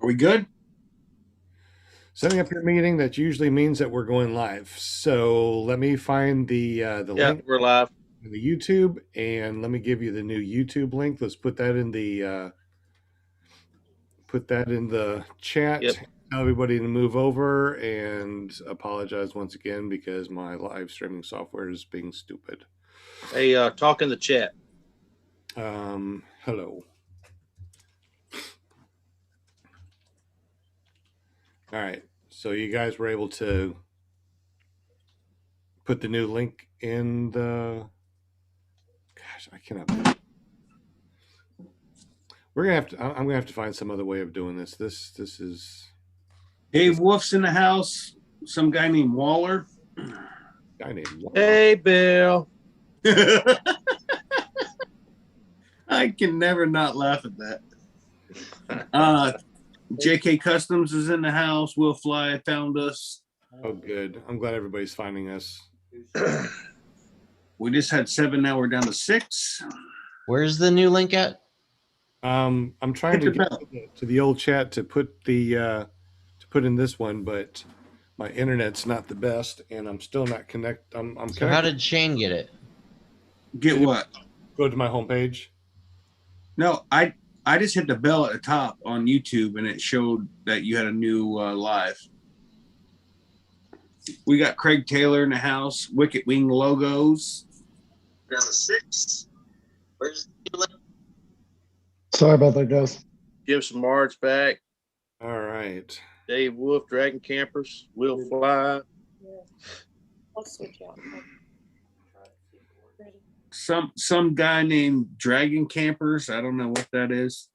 Are we good? Setting up your meeting, that usually means that we're going live. So let me find the link We're live. in the YouTube, and let me give you the new YouTube link. Let's put that in the chat. Yep. Tell everybody to move over, and apologize once again because my live streaming software is being stupid. Hey, talk in the chat. Hello. All right. So you guys were able to put the new link in the. Gosh, I cannot. We're gonna have to. I'm gonna have to find some other way of doing this. This is. Dave Wolf's in the house. Some guy named Waller. Guy named Waller. Hey, Bill. I can never not laugh at that. JK Customs is in the house. Will Fly found us. Oh, good. I'm glad everybody's finding us. We just had 7. Now we're down to 6. Where's the new link at? I'm trying to get to the old chat to put the to put in this one, but my internet's not the best, and I'm still not connected. So how did Shane get it? Get what? Go to my homepage. No, I just hit the bell at the top on YouTube, and it showed that you had a new live. We got Craig Taylor in the house. Wicked Wing Logos. Down to 6. Where's the link? Sorry about that, guys. Give some Marge back. All right. Dave Wolf, Dragon Campers, Will Fly. I'll switch out. Some guy named Dragon Campers. I don't know what that is.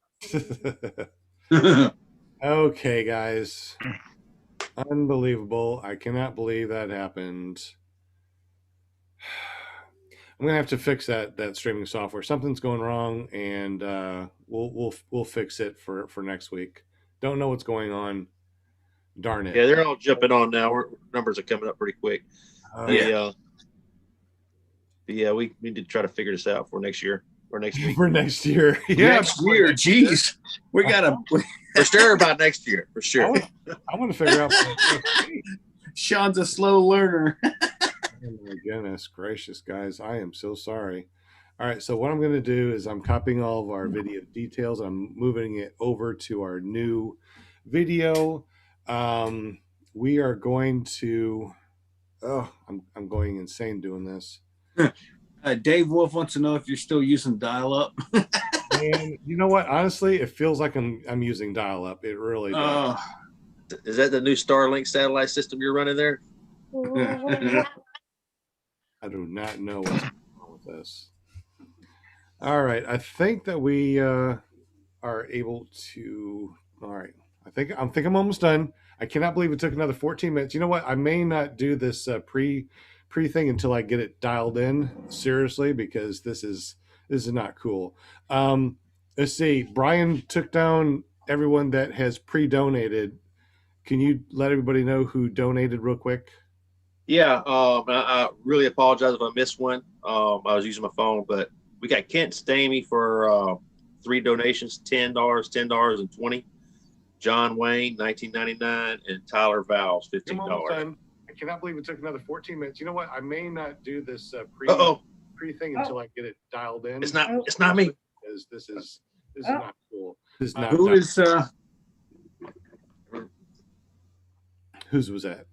Okay, guys. Unbelievable. I cannot believe that happened. I'm gonna have to fix that streaming software. Something's going wrong, and we'll fix it for next week. Don't know what's going on. Darn it. Yeah, they're all jumping on now. Numbers are coming up pretty quick. Yeah, we need to try to figure this out for next year or next week. For next year. Yeah. Next year, jeez. We gotta For sure about next year. For sure. I want to figure out. Sean's a slow learner. Oh my goodness gracious, guys. I am so sorry. All right, so what I'm going to do is I'm copying all of our video details. I'm moving it over to our new video. We are going to, I'm going insane doing this. Dave Wolf wants to know if you're still using dial-up. And you know what? Honestly, it feels like I'm using dial-up. It really does. Is that the new Starlink satellite system you're running there? I do not know what's going on with this. All right, I think that we are able to. All right, I think I'm almost done. I cannot believe it took another 14 minutes. You know what? I may not do this pre thing until I get it dialed in seriously, because this is not cool. Let's see. Brian took down everyone that has pre-donated. Can you let everybody know who donated real quick? Yeah, I really apologize if I missed one. I was using my phone, but we got Kent Stamey for 3 donations, $10, and 20. John Wayne, $19.99, and Tyler Vowles, $15. I cannot believe it took another 14 minutes. You know what? I may not do this pre thing until I get it dialed in. It's not me. Because this is not cool. This is not. Who is Whose was that?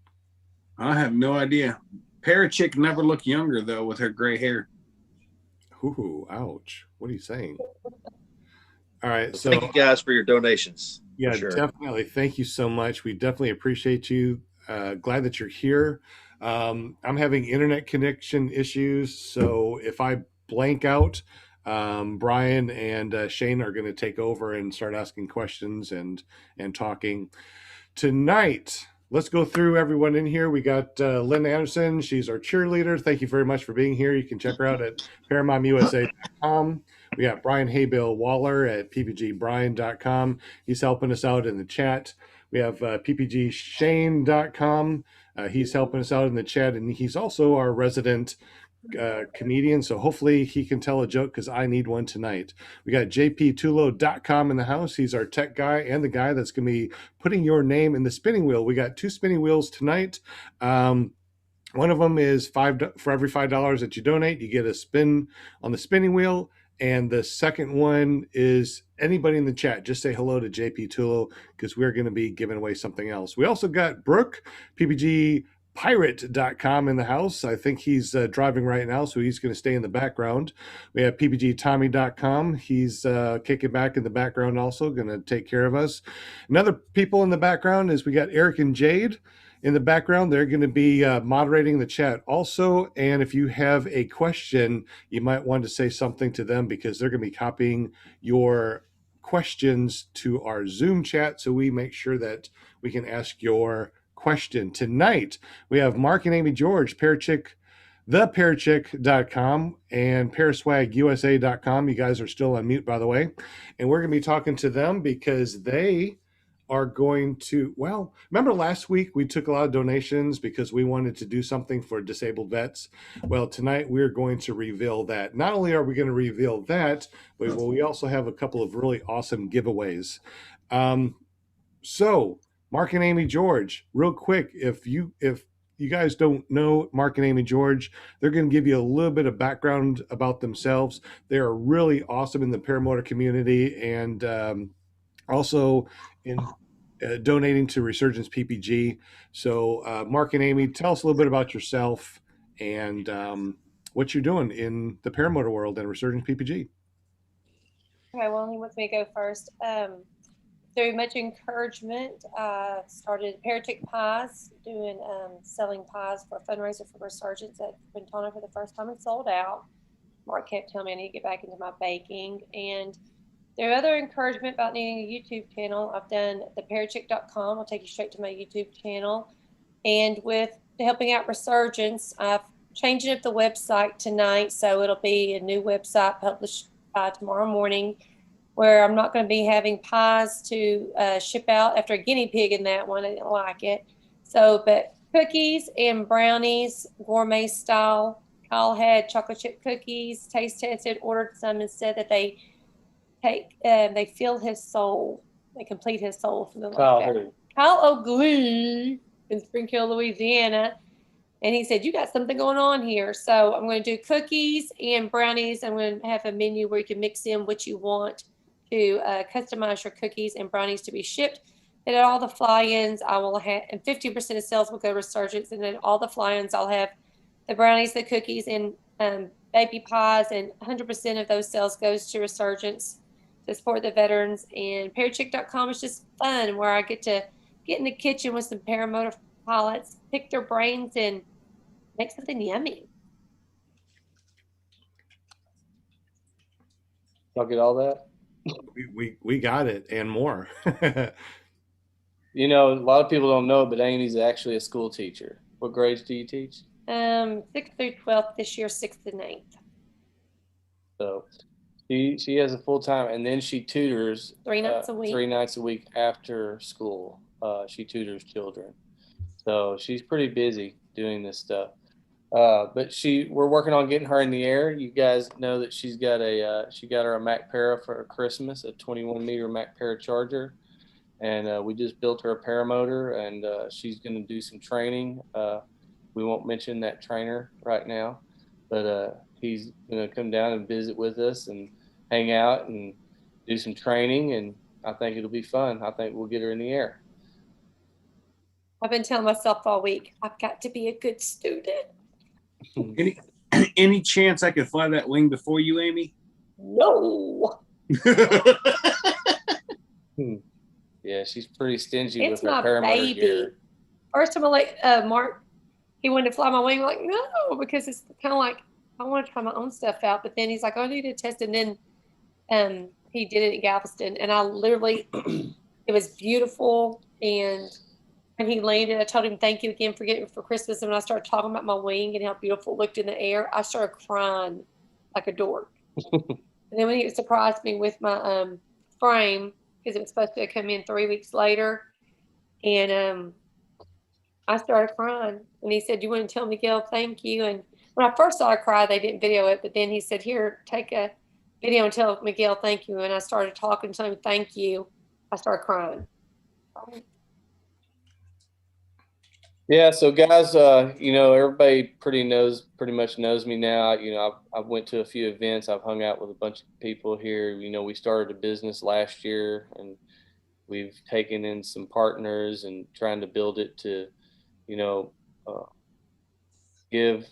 I have no idea. Parachick never looked younger though with her gray hair. Ooh, ouch. What are you saying? All right, so thank you guys for your donations. Yeah, sure. Definitely. Thank you so much. We definitely appreciate you. Glad that you're here. I'm having internet connection issues, so if I blank out, Brian and Shane are going to take over and start asking questions and talking tonight. Let's go through everyone in here. We got Lynn Anderson. She's our cheerleader. Thank you very much for being here. You can check her out at ParamountUSA.com. We got Brian Haybill Waller at ppgbrian.com. He's helping us out in the chat. We have ppgshane.com. He's helping us out in the chat, and he's also our resident comedian, so hopefully he can tell a joke because I need one tonight. We got jptulo.com in the house. He's our tech guy and the guy that's going to be putting your name in the spinning wheel. We got 2 spinning wheels tonight. One of them is for every $5 that you donate, you get a spin on the spinning wheel. And the second one is anybody in the chat, just say hello to JP Tulo because we're going to be giving away something else. We also got Brook, PPGpirate.com in the house. I think he's driving right now, so he's going to stay in the background. We have PPGtommy.com. He's kicking back in the background also, going to take care of us. Another people in the background is we got Eric and Jade. In the background, they're going to be moderating the chat also. And if you have a question, you might want to say something to them because they're going to be copying your questions to our Zoom chat so we make sure that we can ask your question. Tonight, we have Mark and Amy George, Parachick, theParachick.com and Paraswagusa.com. You guys are still on mute, by the way. And we're going to be talking to them because they are going to, well, remember last week we took a lot of donations because we wanted to do something for disabled vets. Well, tonight we're going to reveal that. Not only are we going to reveal that, but we also have a couple of really awesome giveaways. So Mark and Amy George, real quick, if you guys don't know Mark and Amy George, they're going to give you a little bit of background about themselves. They are really awesome in the paramotor community and also in donating to Resurgence PPG. So Mark and Amy, tell us a little bit about yourself and what you're doing in the paramotor world and Resurgence PPG. Okay, well, he wants me to go first. Through much encouragement, started Parachick Pies, doing selling pies for a fundraiser for Resurgence at Quintana for the first time and sold out. Mark kept telling me I need to get back into my baking. And there are other encouragement about needing a YouTube channel. I've done theparachick.com. I'll take you straight to my YouTube channel. And with helping out Resurgence, I've changed up the website tonight. So it'll be a new website published by tomorrow morning where I'm not going to be having pies to ship out after a guinea pig in that one. I didn't like it. So, but cookies and brownies, gourmet style. Kyle had chocolate chip cookies, taste tested, ordered some and said that they fill his soul. They complete his soul. Something like that. Kyle O'Glee in Springfield, Louisiana. And he said, you got something going on here. So I'm going to do cookies and brownies. I'm going to have a menu where you can mix in what you want to customize your cookies and brownies to be shipped. And at all the fly-ins, I will have, and 50% of sales will go to Resurgence. And then all the fly-ins, I'll have the brownies, the cookies, and baby pies. And 100% of those sales goes to Resurgence to support the veterans. And Parachick.com is just fun where I get to get in the kitchen with some paramotor pilots, pick their brains, and make something yummy. Y'all get all that? We got it and more. You know, a lot of people don't know, but Amy's actually a school teacher. What grades do you teach? 6th through 12th this year, 6th and 8th. So she has a full time, and then she tutors 3 nights a week. 3 nights a week after school. She tutors children, so she's pretty busy doing this stuff. But we're working on getting her in the air. You guys know that she got her a Mac Para for Christmas, a 21-meter Mac Para charger, and we just built her a paramotor, and she's going to do some training. We won't mention that trainer right now, but he's going to come down and visit with us and hang out and do some training, and I think it'll be fun. I think we'll get her in the air. I've been telling myself all week, I've got to be a good student. Any chance I could fly that wing before you, Amy? No. Yeah, she's pretty stingy It's with her my paramotor baby. gear. First time I Mark, he wanted to fly my wing. I'm like, no, because it's kind of like, I want to try my own stuff out. But then he's like, oh, I need to test. And then he did it at Galveston. And I literally, it was beautiful. And when he landed, I told him, thank you again for getting it for Christmas. And when I started talking about my wing and how beautiful it looked in the air, I started crying like a dork. And then when he surprised me with my frame, because it was supposed to come in 3 weeks later, and I started crying. And he said, you want to tell Miguel thank you? And When I first saw her cry, they didn't video it, but then he said, "Here, take a video and tell Miguel thank you." And I started talking to him, "Thank you." I started crying. Yeah, so guys, everybody pretty much knows me now. I've went to a few events. I've hung out with a bunch of people here. We started a business last year, and we've taken in some partners and trying to build it to, give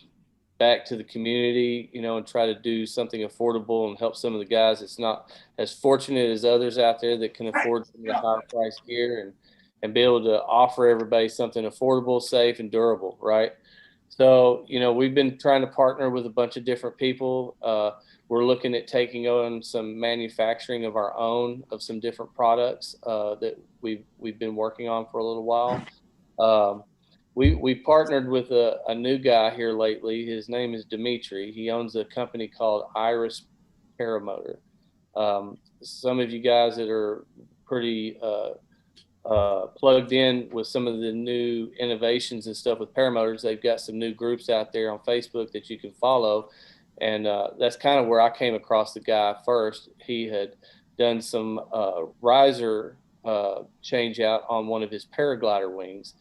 back to the community, and try to do something affordable and help some of the guys that's not as fortunate as others out there that can afford some of the higher price gear and be able to offer everybody something affordable, safe, and durable, right? So, we've been trying to partner with a bunch of different people. We're looking at taking on some manufacturing of our own of some different products that we've been working on for a little while. We partnered with a new guy here lately. His name is Dimitri. He owns a company called Iris Paramotor. Some of you guys that are pretty plugged in with some of the new innovations and stuff with paramotors, they've got some new groups out there on Facebook that you can follow. And that's kind of where I came across the guy first. He had done some riser change out on one of his paraglider wings.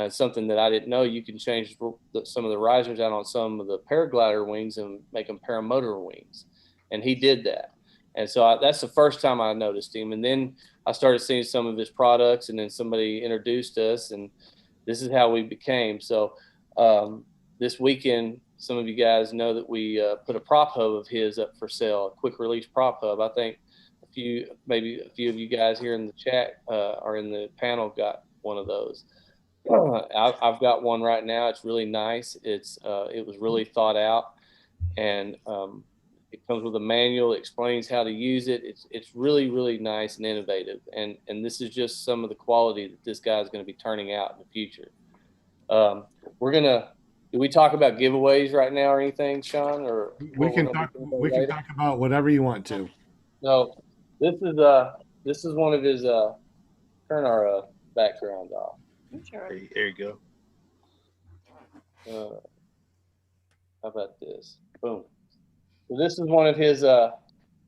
Something that I didn't know, you can change some of the risers out on some of the paraglider wings and make them paramotor wings. And he did that. And so that's the first time I noticed him. And then I started seeing some of his products, and then somebody introduced us, and this is how we became. So this weekend, some of you guys know that we put a prop hub of his up for sale, a quick release prop hub. I think maybe a few of you guys here in the chat or in the panel got one of those. I've got one right now. It's really nice. It was really thought out, and it comes with a manual. It explains how to use it. It's really, really nice and innovative. And this is just some of the quality that this guy is going to be turning out in the future. Do we talk about giveaways right now or anything, Sean? Or we can talk about whatever you want to. No, this is one of his. Turn our background off. Sure. There you go. How about this? Boom. So this is one of his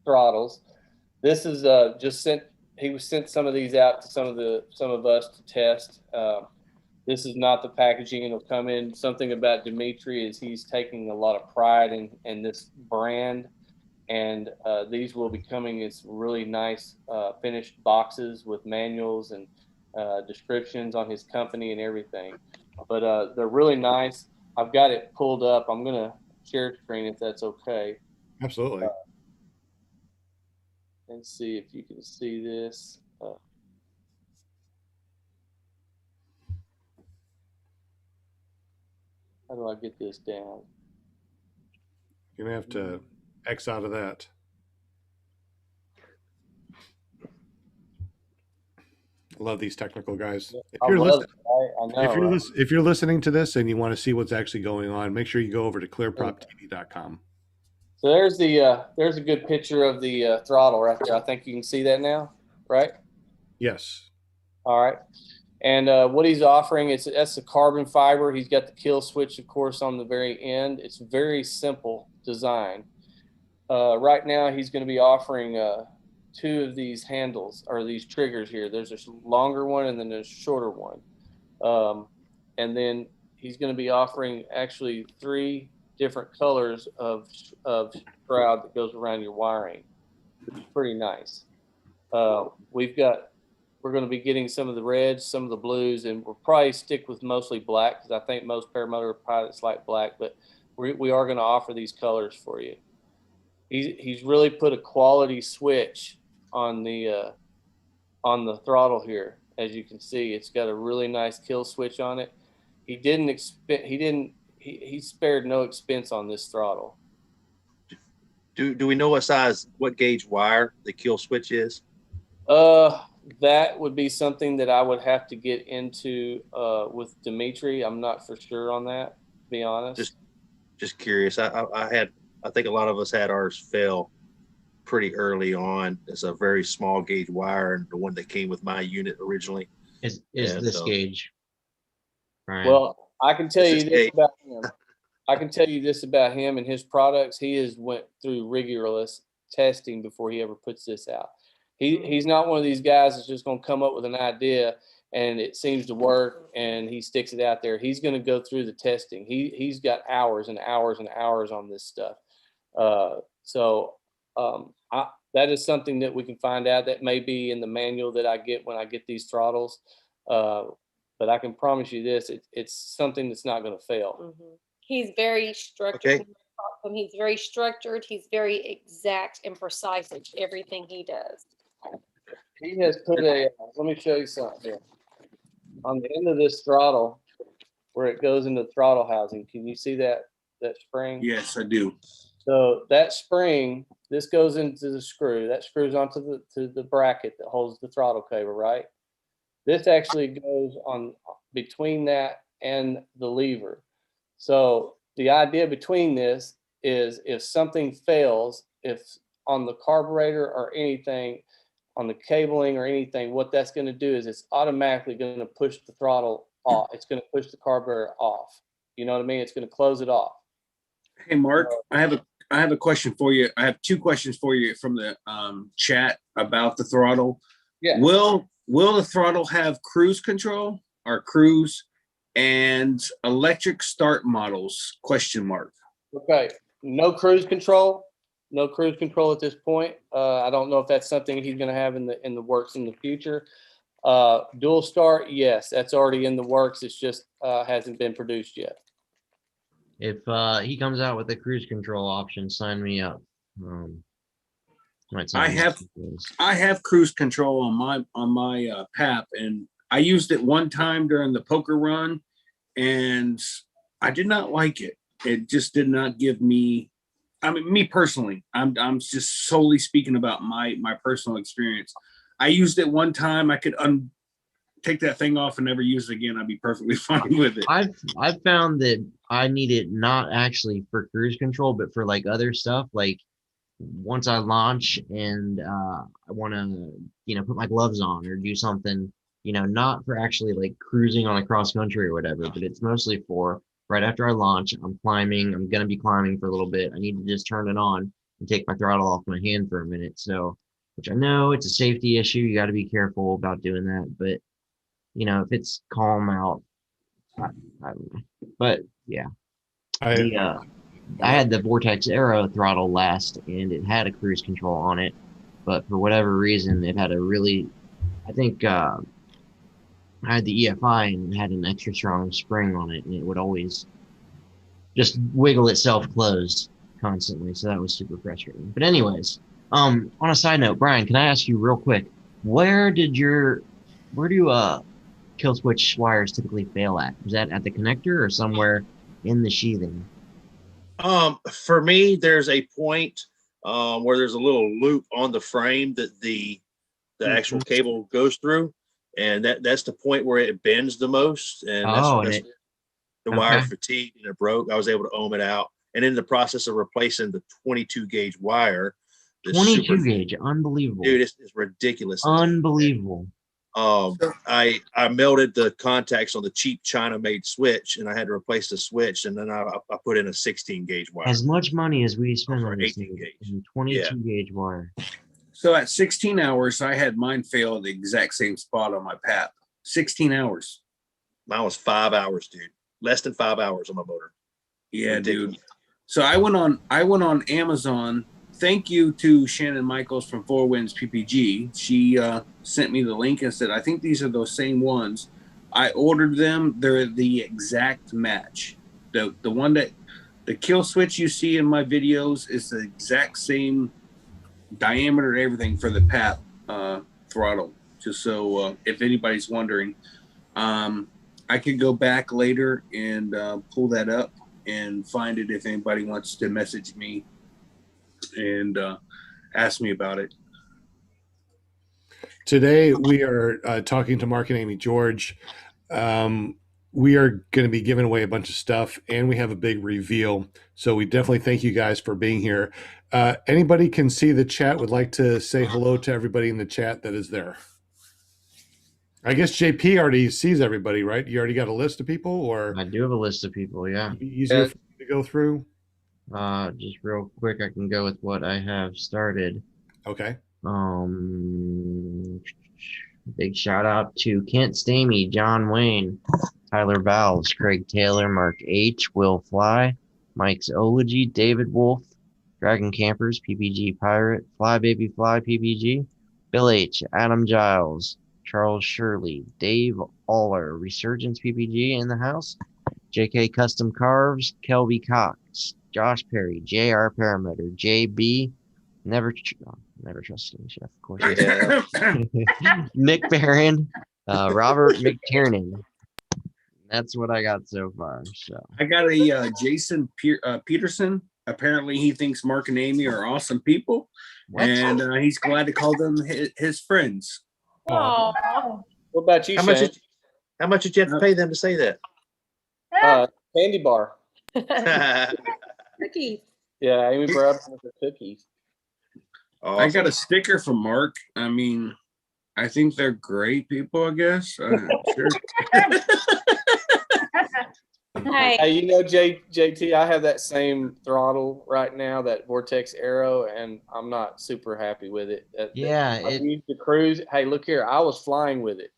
throttles. This is he sent some of these out to some of us to test. This is not the packaging it'll come in. Something about Dimitri is he's taking a lot of pride in this brand, and these will be coming in really nice finished boxes with manuals and descriptions on his company and everything. But they're really nice. I've got it pulled up. I'm going to share screen if that's okay. Absolutely. Let's see if you can see this. How do I get this down? You're going to have to X out of that. I love these technical guys. If you're listening to this and you want to see what's actually going on, make sure you go over to clearproptv.com. So there's a good picture of the throttle right there. I think you can see that now, right? Yes. All right. And what he's offering that's the carbon fiber. He's got the kill switch, of course, on the very end. It's very simple design. Right now, he's going to be offering two of these handles or these triggers here. There's a longer one and then there's a shorter one. And then he's going to be offering actually 3 different colors of shroud that goes around your wiring, which is pretty nice. We're going to be getting some of the reds, some of the blues, and we'll probably stick with mostly black because I think most paramotor pilots like black, but we are going to offer these colors for you. He's really put a quality switch on the throttle here. As you can see, it's got a really nice kill switch on it. He spared no expense on this throttle. Do we know what gauge wire the kill switch is? That would be something that I would have to get into with Dimitri. I'm not for sure on that, to be honest. Just curious. I think a lot of us had ours fail pretty early on. It's a very small gauge wire, and the one that came with my unit originally is this gauge. Right. Well, I can tell you this about him. I can tell you this about him and his products. He has went through rigorous testing before he ever puts this out. He's not one of these guys that's just going to come up with an idea and it seems to work and he sticks it out there. He's going to go through the testing. He's got hours and hours and hours on this stuff. That is something that we can find out. That may be in the manual that I get when I get these throttles. But I can promise you this, it's something that's not going to fail. Mm-hmm. He's very structured. Okay. He's very structured. He's very exact and precise in everything he does. He has put let me show you something here. On the end of this throttle, where it goes into the throttle housing, can you see that spring? Yes, I do. So that spring, this goes into the screw. That screws onto the bracket that holds the throttle cable, right? This actually goes on between that and the lever. So the idea between this is if something fails, if on the carburetor or anything, on the cabling or anything, what that's going to do is it's automatically going to push the throttle off. It's going to push the carburetor off. You know what I mean? It's going to close it off. Hey, Mark, I have a question for you. I have two questions for you from the chat about the throttle. Yeah. Will the throttle have cruise control or cruise and electric start models? Question mark. Okay. No cruise control. No cruise control at this point. I don't know if that's something he's going to have in the works in the future. Dual start, yes, that's already in the works. It's just hasn't been produced yet. If he comes out with a cruise control option, sign me up. I have cruise control on my PAP, and I used it one time during the poker run, and I did not like it. It just did not give me. I mean, me personally, I'm just solely speaking about my personal experience. I used it one time. I could take that thing off and never use it again. I'd be perfectly fine with it. I've found that I need it not actually for cruise control, but for like other stuff. Like once I launch and I want to, put my gloves on or do something, not for actually like cruising on a cross country or whatever, but it's mostly for right after I launch. I'm climbing. I'm going to be climbing for a little bit. I need to just turn it on and take my throttle off my hand for a minute. So, which I know it's a safety issue. You got to be careful about doing that. But, if it's calm out, I don't know. But yeah, I had the Vortex Aero throttle last and it had a cruise control on it. But for whatever reason, it had I think I had the EFI and it had an extra strong spring on it, and it would always just wiggle itself closed constantly. So that was super frustrating. But anyways, on a side note, Brian, can I ask you real quick, where do kill switch wires typically fail at? Is that at the connector or somewhere in the sheathing? For me, there's a point where there's a little loop on the frame that the actual cable goes through, and that's the point where it bends the most, and that's the wire fatigued and it broke. I was able to ohm it out, and in the process of replacing the 22 gauge wire. 22 gauge, unbelievable, dude! It's ridiculous. Unbelievable. I melted the contacts on the cheap China made switch, and I had to replace the switch, and then I put in a 16 gauge wire. As much money as we spend on 18 gauge. 22 gauge wire. So at 16 hours, I had mine fail at the exact same spot on my PAP. 16 hours. Mine was 5 hours, dude. Less than 5 hours on my motor. Yeah, ridiculous. Dude. So I went on Amazon. Thank you to Shannon Michaels from Four Winds PPG. She sent me the link and said, I think these are those same ones. I ordered them. They're the exact match. The one that the kill switch you see in my videos is the exact same diameter and everything for the PAP throttle. Just so if anybody's wondering, I could go back later and pull that up and find it if anybody wants to message me and ask me about it. Today we are talking to Mark and Amy George. We are going to be giving away a bunch of stuff, and we have a big reveal. So we definitely thank you guys for being here. Anybody can see the chat, would like to say hello to everybody in the chat that is there. I guess JP already sees everybody, right? You already got a list of people, or I do have a list of people. Yeah. Easier for you to go through? Just real quick, I can go with what I have started. Okay. Big shout out to Kent Stamey, John Wayne, Tyler Valves, Craig Taylor, Mark H, Will Fly, Mike's Ology, David Wolf, Dragon Campers, PPG Pirate, Fly Baby Fly PPG, Bill H, Adam Giles, Charles Shirley, Dave Aller, Resurgence PPG in the house, JK Custom Carves, Kelby Cox, Josh Perry, JR Paramotor, JB, never trust any chef, of course. Nick Barron, Robert McTiernan. That's what I got so far. So I got a Jason Peterson. Apparently, he thinks Mark and Amy are awesome people, and he's glad to call them his friends. Oh, What about you, How Shane? much did you have to pay them to say that? Candy bar. cookies. Yeah, Amy brought up the cookies. I got a sticker from Mark. I mean, I think they're great people, I guess. Sure. Hey, Hey, you know, JT, I have that same throttle right now, that Vortex Aero, and I'm not super happy with it. yeah, I used the cruise. Hey, look here, I was flying with it,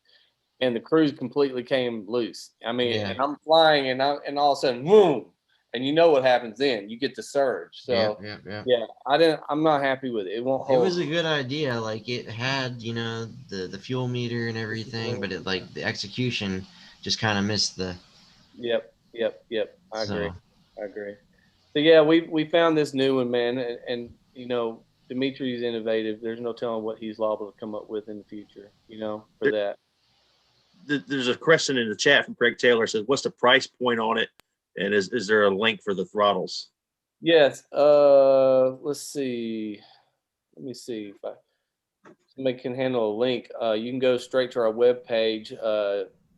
and the cruise completely came loose. I mean, Yeah. and I'm flying, and all of a sudden, boom, and you know what happens then? You get the surge. So yeah. I'm not happy with it. It won't It hold. was a good idea. Like it had, the fuel meter and everything, but it like the execution just kind of missed the. Yep. I agree. So yeah, we found this new one, man, and you know, Dimitri's innovative. There's no telling what he's liable to come up with in the future. You know, for that. There's a question in the chat from Craig Taylor. Says, "What's the price point on it? And is there a link for the throttles?" Yes. Let's see. Let me see if somebody can handle a link. You can go straight to our webpage,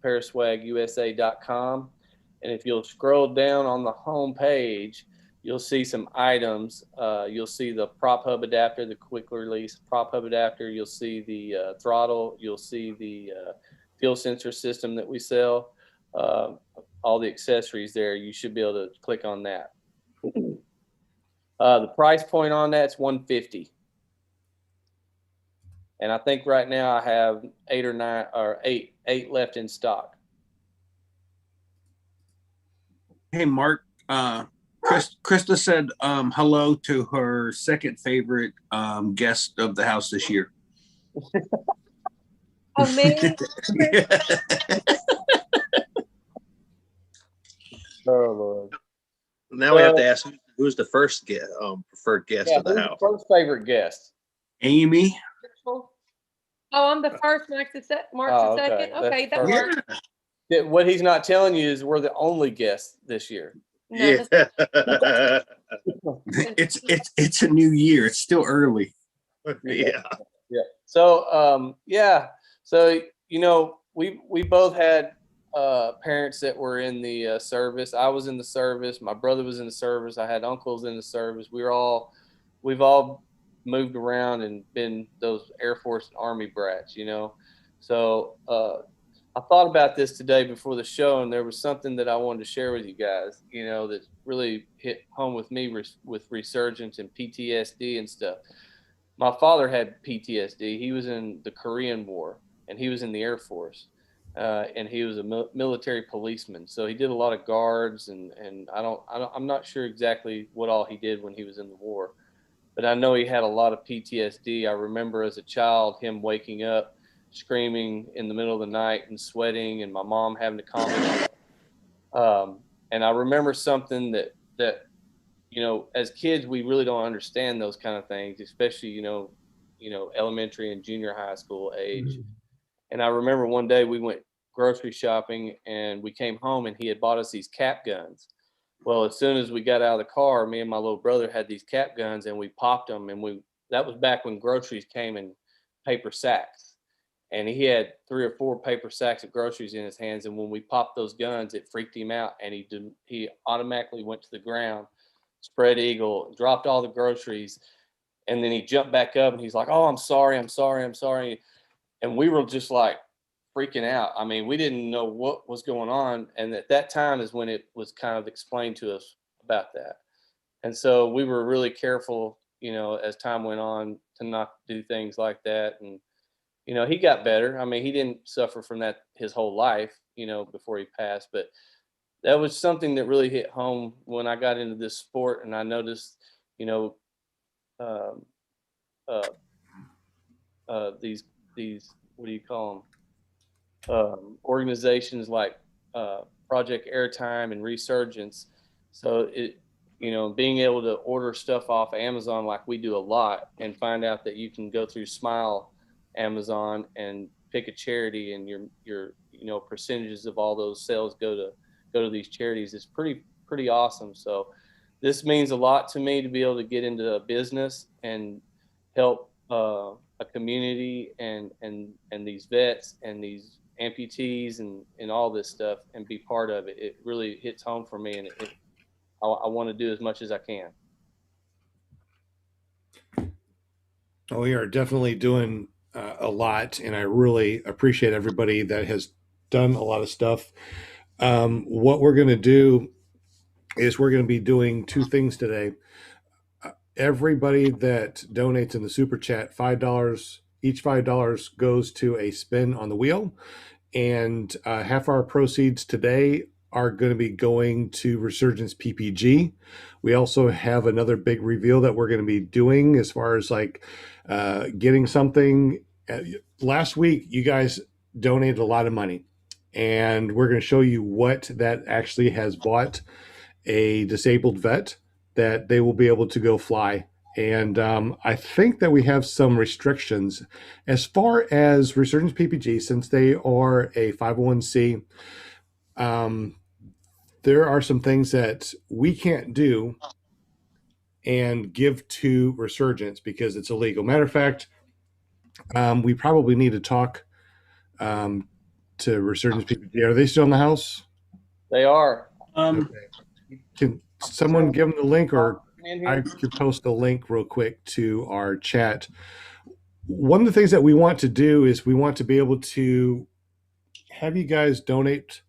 paraswagusa.com. And if you'll scroll down on the home page, you'll see some items. You'll see the prop hub adapter, the quick release prop hub adapter. You'll see the throttle. You'll see the fuel sensor system that we sell. All the accessories there. You should be able to click on that. The price point on that's $150. And I think right now I have 8 or 9 or 8 left in stock. Hey, Mark. Krista said hello to her second favorite guest of the house this year. Oh, me? Oh, Lord. Now we have to ask who's the first preferred guest of the who's house. First favorite guest. Amy. Oh, I'm the first. Mark's the second. Okay, that perfect. works. Yeah, what he's not telling you is we're the only guests this year. No, Yeah. It's a new year. It's still early. Yeah. So So you know, we both had parents that were in the service. I was in the service. My brother was in the service. I had uncles in the service. We've all moved around and been those Air Force and Army brats, you know. So I thought about this today before the show, and there was something that I wanted to share with you guys, you know, that really hit home with me with resurgence and PTSD and stuff. My father had PTSD. He was in the Korean War, and he was in the Air Force, and he was a military policeman. So he did a lot of guards, and I'm not sure exactly what all he did when he was in the war, but I know he had a lot of PTSD. I remember as a child him waking up screaming in the middle of the night and sweating, and my mom having to calm him down. And I remember something that you know, as kids we really don't understand those kind of things, especially you know elementary and junior high school age. Mm-hmm. And I remember one day we went grocery shopping and we came home and he had bought us these cap guns. Well, as soon as we got out of the car, me and my little brother had these cap guns and we popped them, and that was back when groceries came in paper sacks. And he had 3 or 4 paper sacks of groceries in his hands. And when we popped those guns, it freaked him out. And he automatically went to the ground, spread eagle, dropped all the groceries. And then he jumped back up and he's like, "Oh, I'm sorry. And we were just like freaking out. I mean, we didn't know what was going on. And at that time is when it was kind of explained to us about that. And so we were really careful, as time went on, to not do things like that. And, he got better. I mean, he didn't suffer from that his whole life, before he passed. But that was something that really hit home when I got into this sport, and I noticed, um, these what do you call them? Organizations like Project Airtime and Resurgence. So being able to order stuff off Amazon like we do a lot, and find out that you can go through Smile Amazon and pick a charity, and your percentages of all those sales go to these charities. It's pretty awesome. So this means a lot to me to be able to get into a business and help a community and these vets and these amputees and all this stuff, and be part of it. It really hits home for me, and I want to do as much as I can. Oh, we are definitely doing a lot, and I really appreciate everybody that has done a lot of stuff. What we're going to do is we're going to be doing two things today. Everybody that donates in the super chat, $5, each $5 goes to a spin on the wheel, and half our proceeds today are going to be going to Resurgence PPG. We also have another big reveal that we're going to be doing as far as like getting something. Last week, you guys donated a lot of money, and we're going to show you what that actually has bought a disabled vet that they will be able to go fly. And I think that we have some restrictions as far as Resurgence PPG, since they are a 501c. There are some things that we can't do and give to Resurgence because it's illegal. Matter of fact, we probably need to talk to Resurgence PPG. Are they still in the house? They are. Okay. Can someone give them the link, or I could post the link real quick to our chat. One of the things that we want to do is we want to be able to have you guys donate.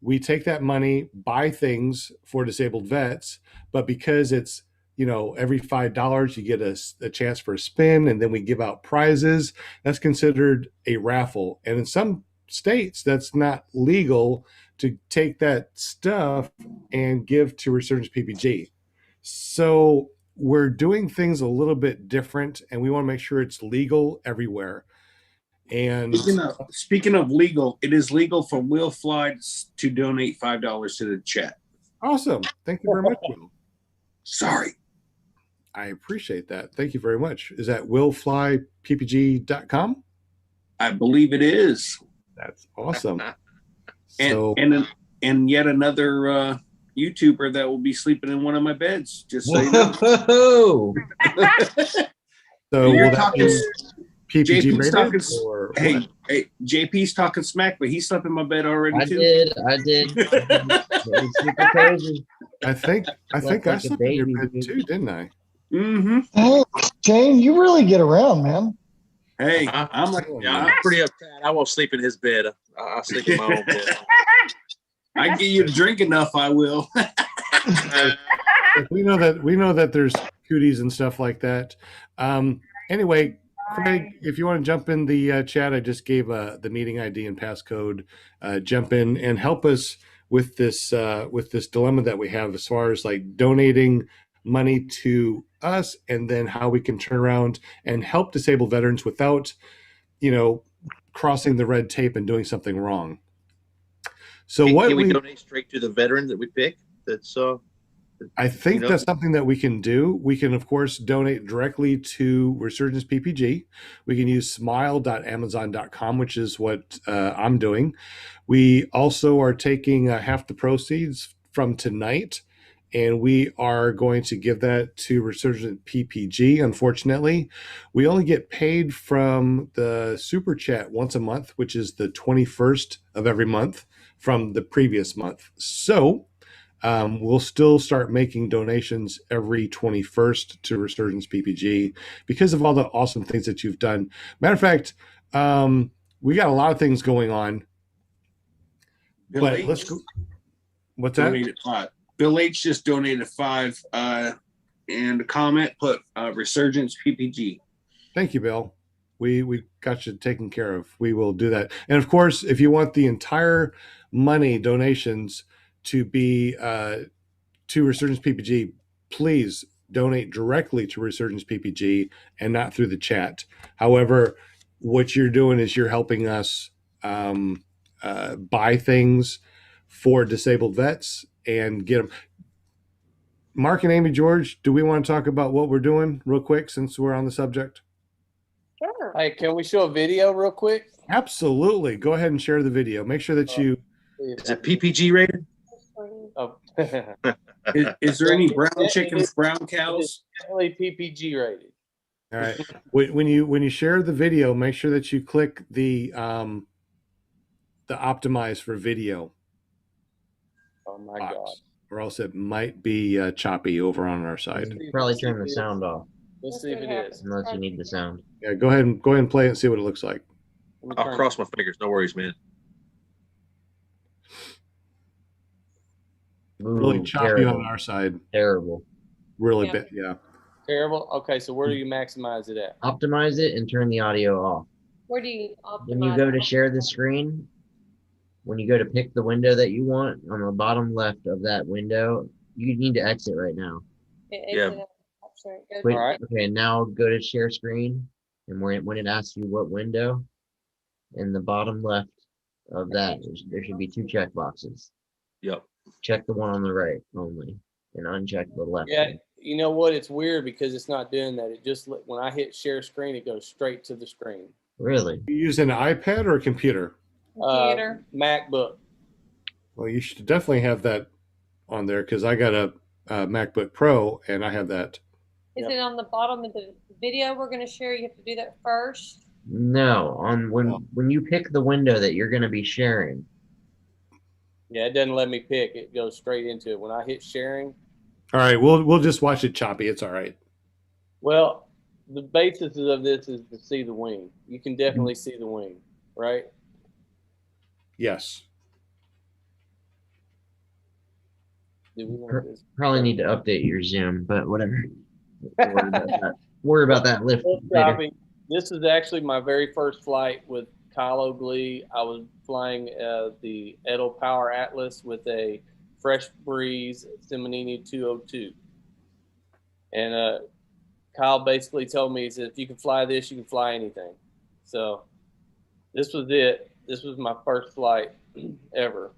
We take that money, buy things for disabled vets, but because it's, every $5 you get a chance for a spin, and then we give out prizes, that's considered a raffle. And in some states, that's not legal to take that stuff and give to Resurgence PPG. So we're doing things a little bit different, and we want to make sure it's legal everywhere. And speaking of legal, it is legal for Will Fly to donate $5 to the chat. Awesome. Thank you very much, Will. Sorry. I appreciate that. Thank you very much. Is that willflyppg.com? I believe it is. That's awesome. And yet another YouTuber that will be sleeping in one of my beds. Just so you know. So you're talking. PPG JP's rated, talking. Hey, JP's talking smack, but he slept in my bed already too. I did. It's super crazy. I think I slept in your bed too, didn't I? Mm-hmm. Hey, Shane, you really get around, man. Hey, I'm pretty uptight. I won't sleep in his bed. I'll sleep in my own bed. I get you to drink enough, I will. We know that there's cooties and stuff like that. Anyway, Craig, if you want to jump in the chat, I just gave the meeting ID and passcode. Jump in and help us with this dilemma that we have as far as like donating money to us, and then how we can turn around and help disabled veterans without, crossing the red tape and doing something wrong. So can we donate straight to the veteran that we pick? I think that's something that we can do. We can, of course, donate directly to Resurgence PPG. We can use smile.amazon.com, which is what I'm doing. We also are taking half the proceeds from tonight, and we are going to give that to Resurgence PPG. Unfortunately, we only get paid from the super chat once a month, which is the 21st of every month from the previous month. So we'll still start making donations every 21st to Resurgence PPG because of all the awesome things that you've done. Matter of fact, we got a lot of things going on. But let's go. What's that? Bill H just donated $5 and a comment put Resurgence PPG. Thank you, Bill. We got you taken care of. We will do that. And of course, if you want the entire money donations to be to Resurgence PPG, please donate directly to Resurgence PPG and not through the chat. However, what you're doing is you're helping us buy things for disabled vets and get them. Mark and Amy George, do we want to talk about what we're doing real quick since we're on the subject? Sure. Hey, can we show a video real quick? Absolutely. Go ahead and share the video. Make sure that you. Is it PPG rated? Oh. Is there any brown chickens, brown cows? Definitely PPG rated. All right. When you share the video, make sure that you click the optimize for video. Oh my box, God. or else it might be choppy over on our side. Probably turn the sound off Let's see if it is. unless you need the sound. Yeah, go ahead and play it and see what it looks like. I'll cross my fingers. No worries, man. Really Ooh, choppy terrible. on our side. Terrible. Really Yeah. bit. Yeah. Terrible. Okay, so where do you maximize it at? Optimize it and turn the audio off. Where do you optimize? When you go to share the screen, when you go to pick the window that you want, on the bottom left of that window, you need to exit right now. Yeah. Wait, All right. Okay, now go to share screen, and when it asks you what window, in the bottom left of that, there should be 2 check boxes. Yep. Check the one on the right only, and uncheck the left Yeah, one. you know what? It's weird because it's not doing that. It just when I hit share screen, it goes straight to the screen. Really? You use an iPad or a computer? Computer. MacBook. Well, you should definitely have that on there because I got a MacBook Pro and I have that. Is it on the bottom of the video we're going to share? You have to do that first. No, when you pick the window that you're going to be sharing. Yeah, it doesn't let me pick. It goes straight into it. When I hit sharing, All right, we'll just watch it choppy. It's all right. well, the basis of this is to see the wing. You can definitely see the wing, right? Yes. Do we want this? Probably need to update your Zoom, but whatever. Worry about that lift later. This is actually my very first flight with Kyle O'Glee. I was flying the Edel Power Atlas with a Fresh Breeze Simonini 202. And Kyle basically told me, he said, if you can fly this, you can fly anything. So this was it. This was my first flight ever.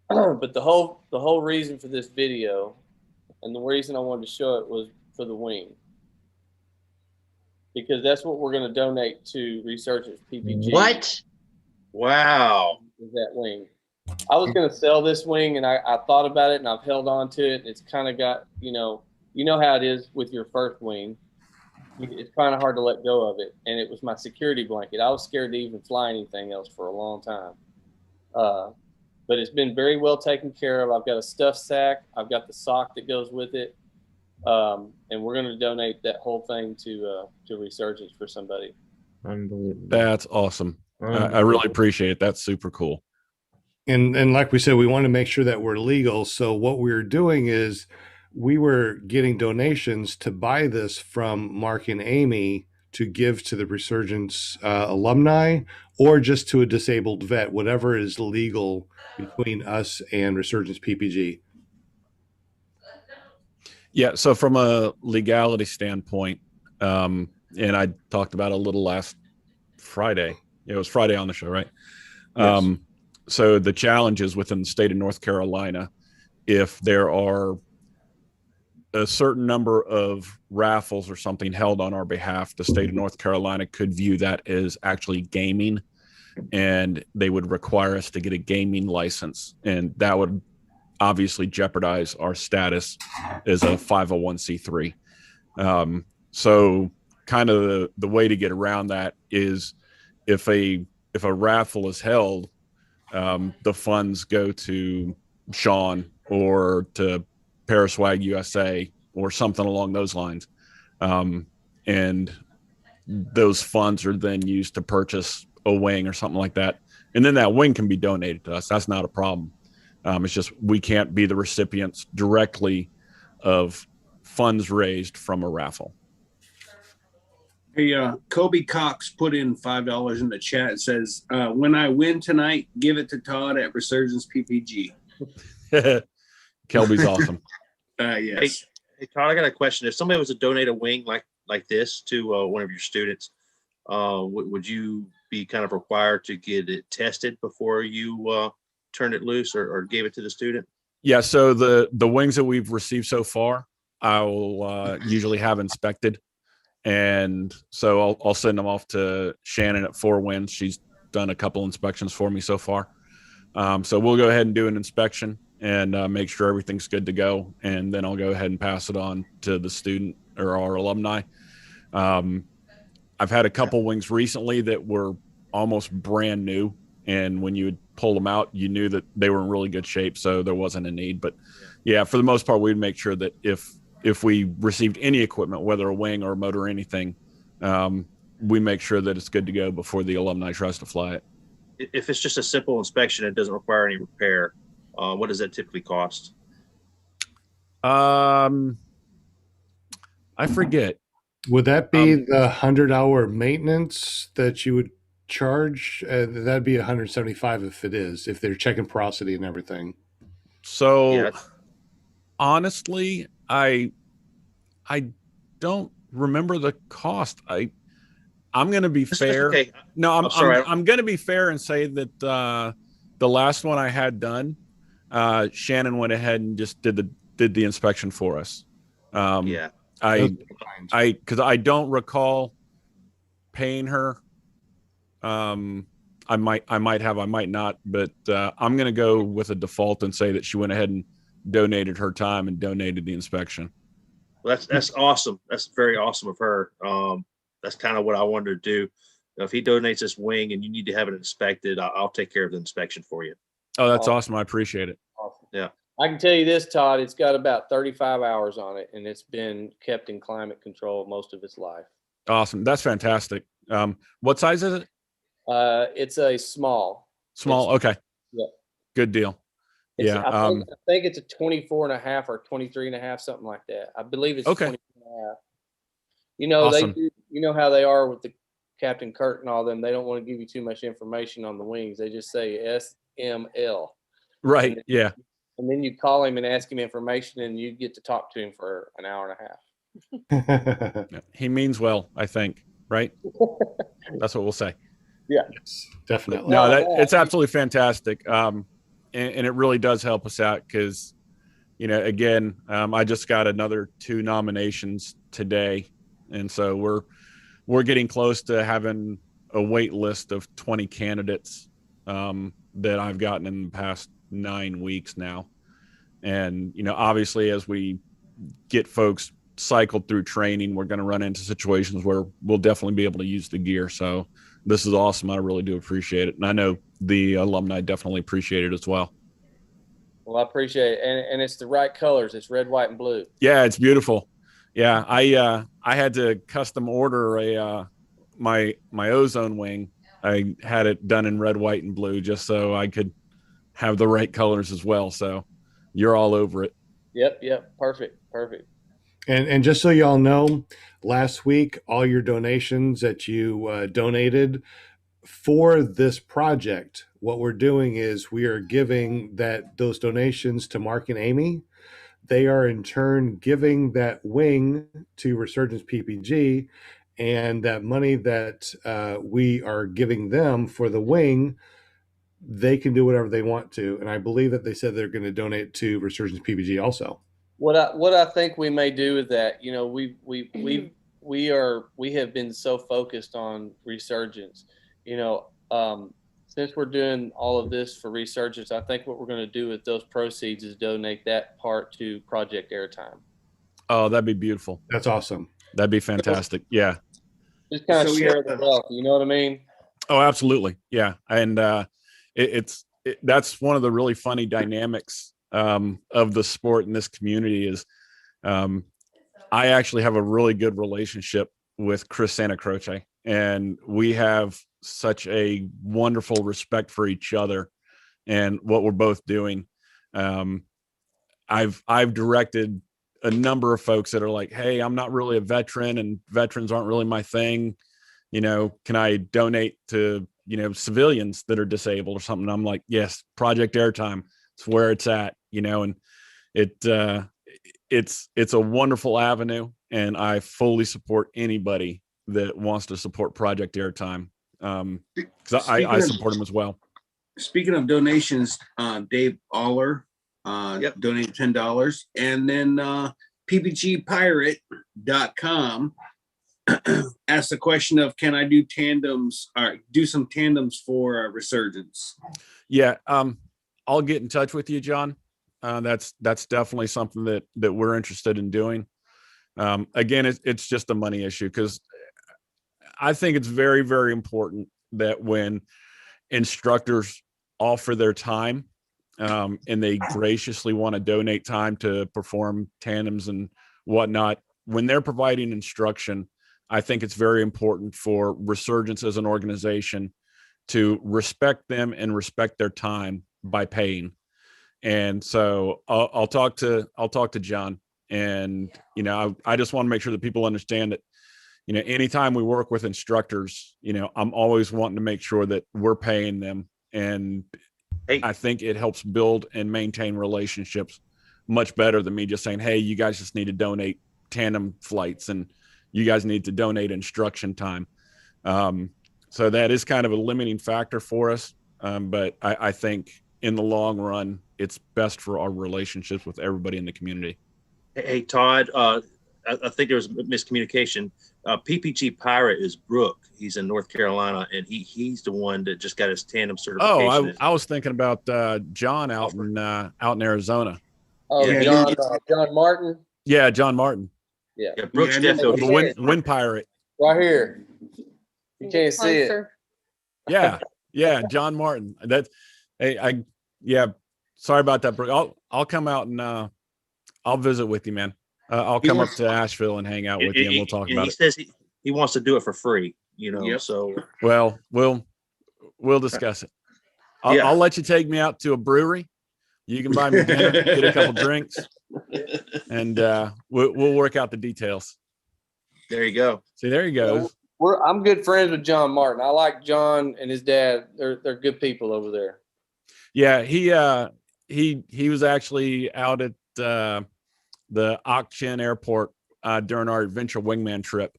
But the whole reason for this video and the reason I wanted to show it was for the wing. Because that's what we're going to donate to Resurgence PPG. What? Wow. Is that wing. I was going to sell this wing, and I thought about it, and I've held on to it. And it's kind of got, you know how it is with your first wing. It's kind of hard to let go of it. And it was my security blanket. I was scared to even fly anything else for a long time. But it's been very well taken care of. I've got a stuffed sack. I've got the sock that goes with it. And we're going to donate that whole thing to Resurgence for somebody. Unbelievable. That's awesome. I really appreciate it. That's super cool. And like we said, we want to make sure that we're legal. So what we were doing is we were getting donations to buy this from Mark and Amy to give to the Resurgence alumni or just to a disabled vet, whatever is legal between us and Resurgence PPG. Yeah. So from a legality standpoint, and I talked about it a little last Friday. It was Friday on the show, right? Yes. So the challenge is within the state of North Carolina, if there are a certain number of raffles or something held on our behalf, the state of North Carolina could view that as actually gaming, and they would require us to get a gaming license, and that would obviously jeopardize our status as a 501c3. So kind of the way to get around that is if a raffle is held, the funds go to Sean or to Paraswag USA or something along those lines. And those funds are then used to purchase a wing or something like that. And then that wing can be donated to us. That's not a problem. It's just we can't be the recipients directly of funds raised from a raffle. Hey, Kobe Cox put in $5 in the chat. It says, when I win tonight, give it to Todd at Resurgence PPG. Kelby's awesome. Yes. Hey, Todd, I got a question. If somebody was to donate a wing like this to one of your students, would you be kind of required to get it tested before you turned it loose or gave it to the student? Yeah. So the wings that we've received so far, I'll usually have inspected. And so I'll send them off to Shannon at Four Winds. She's done a couple inspections for me so far. So we'll go ahead and do an inspection and make sure everything's good to go. And then I'll go ahead and pass it on to the student or our alumni. I've had a couple wings recently that were almost brand new. And when you would pull them out, you knew that they were in really good shape. So there wasn't a need. But yeah, for the most part, we'd make sure that if we received any equipment, whether a wing or a motor or anything, we make sure that it's good to go before the alumni tries to fly it. If it's just a simple inspection, it doesn't require any repair. What does that typically cost? I forget. Would that be the 100-hour maintenance that you would charge? That'd be 175 if they're checking porosity and everything. So honestly, I don't remember the cost. I'm going to be fair. Okay. No, I'm going to be fair and say that the last one I had done, Shannon went ahead and just did the inspection for us. Because I don't recall paying her. I might have, I might not, but I'm going to go with a default and say that she went ahead and donated her time and donated the inspection. Well, that's awesome. That's very awesome of her. That's kind of what I wanted to do. If he donates this wing and you need to have it inspected, I'll take care of the inspection for you. Oh, that's awesome. I appreciate it. Awesome. Yeah. I can tell you this, Todd, it's got about 35 hours on it, and it's been kept in climate control most of its life. Awesome. That's fantastic. What size is it? It's a small. Okay. Yeah. Good deal. I think it's a 24 and a half or 23 and a half, something like that. I believe it's okay. 24 and a half. You know, awesome. You know how they are with the Captain Kurt and all them. They don't want to give you too much information on the wings. They just say SML. Right. Yeah. And then you call him and ask him information, and you get to talk to him for an hour and a half. He means well, I think. Right. That's what we'll say. Yeah. Yes, definitely. No, it's absolutely fantastic. And it really does help us out because, you know, again, I just got another 2 nominations today. And so we're getting close to having a wait list of 20 candidates that I've gotten in the past 9 weeks now. And, you know, obviously as we get folks cycled through training, we're going to run into situations where we'll definitely be able to use the gear. So this is awesome. I really do appreciate it. And I know the alumni definitely appreciate it as well. Well, I appreciate it. And it's the right colors. It's red, white, and blue. Yeah, it's beautiful. Yeah. I had to custom order my ozone wing. I had it done in red, white, and blue just so I could have the right colors as well. So you're all over it. Yep. Perfect. And just so y'all know, last week, all your donations that you donated for this project, what we're doing is we are giving those donations to Mark and Amy. They are in turn giving that wing to Resurgence PPG, and that money that we are giving them for the wing, they can do whatever they want to. And I believe that they said they're going to donate to Resurgence PPG also. What I think we may do is that, you know, we have been so focused on Resurgence, you know, since we're doing all of this for Resurgence, I think what we're going to do with those proceeds is donate that part to Project Airtime. Oh, that'd be beautiful. That's awesome. That'd be fantastic. Yeah. Just kind of share the wealth. You know what I mean? Oh, absolutely. Yeah. And that's one of the really funny dynamics of the sport in this community is I actually have a really good relationship with Chris Santa Croce, and we have such a wonderful respect for each other and what we're both doing. I've directed a number of folks that are like, hey, I'm not really a veteran and veterans aren't really my thing. Can I donate to, civilians that are disabled or something? I'm like, yes, Project Airtime. It's where it's at, and it's a wonderful avenue, and I fully support anybody that wants to support Project Airtime. Because I support them as well. Speaking of donations, Dave Aller donated $10, and then ppgpirate.com asked the question of, can I do tandems or do some tandems for Resurgence? Yeah, I'll get in touch with you, John. That's definitely something that we're interested in doing. Again, it's just a money issue, because I think it's very, very important that when instructors offer their time and they graciously want to donate time to perform tandems and whatnot, when they're providing instruction, I think it's very important for Resurgence as an organization to respect them and respect their time by paying. And so I'll talk to John, and I just want to make sure that people understand that anytime we work with instructors, I'm always wanting to make sure that we're paying them, and I think it helps build and maintain relationships much better than me just saying, hey, you guys just need to donate tandem flights and you guys need to donate instruction time. So that is kind of a limiting factor for us. But I think in the long run, it's best for our relationships with everybody in the community. Hey, Todd, I think there was miscommunication. PPG Pirate is Brook. He's in North Carolina, and he's the one that just got his tandem certification. I was thinking about John out in Arizona. Oh, yeah. John Martin. Yeah, John Martin. Yeah, Brook's definitely the wind pirate. Right here. You can't see it. Yeah, John Martin. Sorry about that, Brook. I'll come out and I'll visit with you, man. I'll come up to Asheville and hang out with you, and we'll talk about it. He says he wants to do it for free, So well, we'll discuss it. I'll let you take me out to a brewery. You can buy me dinner, get a couple drinks, and we'll work out the details. There you go. See, there you go. I'm good friends with John Martin. I like John and his dad. They're good people over there. Yeah, he was actually out at the Ak-Chin airport during our adventure wingman trip,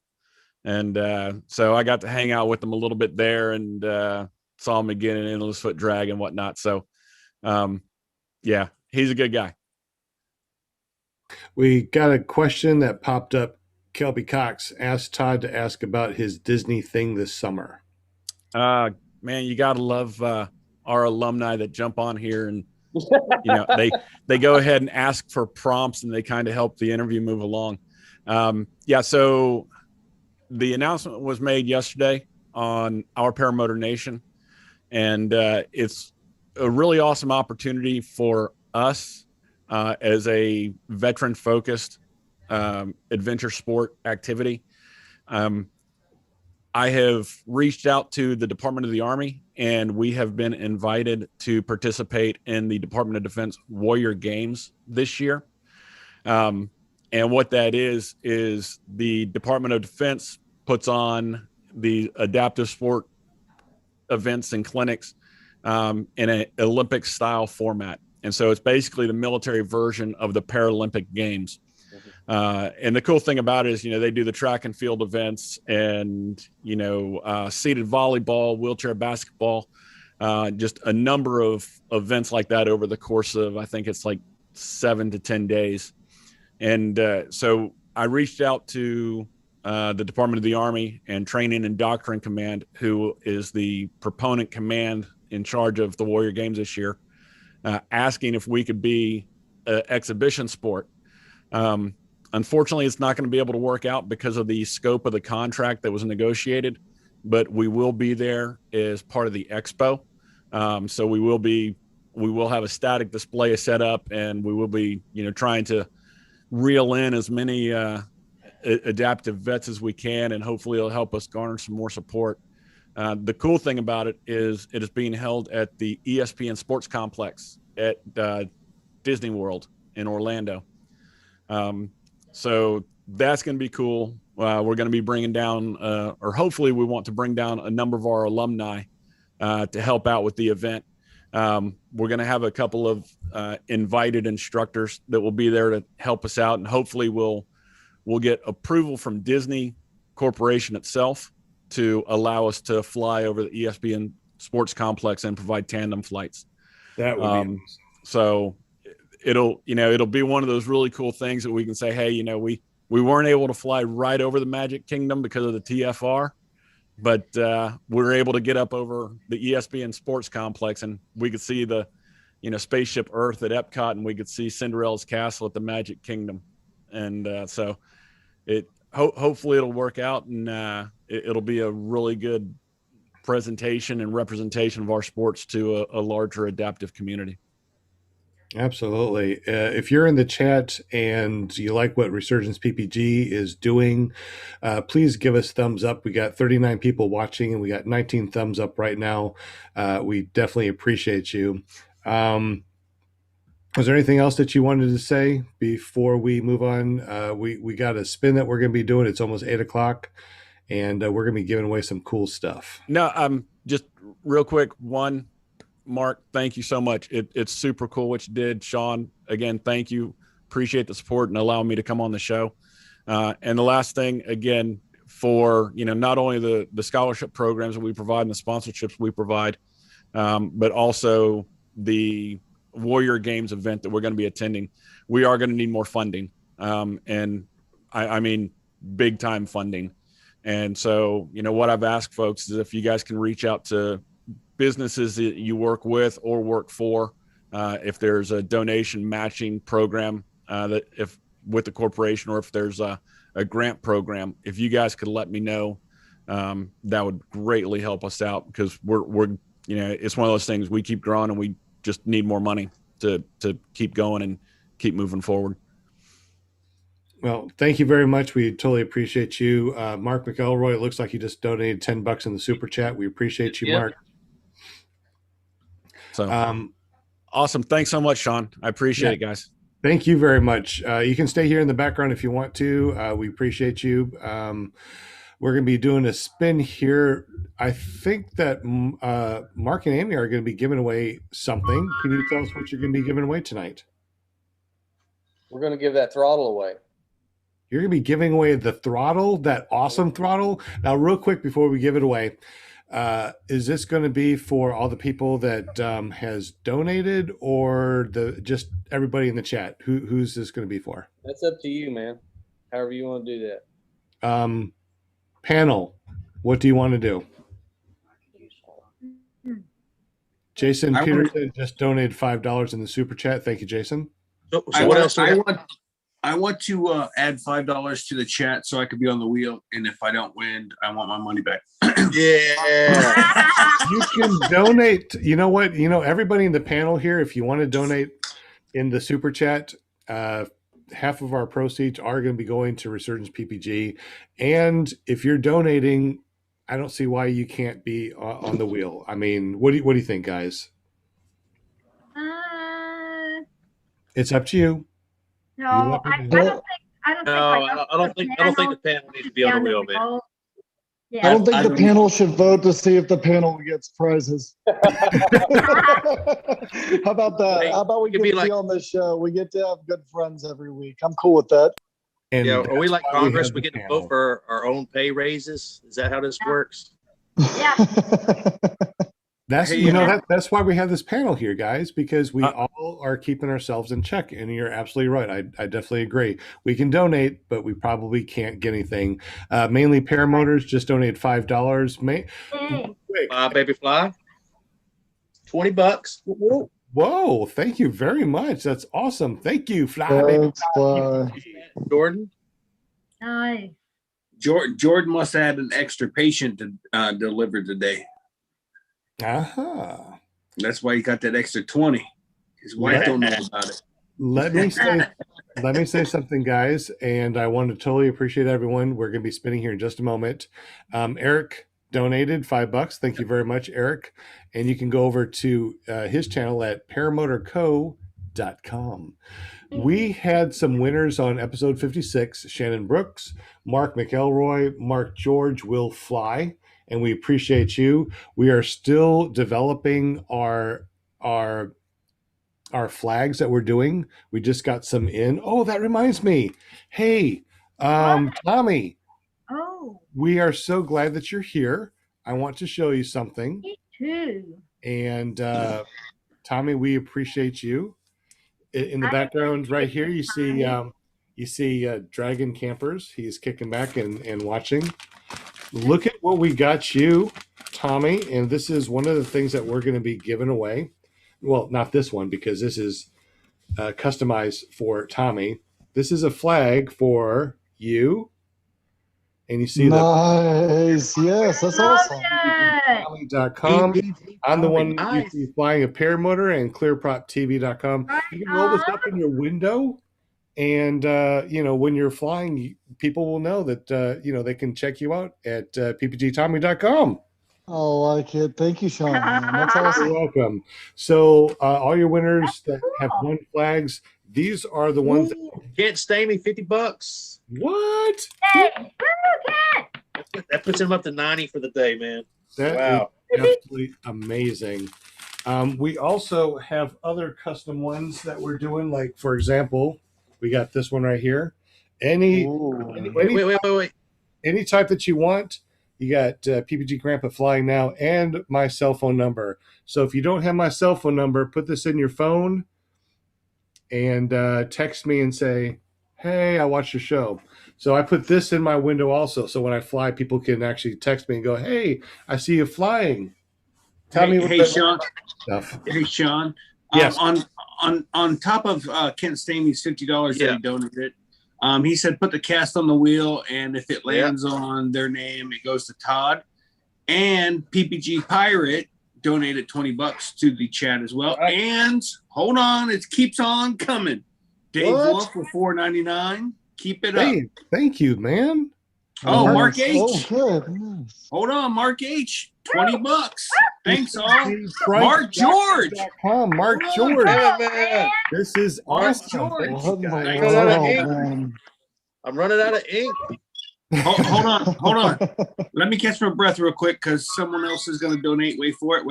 and so I got to hang out with him a little bit there, and saw him again in Endless Foot Drag and whatnot. So yeah, he's a good guy. We got a question that popped up. Kelby Cox asked Todd to ask about his Disney thing this summer. Man, you got to love our alumni that jump on here, and they go ahead and ask for prompts, and they kind of help the interview move along. So the announcement was made yesterday on our Paramotor Nation, and it's a really awesome opportunity for us as a veteran focused adventure sport activity. I have reached out to the Department of the Army, and we have been invited to participate in the Department of Defense Warrior Games this year. And what that is the Department of Defense puts on the adaptive sport events and clinics in an Olympic style format. And so it's basically the military version of the Paralympic Games. And the cool thing about it is, they do the track and field events and, seated volleyball, wheelchair basketball, just a number of events like that over the course of, I think it's like 7 to 10 days. And so I reached out to the Department of the Army and Training and Doctrine Command, who is the proponent command in charge of the Warrior Games this year, asking if we could be an exhibition sport. Unfortunately, it's not going to be able to work out because of the scope of the contract that was negotiated, but we will be there as part of the expo. So we will have a static display set up, and we will be, trying to reel in as many adaptive vets as we can, and hopefully it'll help us garner some more support. The cool thing about it is being held at the ESPN Sports Complex at Disney World in Orlando. So that's going to be cool. We're going to be bringing down, or hopefully we want to bring down a number of our alumni to help out with the event. We're going to have a couple of invited instructors that will be there to help us out, and hopefully we'll get approval from Disney Corporation itself to allow us to fly over the ESPN Sports Complex and provide tandem flights. That would be awesome. So it'll be one of those really cool things that we can say, hey, we weren't able to fly right over the Magic Kingdom because of the TFR, but we were able to get up over the ESPN Sports Complex, and we could see the, Spaceship Earth at Epcot, and we could see Cinderella's castle at the Magic Kingdom. And so hopefully it'll work out, and it'll be a really good presentation and representation of our sports to a larger adaptive community. Absolutely. If you're in the chat and you like what Resurgence PPG is doing, please give us thumbs up. We got 39 people watching, and we got 19 thumbs up right now. We definitely appreciate you. Was there anything else that you wanted to say before we move on? We got a spin that we're going to be doing. It's almost 8:00, and we're going to be giving away some cool stuff. No, just real quick. One, Mark, thank you so much. It's super cool what you did. Sean, again, thank you. Appreciate the support and allowing me to come on the show. And the last thing, again, for, not only the scholarship programs that we provide and the sponsorships we provide, but also the Warrior Games event that we're going to be attending. We are going to need more funding. And I mean, big time funding. And so, what I've asked folks is if you guys can reach out to businesses that you work with or work for, if there's a donation matching program that if with the corporation, or if there's a grant program, if you guys could let me know, that would greatly help us out, because we're it's one of those things, we keep growing and we just need more money to keep going and keep moving forward. Well, thank you very much. We totally appreciate you. Mark McElroy, it looks like you just donated $10 in the super chat. We appreciate you, Mark. So awesome. Thanks so much, Sean. I appreciate it, guys. Thank you very much. You can stay here in the background if you want to. We appreciate you. We're going to be doing a spin here. I think that Mark and Amy are going to be giving away something. Can you tell us what you're going to be giving away tonight? We're going to give that throttle away. You're going to be giving away the throttle, that awesome throttle. Now, real quick before we give it away, is this going to be for all the people that has donated, or just everybody in the chat? Who's this going to be for? That's up to you, man. However you want to do that. Panel, what do you want to do? Jason Peterson just donated $5 in the super chat. Thank you, Jason. So what else? I want to add $5 to the chat so I could be on the wheel, and if I don't win, I want my money back. Yeah. You can donate. You know what? Everybody in the panel here, if you want to donate in the super chat, half of our proceeds are going to be going to Resurgence PPG. And if you're donating, I don't see why you can't be on the wheel. I mean, what do you think, guys? It's up to you. No, I don't think the panel needs to be on the wheel, man. Yeah. I don't think the panel should vote to see if the panel gets prizes. How about that? How about we get to be on this show? We get to have good friends every week. I'm cool with that. And are we like Congress? We get to vote for our own pay raises. Is that how this works? Yeah. That's why we have this panel here, guys, because we all are keeping ourselves in check. And you're absolutely right. I definitely agree. We can donate, but we probably can't get anything. Mainly Paramotors just donated $5. Baby fly. $20. Whoa! Thank you very much. That's awesome. Thank you, Fly. Jordan. Nice. Jordan must have had an extra patient to deliver today. That's why he got that extra 20. His wife don't know about it. Let me say something, guys, and I want to totally appreciate everyone. We're going to be spinning here in just a moment. Eric donated $5. Thank you very much, Eric. And you can go over to his channel at Paramotor Co. paramotortv.com. We had some winners on episode 56, Shannon Brooks, Mark McElroy, Mark George, Will Fly, and we appreciate you. We are still developing our flags that we're doing. We just got some in. Oh, that reminds me. Hey, Tommy, Oh, we are so glad that you're here. I want to show you something. me too. And Tommy, we appreciate you. In the background right here, you see Dragon Campers. He's kicking back and watching. Look at what we got you, Tommy. And this is one of the things that we're going to be giving away. Well, not this one, because this is customized for Tommy. This is a flag for you. And you see nice. Yes, that's awesome. Tommy.com. I'm the one you see flying a paramotor, and clearproptv.com. You can roll this up in your window, and when you're flying, people will know that they can check you out at ppgtommy.com. I like it. Thank you, Sean. Man. That's awesome. You're welcome. So all your winners that have won flags, these are the ones that Can't stay me $50. what? Hey, That puts him up to 90 for the day, man. That Wow. is absolutely amazing. We also have other custom ones that we're doing. Like, for example, we got this one right here. Any Wait. any type that you want. You got PPG Grandpa flying now and my cell phone number. So if you don't have my cell phone number, put this in your phone and text me and say, hey, I watched your show. So I put this in my window also. So when I fly, people can actually text me and go, hey, I see you flying. Tell me what Sean. stuff. Hey, Sean. Yes. On top of Kent Stamey's $50 that he donated, he said put the cast on the wheel, and if it lands on their name, it goes to Todd. And PPG Pirate donated $20 to the chat as well. Right. And hold on, it keeps on coming. Dave Wolf for $4.99. Keep it up. Hey, thank you, man. Oh, Nice. Mark H. Oh, good. Nice. Hold on, Mark H. $20. Thanks, all. Mark George. Mark George. Man. This is Mark awesome. George. Thank What you, in the guys. world, man? I'm running out of ink. Hold on. Let me catch my breath real quick because someone else is going to donate. Wait for it.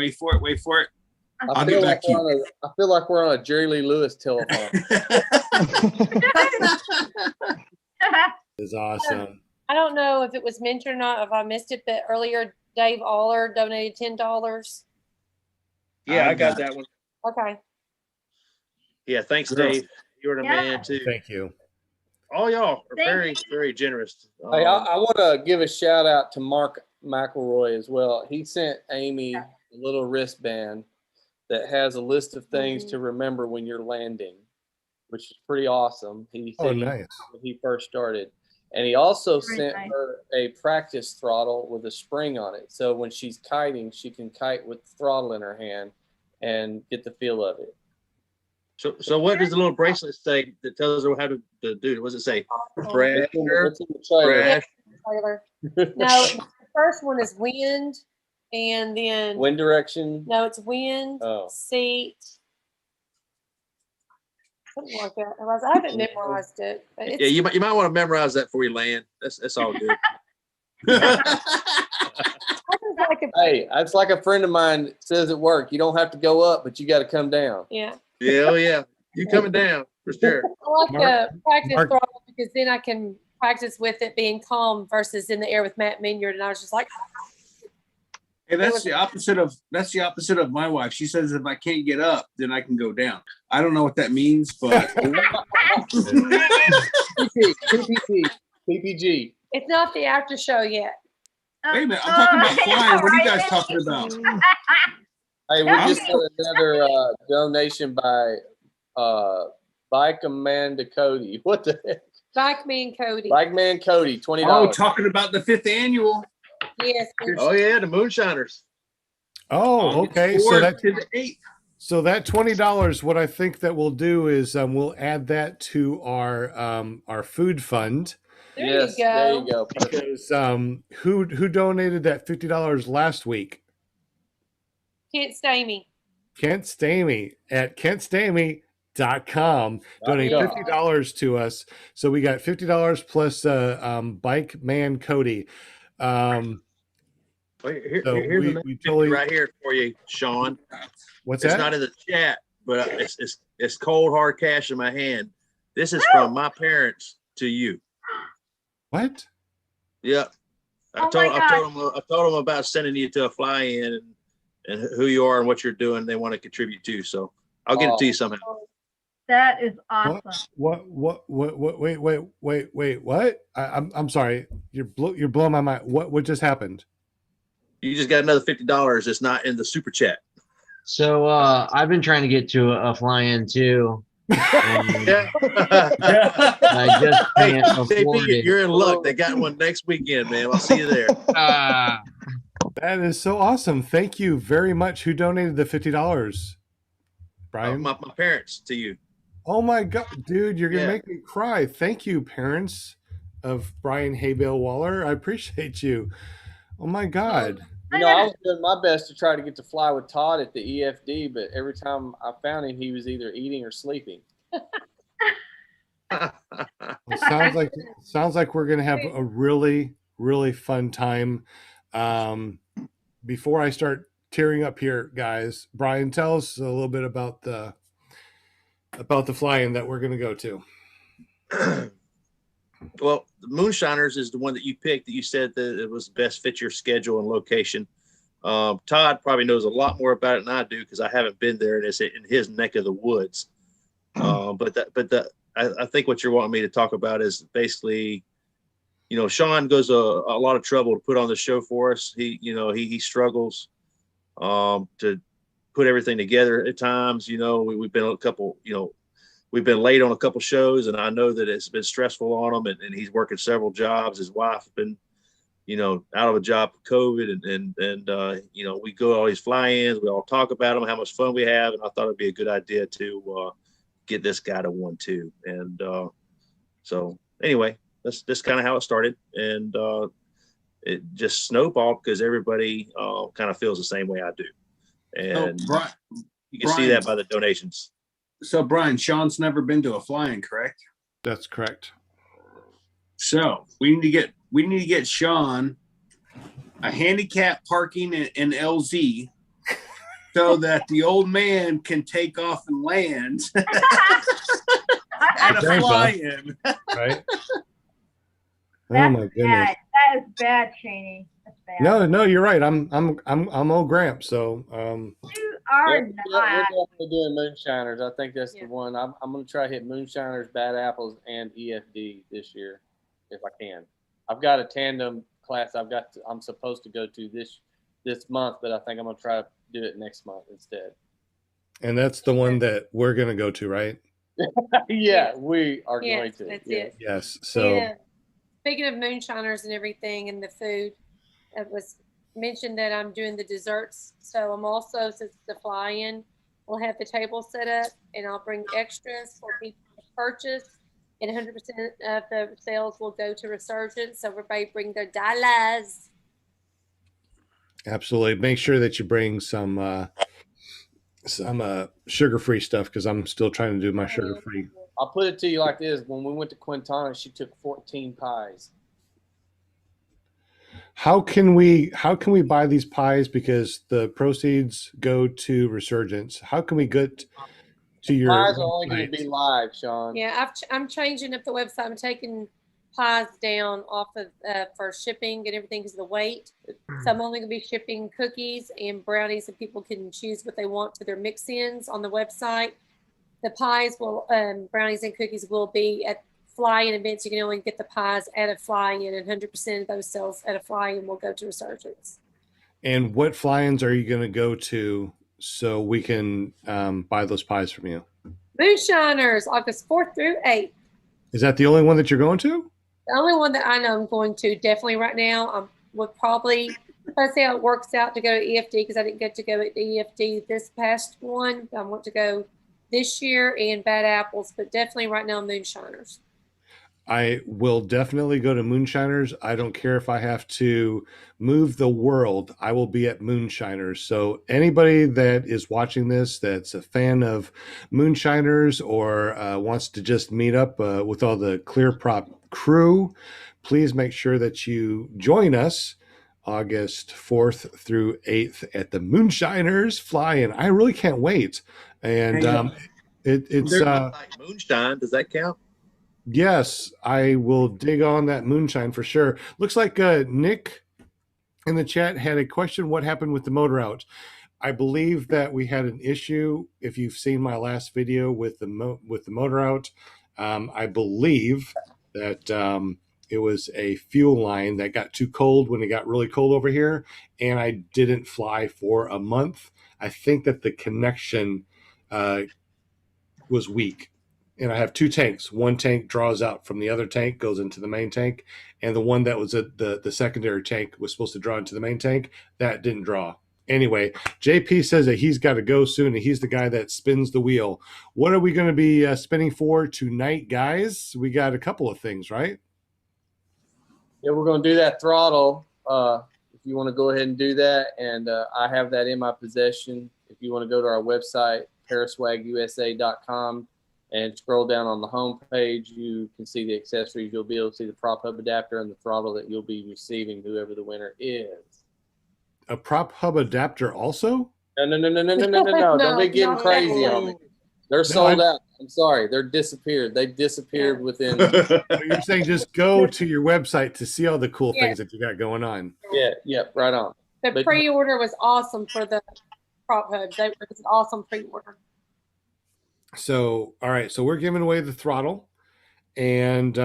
I'll get back to you. I feel like we're on a Jerry Lee Lewis telephone. Is awesome. I don't know if it was mentioned or not, if I missed it, but earlier Dave Aller donated $10. Yeah, I got that one. Okay. Yeah, thanks, Dave. You're the man, too. Thank you. All y'all are very, very generous. Hey, I want to give a shout out to Mark McElroy as well. He sent Amy a little wristband that has a list of things to remember when you're landing, which is pretty awesome. He said nice. when he first started. And he also Very sent nice. her a practice throttle with a spring on it. So when she's kiting, she can kite with the throttle in her hand and get the feel of it. So what does the little bracelet say that tells her how to do it? What does it say? Pressure. It's in the trailer. Taylor. No, the first one is wind, and then Wind direction. no, it's wind, Oh. seat, something like that. Otherwise, I haven't memorized it. But it's, Yeah, you might want to memorize that before you land. That's all good. like a, Hey, it's like a friend of mine says at work, you don't have to go up, but you got to come down. yeah. Yeah, oh yeah. You coming down for sure. I like the practice Mark- throttle because then I can practice with it being calm versus in the air with Matt Minyard, and I was just like, Hey, that's the opposite of my wife. She says if I can't get up, then I can go down. I don't know what that means, but PPG. it's not the after show yet. wait a minute. I'm talking about flying. What are you guys talking about? Hey, we just got another donation by Bike Amanda Cody. What the heck? Bike Man Cody. Bike Man Cody, $20. Oh, talking about the 5th annual. Yes. Oh yeah, the moonshiners. Oh, okay. August So 4th that to the 8th. So that $20, what I think that we'll do is we'll add that to our food fund. There Yes, you go. there you go. Perfect. Because who donated that $50 last week? Can't stay me. Kent Stamey at Kent Stamey com. Donate $50 to us. So we got $50 plus Bike Man Cody. Here's So another we 50 totally right here for you, Sean. What's It's that? not in the chat, but it's cold hard cash in my hand. This is from my parents to you. What? Yep. I told them about sending you to a fly-in and who you are and what you're doing. They want to contribute to. So I'll get it to you somehow. That is awesome. What? Wait! What? I'm sorry. You're blowing my mind. What just happened? You just got another $50. It's not in the super chat. So I've been trying to get to a fly-in too. Yeah. I just can't afford it. You're in luck. They got one next weekend, man. I'll see you there. That is so awesome. Thank you very much. Who donated the $50? Brian? My parents to you. Oh my God, dude, you're going to make me cry. Thank you, parents of Brian Haybale Waller. I appreciate you. Oh my God. You know, I was doing my best to try to get to fly with Todd at the EFD, but every time I found him, he was either eating or sleeping. Well, sounds like we're gonna have a really, really fun time. Before I start tearing up here, guys, Brian, tell us a little bit about the fly-in that we're gonna go to. Well, the Moonshiners is the one that you picked that you said that it was best fit your schedule and location. Todd probably knows a lot more about it than I do because I haven't been there and it's in his neck of the woods. I think what you're wanting me to talk about is basically, you know, Sean goes a lot of trouble to put on the show for us. He struggles to put everything together at times. You know, we've been we've been late on a couple shows, and I know that it's been stressful on him, and he's working several jobs. His wife has been, out of a job for COVID, and we go to all these fly-ins. We all talk about them, how much fun we have, and I thought it'd be a good idea to get this guy to one too. And so anyway, that's kind of how it started, and it just snowballed because everybody kind of feels the same way I do, and you can see that by the donations. So, Brian, Sean's never been to a fly-in, correct? That's correct. So we need to get Sean a handicap parking in LZ so that the old man can take off and land at a fly-in. Right? That's oh my goodness. bad. That is bad, Cheney. That's bad. No, you're right. I'm old Gramp, so You are We're not. definitely doing Moonshiners. I think that's the one. I'm going to try to hit Moonshiners, Bad Apples, and EFD this year if I can. I've got a tandem class I'm supposed to go to this month, but I think I'm going to try to do it next month instead. And that's the one that we're going to go to, right? Yeah, we are going to. That's it. Yes. So. Yeah. Speaking of Moonshiners and everything and the food, it was mentioned that I'm doing the desserts. So I'm also, since the fly-in, we'll have the table set up and I'll bring extras for people to purchase. And 100% of the sales will go to Resurgence. So everybody bring their dollars. Absolutely. Make sure that you bring some sugar-free stuff because I'm still trying to do my sugar-free. I'll put it to you like this. When we went to Quintana, she took 14 pies. How can we buy these pies? Because the proceeds go to Resurgence. How can we get to your pies are only going to be live, Sean? Yeah, I'm changing up the website. I'm taking pies down off of for shipping and everything because of the weight. So I'm only going to be shipping cookies and brownies, and people can choose what they want to their mix-ins on the website. The pies will, brownies and cookies will be at fly-in events. You can only get the pies at a fly-in, and 100% of those sales at a fly-in will go to Resurgence. And what fly-ins are you going to go to so we can buy those pies from you? Moonshiners, August 4th through 8th. Is that the only one that you're going to? The only one that I know I'm going to definitely right now. I would probably, let's see how it works out to go to EFD because I didn't get to go at the EFD this past one. I want to go this year and Bad Apples, but definitely right now Moonshiners. I will definitely go to Moonshiners. I don't care if I have to move the world. I will be at Moonshiners. So anybody that is watching this that's a fan of Moonshiners or wants to just meet up with all the Clear Prop crew, please make sure that you join us August 4th through 8th at the Moonshiners Fly-In. I really can't wait. And it's like moonshine. Does that count? yes, I will dig on that moonshine for sure. Looks like Nick in the chat had a question. What happened with the motor out? I believe that we had an issue. If you've seen my last video with the motor out, I believe that it was a fuel line that got too cold when it got really cold over here, and I didn't fly for a month. I think that the connection was weak. And I have two tanks. One tank draws out from the other tank, goes into the main tank, and the one that was at the secondary tank was supposed to draw into the main tank. That didn't draw. Anyway, JP says that he's got to go soon, and he's the guy that spins the wheel. What are we going to be spinning for tonight, guys? We got a couple of things, right? Yeah, we're going to do that throttle. If you want to go ahead and do that, and I have that in my possession. If you want to go to our website, paraswagusa.com, and scroll down on the home page, you can see the accessories. You'll be able to see the prop hub adapter and the throttle that you'll be receiving, whoever the winner is. A prop hub adapter also? No. Don't be getting crazy on me. They're sold out. I'm sorry. They're disappeared. They disappeared within. So you're saying just go to your website to see all the cool things that you got going on. Yeah, right on. The pre-order was awesome for the prop hub. It was an awesome pre-order. So, all right. So we're giving away the throttle. And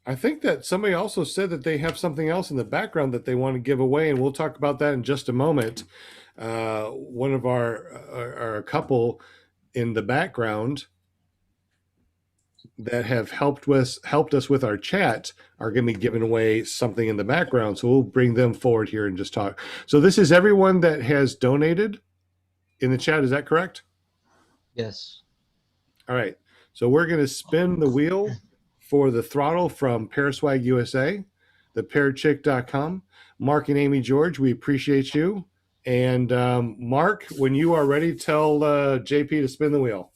I think that somebody also said that they have something else in the background that they want to give away. And we'll talk about that in just a moment. One of our couple in the background that have helped us with our chat are going to be giving away something in the background. So we'll bring them forward here and just talk. So this is everyone that has donated in the chat. Is that correct? Yes. All right. So we're going to spin the wheel for the throttle from Paraswag USA, theparachik.com. Mark and Amy George, we appreciate you. And Mark, when you are ready, tell JP to spin the wheel.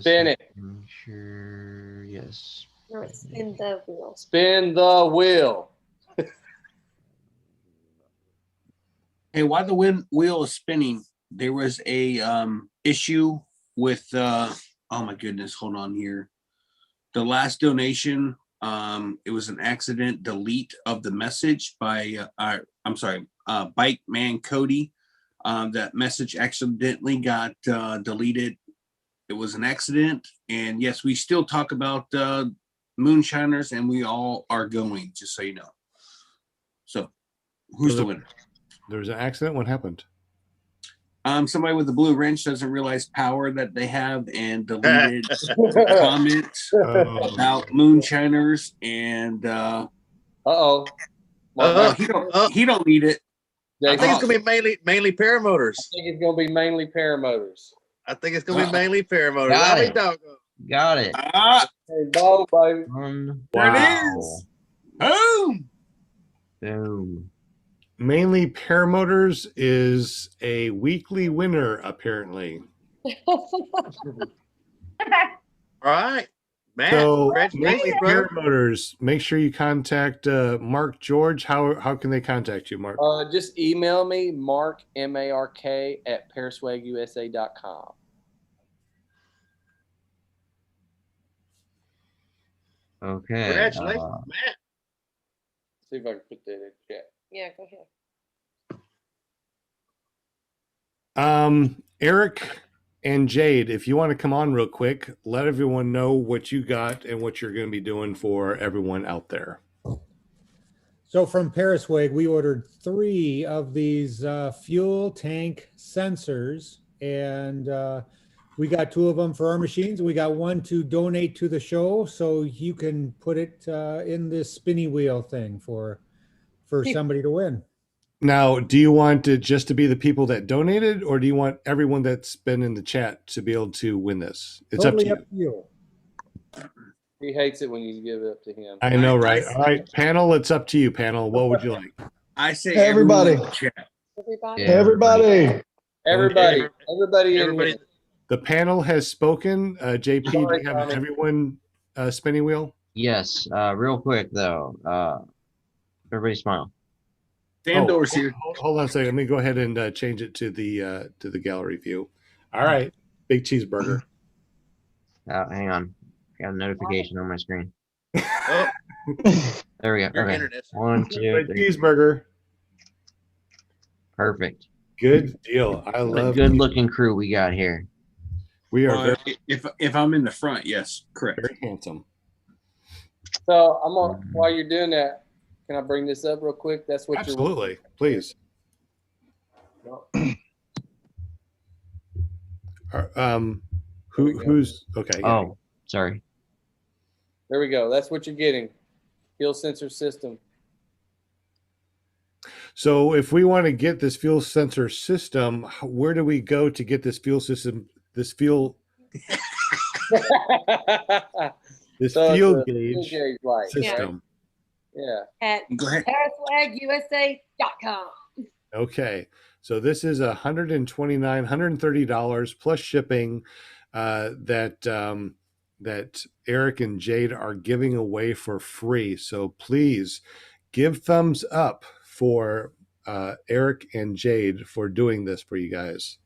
Spin it. Sure. Yes. Spin the wheel. Spin the wheel. Hey, while the wheel is spinning, there was a issue with oh my goodness, hold on here. The last donation, it was an accident delete of the message by Bike Man Cody. That message accidentally got deleted. It was an accident, and yes, we still talk about Moonshiners, and we all are going, just so you know. So, who's the winner? There was an accident. What happened? Somebody with the blue wrench doesn't realize power that they have and deleted comments about Moonshiners, and well, he don't need it. I think it's gonna be mainly paramotors. I think it's gonna be mainly paramotors. Got it. Hey, dog, baby. There it is. Boom. Boom. Mainly Paramotors is a weekly winner, apparently. All right. Matt, So, congratulations, brother. Paramotors, make sure you contact Mark George. How can they contact you, Mark? Just email me, Mark, M-A-R-K, at paraswagusa.com. Okay. Congratulations, Matt. See if I can put that in chat. Yeah, go ahead. Eric and Jade, if you want to come on real quick, let everyone know what you got and what you're going to be doing for everyone out there. So from Paraswag, we ordered 3 of these fuel tank sensors, and we got 2 of them for our machines. We got 1 to donate to the show, so you can put it in this spinny wheel thing for somebody to win. Now, do you want it just to be the people that donated, or do you want everyone that's been in the chat to be able to win this? It's Totally up to you. He hates it when you give it up to him. I know, right? All right, panel, it's up to you, panel. What would you like? I say Everybody. everyone in the chat. Everybody. Yeah. Everybody. Everybody in Everybody, here. The panel has spoken. JP, do Sorry, you have Tommy. everyone spinning wheel? Yes. Real quick though. Everybody smile. Sandor's here. Hold on a second. Let me go ahead and change it to the gallery view. All right, big cheeseburger. Hang on. Got a notification on my screen. oh, There we go. your Okay. internet. 1, 2, Big 3. cheeseburger. Perfect. Good deal. I What a love. good looking crew we got here. We are very, If I'm in the front, yes, correct. very handsome. So I'm on. While you're doing that, can I bring this up real quick? That's what Absolutely, please. Who's okay? Yeah. Oh, sorry. There we go. That's what you're getting. Fuel sensor system. So if we want to get this fuel sensor system, where do we go to get this fuel system? This fuel So fuel it's a gauge light, system. right? Yeah. At Go ahead. paraflagusa.com. Okay, so this is $130 plus shipping that Eric and Jade are giving away for free. So please give thumbs up for Eric and Jade for doing this for you guys.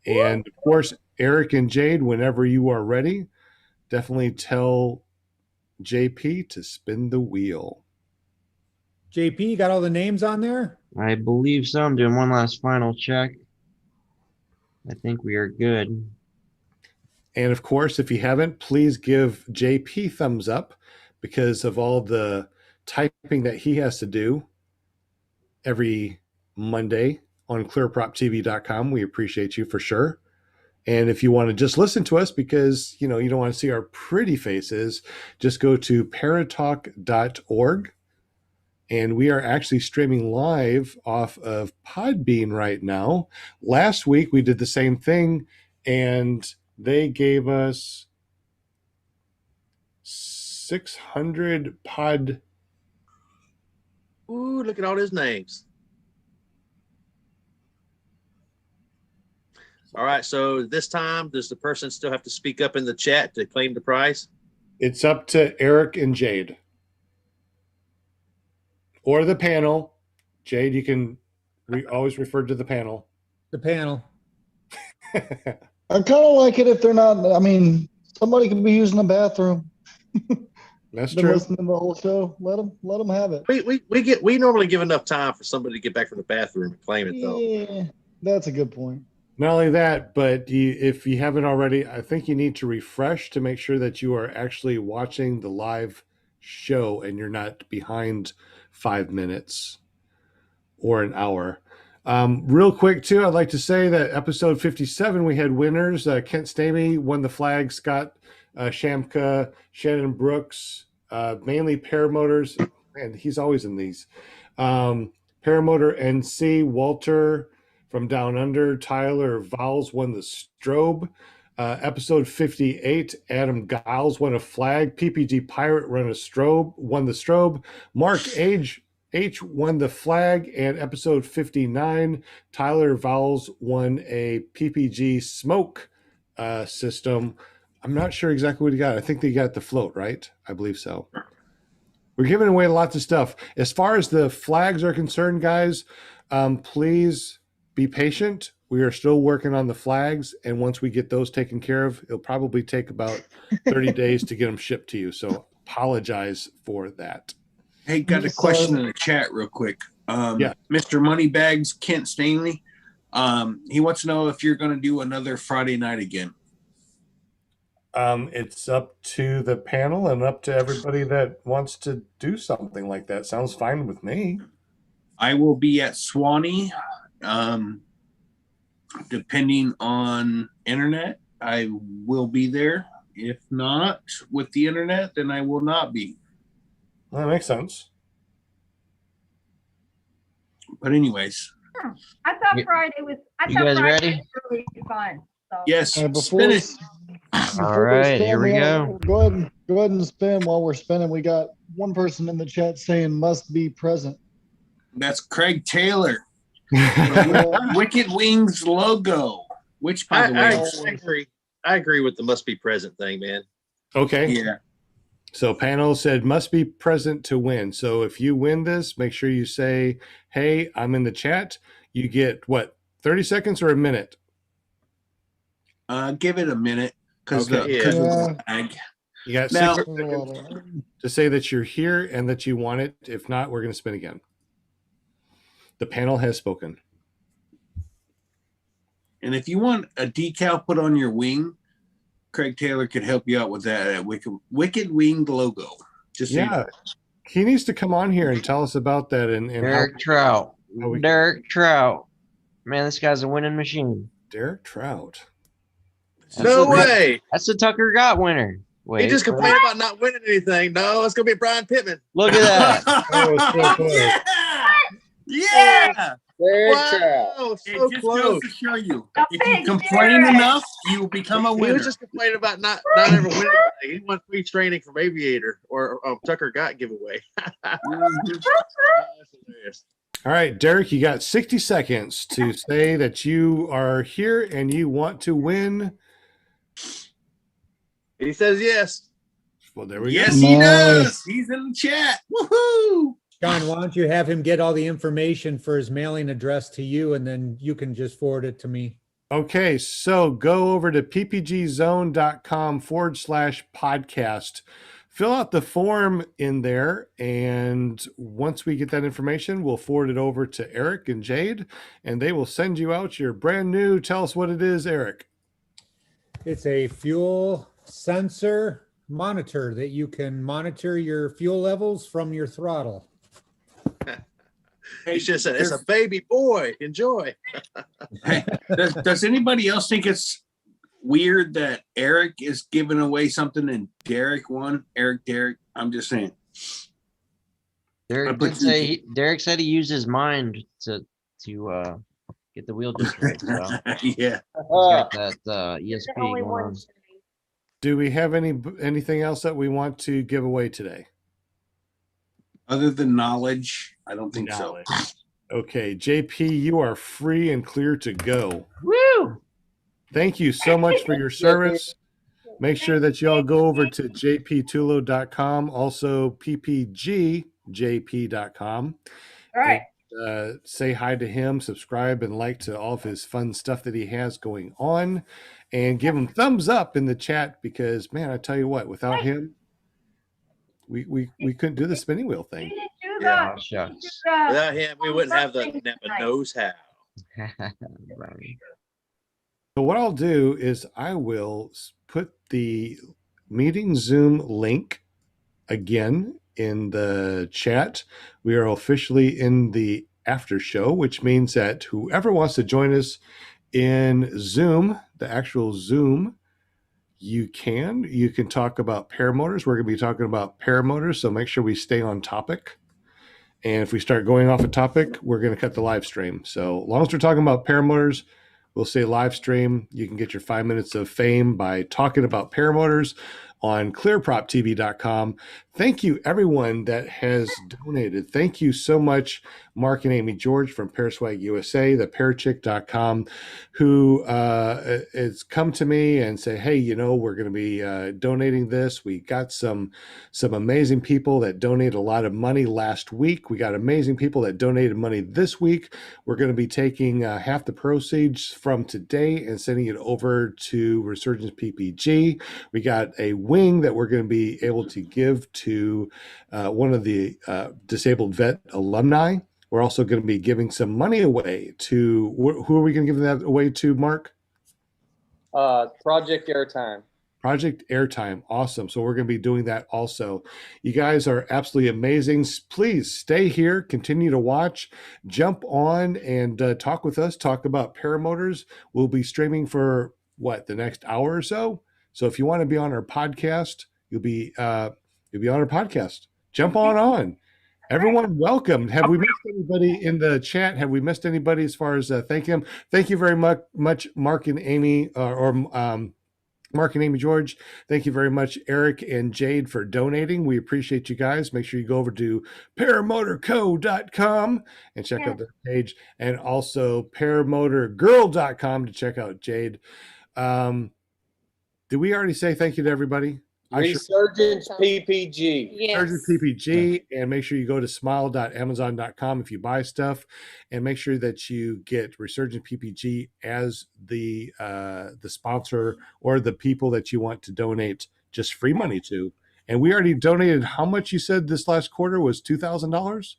And of course, Eric and Jade, whenever you are ready, definitely tell JP to spin the wheel. JP, you got all the names on there? I believe so. I'm doing one last final check. I think we are good. And of course, if you haven't, please give JP thumbs up because of all the typing that he has to do every Monday on clearproptv.com. We appreciate you for sure. And if you want to just listen to us because you don't want to see our pretty faces, just go to paratalk.org. And we are actually streaming live off of Podbean right now. Last week we did the same thing, and they gave us 600 pod. Ooh, look at all his names. All right, so this time, does the person still have to speak up in the chat to claim the prize? It's up to Eric and Jade. Or the panel. Jade, you can always refer to the panel. The panel. I kind of like it if they're not. I mean, somebody could be using the bathroom. That's Been true. listening to the whole show. Let them have it. We normally give enough time for somebody to get back from the bathroom and claim it though. Yeah, that's a good point. Not only that, but if you haven't already, I think you need to refresh to make sure that you are actually watching the live show and you're not behind 5 minutes or an hour. Real quick, too, I'd like to say that episode 57, we had winners. Kent Stamey won the flag. Scott Shamka, Shannon Brooks, mainly paramotors. Man, he's always in these. Paramotor NC, Walter from Down Under, Tyler Vowles won the strobe. Episode 58, Adam Giles won a flag. PPG Pirate won the strobe. Mark H won the flag. And episode 59, Tyler Vowles won a PPG smoke system. I'm not sure exactly what he got. I think they got the float, right? I believe so. We're giving away lots of stuff. As far as the flags are concerned, guys, please be patient. We are still working on the flags, and once we get those taken care of, it'll probably take about 30 days to get them shipped to you. So apologize for that. Hey, got a question in the chat real quick. Yeah. Mr. Moneybags, Kent Stanley, he wants to know if you're going to do another Friday night again. It's up to the panel and up to everybody that wants to do something like that. Sounds fine with me. I will be at Swanee. Depending on internet, I will be there. If not with the internet, then I will not be. That makes sense. But anyways, I thought Friday was. You guys ready? Was really fun. So. yes, Before spin we- it. All right, spin, here we gotta go. Go ahead and spin while we're spinning. We got one person in the chat saying must be present. That's Craig Taylor. Yeah. Wicked Wings logo. Which, by the way, I agree. I agree with the must be present thing, man. Okay. yeah. So panel said must be present to win. So if you win this, make sure you say, hey, I'm in the chat. You get what, 30 seconds or a minute? Give it a minute because Okay. of Yeah. the lag. You got Now- 6 to say that you're here and that you want it. If not, we're going to spin again. The panel has spoken. And if you want a decal put on your wing, Craig Taylor could help you out with that Wicked Wing logo. Just so you Yeah. know. He needs to come on here and tell us about that. And how Derek Trout. how we- Derek Trout. Man, this guy's a winning machine. Derek Trout. No way. That's the Tucker Got winner. Wait, He just complained about not winning anything. No, it's gonna be Brian Pittman. look at that. Oh, so close. Yeah. Wow, It so just close. goes to show you. A If you big complain Derek. enough, you will become a He winner. was just complaining about not ever winning anything. He won free training from Aviator or Tucker Got giveaway. That's hilarious. All right, Derek, you got 60 seconds to say that you are here and you want to win. He says yes. Well, there we Yes, go. he Nice. does. He's in the chat. Woohoo! John, why don't you have him get all the information for his mailing address to you, and then you can just forward it to me. Okay, so go over to ppgzone.com/podcast. Fill out the form in there, and once we get that information, we'll forward it over to Eric and Jade, and they will send you out your brand new. Tell us what it is, Eric. It's a fuel sensor monitor that you can monitor your fuel levels from your throttle. He should have said, it's a baby boy. Enjoy. Hey, does anybody else think it's weird that Eric is giving away something and Derek won? Derek. I'm just saying. Derek did say Derek said he used his mind to get the wheel just right. So Yeah. he's got that ESP There's only going one on. shooting. Do we have anything else that we want to give away today? Other than knowledge, I don't think Knowledge. so. Okay, JP, you are free and clear to go. Woo! Thank you so much for your service. Make sure that y'all go over to jptulo.com, also ppgjp.com. All right. Say hi to him, subscribe, and like to all of his fun stuff that he has going on, and give him thumbs up in the chat because, man, I tell you what, without him, we couldn't do the spinning wheel We thing. didn't do Yeah. the- Shucks. Without him, we wouldn't have the something Napa tonight. knows how. Right. So what I'll do is I will put the meeting Zoom link again in the chat. We are officially in the after show, which means that whoever wants to join us in Zoom, the actual Zoom, you can talk about paramotors. We're going to be talking about paramotors, so make sure we stay on topic. And if we start going off a topic, we're going to cut the live stream. So as long as we're talking about paramotors, we'll say live stream. You can get your 5 minutes of fame by talking about paramotors on clearproptv.com. Thank you, everyone that has donated. Thank you so much, Mark and Amy George from Paraswag USA, the parachick.com, who has come to me and say, hey, we're going to be donating this. We got some amazing people that donated a lot of money last week. We got amazing people that donated money this week. We're going to be taking half the proceeds from today and sending it over to Resurgence PPG. We got a wing that we're going to be able to give to one of the disabled vet alumni. We're also going to be giving some money away to, who are we going to give that away to, Mark? Project Airtime. Project Airtime. Awesome. So we're going to be doing that also. You guys are absolutely amazing. Please stay here, continue to watch, jump on and talk with us, talk about paramotors. We'll be streaming for the next hour or so. So if you want to be on our podcast, you'll be on our podcast. Jump on Everyone, welcome. Have we missed anybody in the chat? Have we missed anybody as far as thanking them? Thank you very much, Mark and Amy, Mark and Amy George. Thank you very much, Eric and Jade, for donating. We appreciate you guys. Make sure you go over to paramotorco.com and check out their page, and also paramotorgirl.com to check out Jade. Did we already say thank you to everybody? Resurgence PPG. Yes. Resurgence PPG, and make sure you go to smile.amazon.com if you buy stuff, and make sure that you get Resurgence PPG as the sponsor or the people that you want to donate just free money to. And we already donated. How much you said this last quarter was $2,000?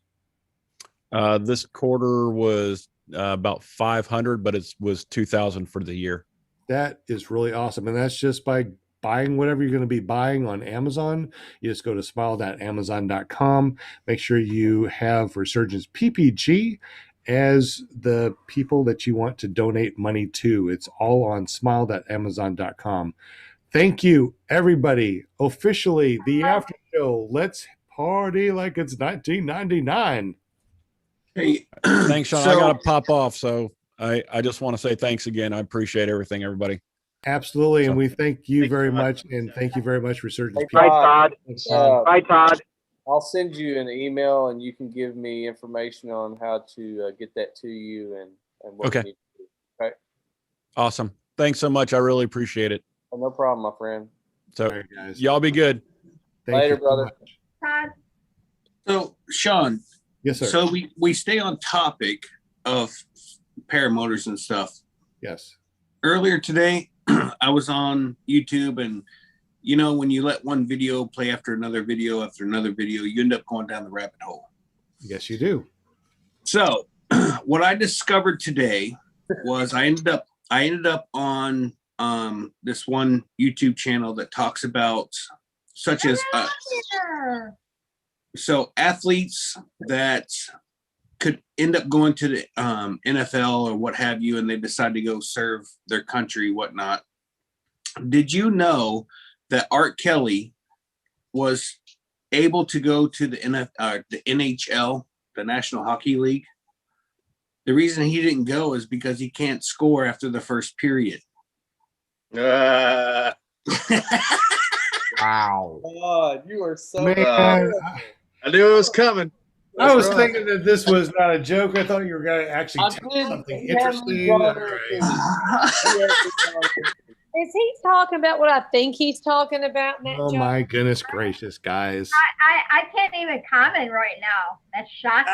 This quarter was about 500, but it was 2,000 for the year. That is really awesome, and that's just by buying whatever you're going to be buying on Amazon. You just go to smile.amazon.com. Make sure you have Resurgence PPG as the people that you want to donate money to. It's all on smile.amazon.com. Thank you, everybody. Officially, the after show. Let's party like it's 1999. Hey, Thanks, Sean. I got to pop off, so I just want to say thanks again. I appreciate everything, everybody. Absolutely, and we thank you very much, and thank you very much, Resurgence. Hey, Todd. Bye, Todd. I'll send you an email, and you can give me information on how to get that to you and what you need to do. Okay. Awesome. Thanks so much. I really appreciate it. Oh, no problem, my friend. So, right, guys. y'all be good. Later, brother. Todd. So, Sean. Yes, sir. So we stay on topic of paramotors and stuff. Yes. Earlier today, I was on YouTube, and you know, when you let one video play after another video, you end up going down the rabbit hole. Yes, you do. So what I discovered today was I ended up on this one YouTube channel that talks about such as so athletes that could end up going to the NFL or what have you, and they decide to go serve their country, whatnot. Did you know that Art Kelly was able to go to the NHL, the National Hockey League? The reason he didn't go is because he can't score after the first period. Wow. God, you are so Man, I knew it was coming. I was thinking that this was not a joke. I thought you were going to actually tell something interesting. Is he talking about what I think he's talking about in that Oh joke? my goodness gracious, guys. I can't even comment right now. That's shocking.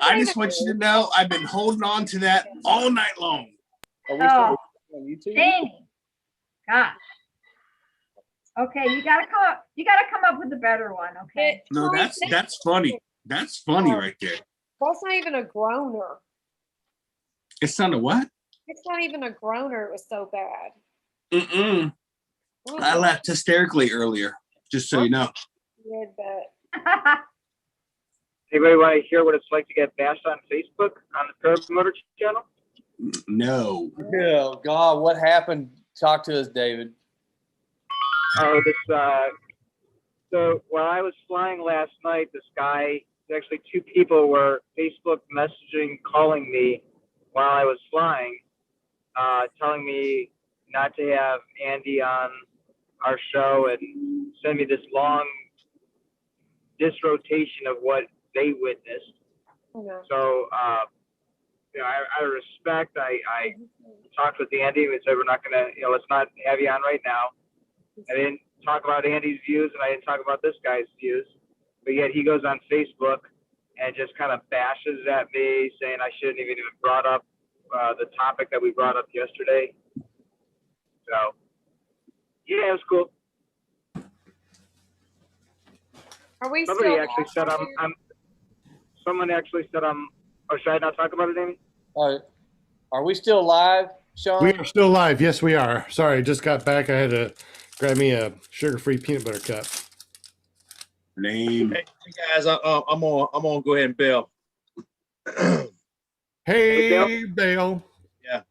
I just want you to know I've been holding on to that all night long. Oh, dang. Gosh. Okay, you gotta come up with a better one, okay? No, that's funny. That's funny right there. That's not even a groaner. It's not a what? It's not even a groaner. It was so bad. Mm-mm. I laughed hysterically earlier, just so you know. Good, but Anybody want to hear what it's like to get bashed on Facebook on the Paramotor channel? No. Oh, God, what happened? Talk to us, David. Oh, so while I was flying last night, this guy, actually two people were Facebook messaging, calling me while I was flying, telling me not to have Andy on our show and send me this long disrotation of what they witnessed. yeah. So, you know, out of respect, I talked with Andy and we said, we're not going to, let's not have you on right now. I didn't talk about Andy's views and I didn't talk about this guy's views, but yet he goes on Facebook and just kind of bashes at me, saying I shouldn't even brought up the topic that we brought up yesterday. So, yeah, it was cool. Are we Somebody still actually said someone actually said oh, should I not talk about it, Amy? Are we still live, Sean? We are still live. Yes, we are. Sorry, just got back. I had to grab me a sugar-free peanut butter cup. Name. Hey guys, I'm gonna go ahead and bail. Hey, Dale. Yeah,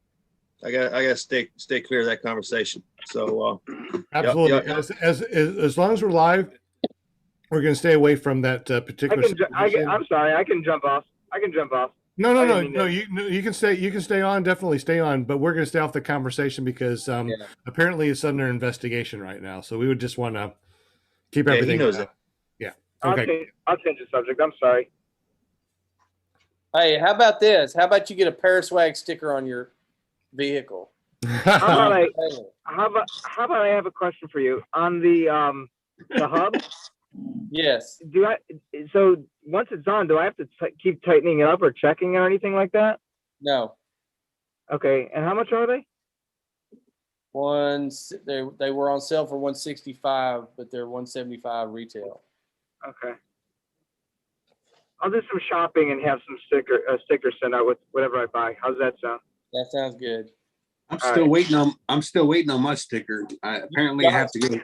I gotta stay clear of that conversation. So Absolutely. yeah. As long as we're live, We're going to stay away from that particular. I'm sorry. I can jump off. No. You can stay. You can stay on. Definitely stay on. But we're going to stay off the conversation because apparently it's under investigation right now. So we would just want to keep everything. He knows it. Yeah. Okay. I'll change the subject. I'm sorry. Hey, how about this? How about you get a Paraswag sticker on your vehicle? How about I have a question for you on the hub? Yes. So once it's on, do I have to keep tightening it up or checking it or anything like that? No. Okay. And how much are they? They were on sale for $165, but they're $175 retail. Okay. I'll do some shopping and have some stickers sent out with whatever I buy. How's that sound? That sounds good. I'm still waiting on my sticker. I have to go.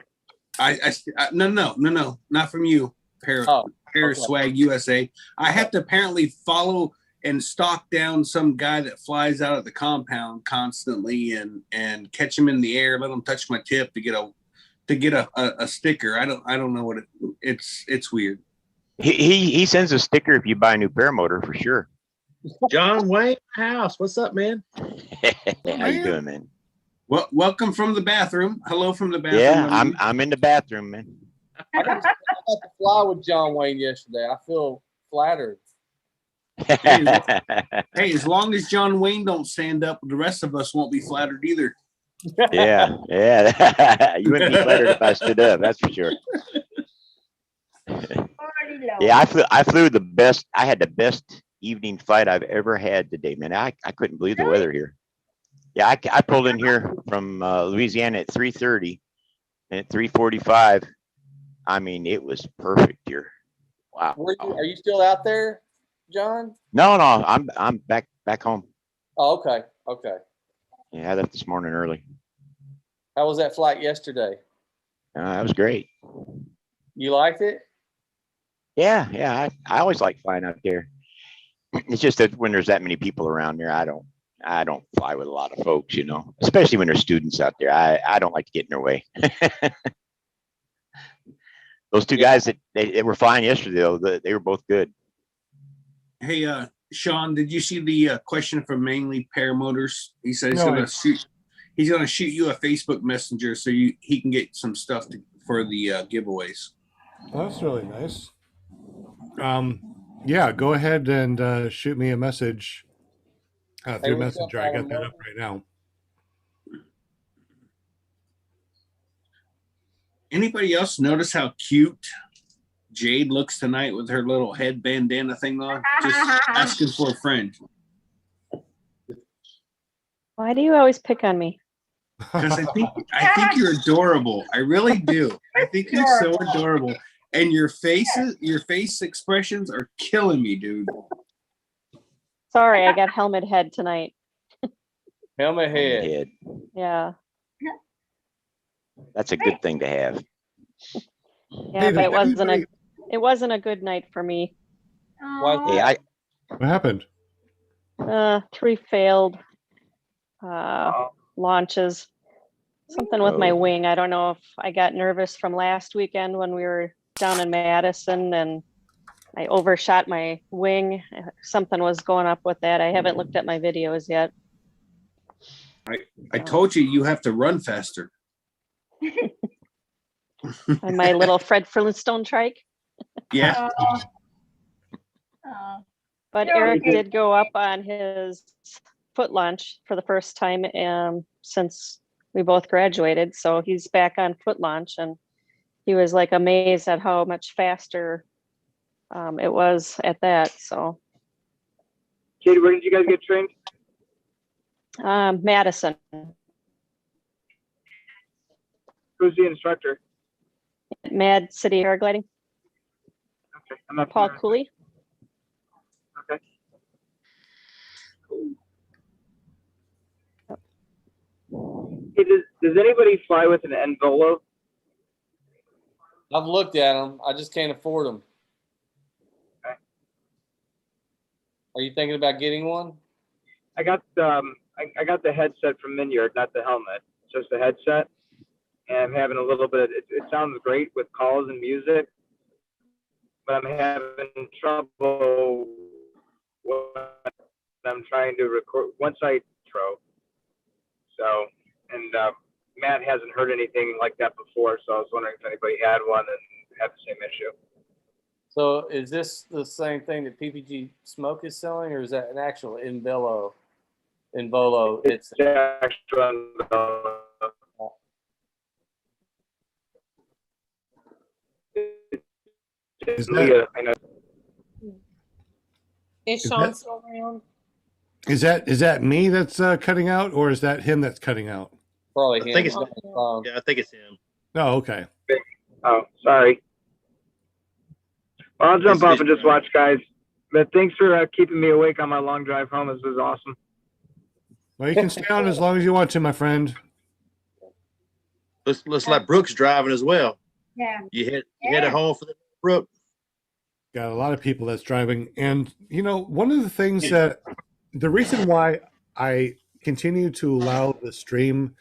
No, not from you, Paraswag USA. I have to apparently follow and stalk down some guy that flies out of the compound constantly and catch him in the air, let him touch my tip to get a sticker. I don't know what it's weird. He sends a sticker if you buy a new paramotor for sure. John Wayne House, what's up, man? How you doing, man? Well, welcome from the bathroom. Hello from the bathroom. Yeah, I'm in the bathroom, man. I got to fly with John Wayne yesterday. I feel flattered. Hey, as long as John Wayne don't stand up, the rest of us won't be flattered either. Yeah. You wouldn't be flattered if I stood up, that's for sure. Yeah, I flew the best. I had the best evening flight I've ever had today, man. I couldn't believe the weather here. Yeah, I pulled in here from Louisiana at 3:30, and at 3:45, I mean, it was perfect here. Wow. Are you still out there, John? No, I'm back home. Oh, okay. Yeah, I left this morning early. How was that flight yesterday? That was great. You liked it? Yeah. I always like flying out there. It's just that when there's that many people around there, I don't fly with a lot of folks, especially when there's students out there. I don't like to get in their way. Those two guys that they were flying yesterday, though, they were both good. Hey, Sean, did you see the question from Mainly Paramotors? He said he's gonna shoot you a Facebook Messenger so he can get some stuff for the giveaways. That's really nice. Yeah, go ahead and shoot me a message through Messenger. I got that up right now. Anybody else notice how cute Jade looks tonight with her little head bandana thing on? Just asking for a friend. Why do you always pick on me? Because I think you're adorable. I really do. I think you're so adorable. And your face expressions are killing me, dude. Sorry, I got helmet head tonight. Helmet head. Yeah. That's a good thing to have. Yeah, but it wasn't a good night for me. Hey, what happened? 3 failed launches. Something with my wing. I don't know if I got nervous from last weekend when we were down in Madison and I overshot my wing. Something was going up with that. I haven't looked at my videos yet. I told you have to run faster. On my little Fred Flintstone trike. Yeah. But Eric did go up on his foot launch for the first time since we both graduated. So he's back on foot launch and he was like amazed at how much faster it was at that. So Katie, where did you guys get trained? Madison. Who's the instructor? Mad City Paragliding. Okay. I'm not Paul familiar. Cooley. Okay. Hey, does anybody fly with an envelope? I've looked at them. I just can't afford them. Okay. Are you thinking about getting one? I got I got the headset from Minyard, not the helmet, just the headset. And I'm having a little bit. It sounds great with calls and music, but I'm having trouble when I'm trying to record once I intro. So, and Matt hasn't heard anything like that before, so I was wondering if anybody had one and had the same issue. So is this the same thing that PPG Smoke is selling, or is that an actual Involo? It's actual Involo. Is Sean still around? Is that me that's cutting out, or is that him that's cutting out? Probably I him. think it's yeah, I think it's him. Oh, okay. Oh, sorry. Well, I'll jump off and just watch, guys. But thanks for keeping me awake on my long drive home. This was awesome. Well, you can stay on as long as you want to, my friend. Looks like Brook's driving as well. Yeah. You headed home for the Brook. Got a lot of people that's driving. And, you know, one of the things that the reason why I continue to allow the stream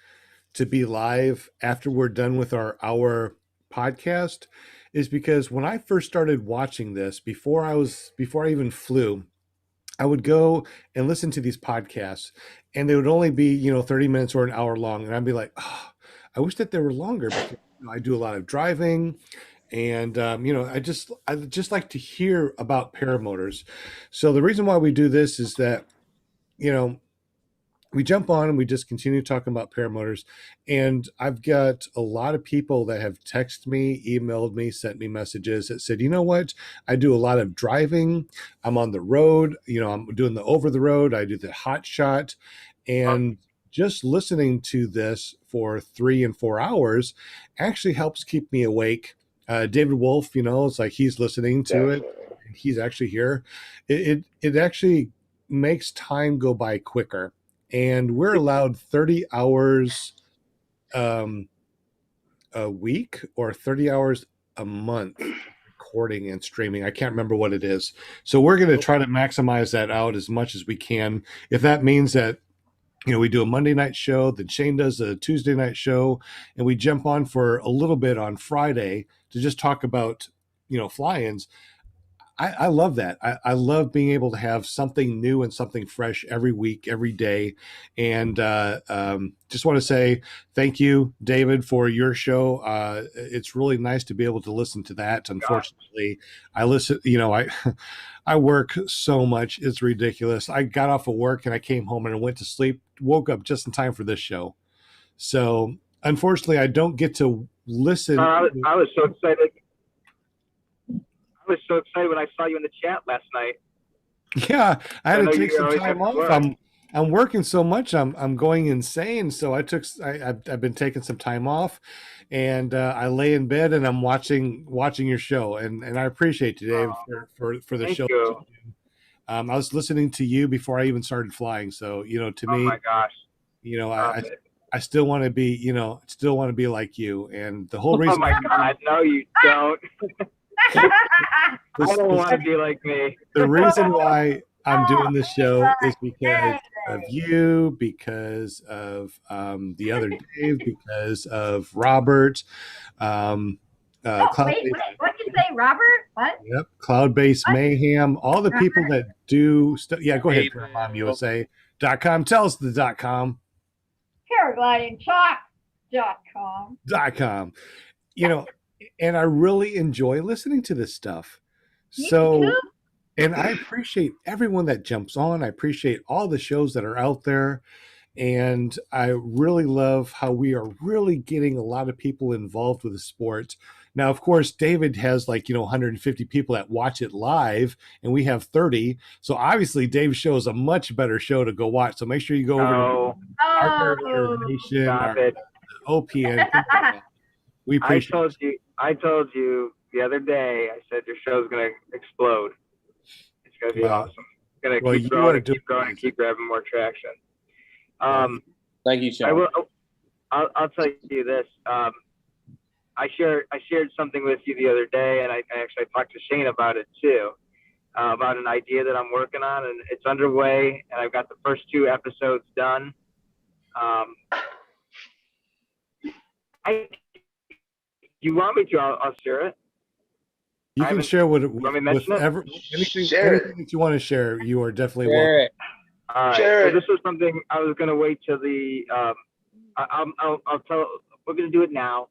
to be live after we're done with our hour podcast is because when I first started watching this, before I even flew, I would go and listen to these podcasts, and they would only be, 30 minutes or an hour long. And I'd be like, oh, I wish that they were longer because I do a lot of driving. And, I just like to hear about paramotors. So the reason why we do this is that, we jump on and we just continue talking about paramotors. And I've got a lot of people that have texted me, emailed me, sent me messages that said, you know what? I do a lot of driving. I'm on the road. I'm doing the over the road. I do the hot shot. And just listening to this for 3 and 4 hours actually helps keep me awake. David Wolf, it's like he's listening to it. He's actually here. It actually makes time go by quicker. And we're allowed 30 hours a week or 30 hours a month recording and streaming. I can't remember what it is. So we're going to try to maximize that out as much as we can. If that means that, we do a Monday night show, then Shane does a Tuesday night show, and we jump on for a little bit on Friday to just talk about, fly-ins. I love that. I love being able to have something new and something fresh every week, every day. And just want to say thank you, David, for your show. It's really nice to be able to listen to that. Unfortunately, I listen, I work so much. It's ridiculous. I got off of work and I came home and I went to sleep, woke up just in time for this show. So unfortunately, I don't get to listen. I was so excited. I was so excited when I saw you in the chat last night. Yeah, I had to take some time off. I'm working so much. I'm going insane. So I've been taking some time off, and I lay in bed and I'm watching your show, and I appreciate you, Dave, for the show. You. I was listening to you before I even started flying. So to me, oh my gosh, I still want to be like you, and the whole reason. Oh my God, no, you don't. I don't want to be like me. The reason why I'm doing this show is because of you, because of the other Dave, because of Robert. Wait, what did you say, Robert? What? Yep, Cloud-Based Mayhem, all the people that do stuff. Yeah, go ahead, ParamotorUSA.com. Tell us the .com. Paraglidingtalk.com. .com. And I really enjoy listening to this stuff. Me too. And I appreciate everyone that jumps on. I appreciate all the shows that are out there. And I really love how we are really getting a lot of people involved with the sport. Now, of course, David has 150 people that watch it live, and we have 30. So obviously, Dave's show is a much better show to go watch. So make sure you go over to our Nation, our OPN. We appreciate I told you the other day, I said your show's going to explode. It's going to be awesome. It's going to keep growing and keep grabbing more traction. Thank you, Sean. I'll tell you this. I shared something with you the other day, and I actually talked to Shane about it too, about an idea that I'm working on, and it's underway, and I've got the first 2 episodes done. You want me to? I'll share it. You can share want me to mention it? anything that you want to share. You are definitely Share welcome. it. All right. So this was something I was going to wait till the. I'll tell. We're going to do it now.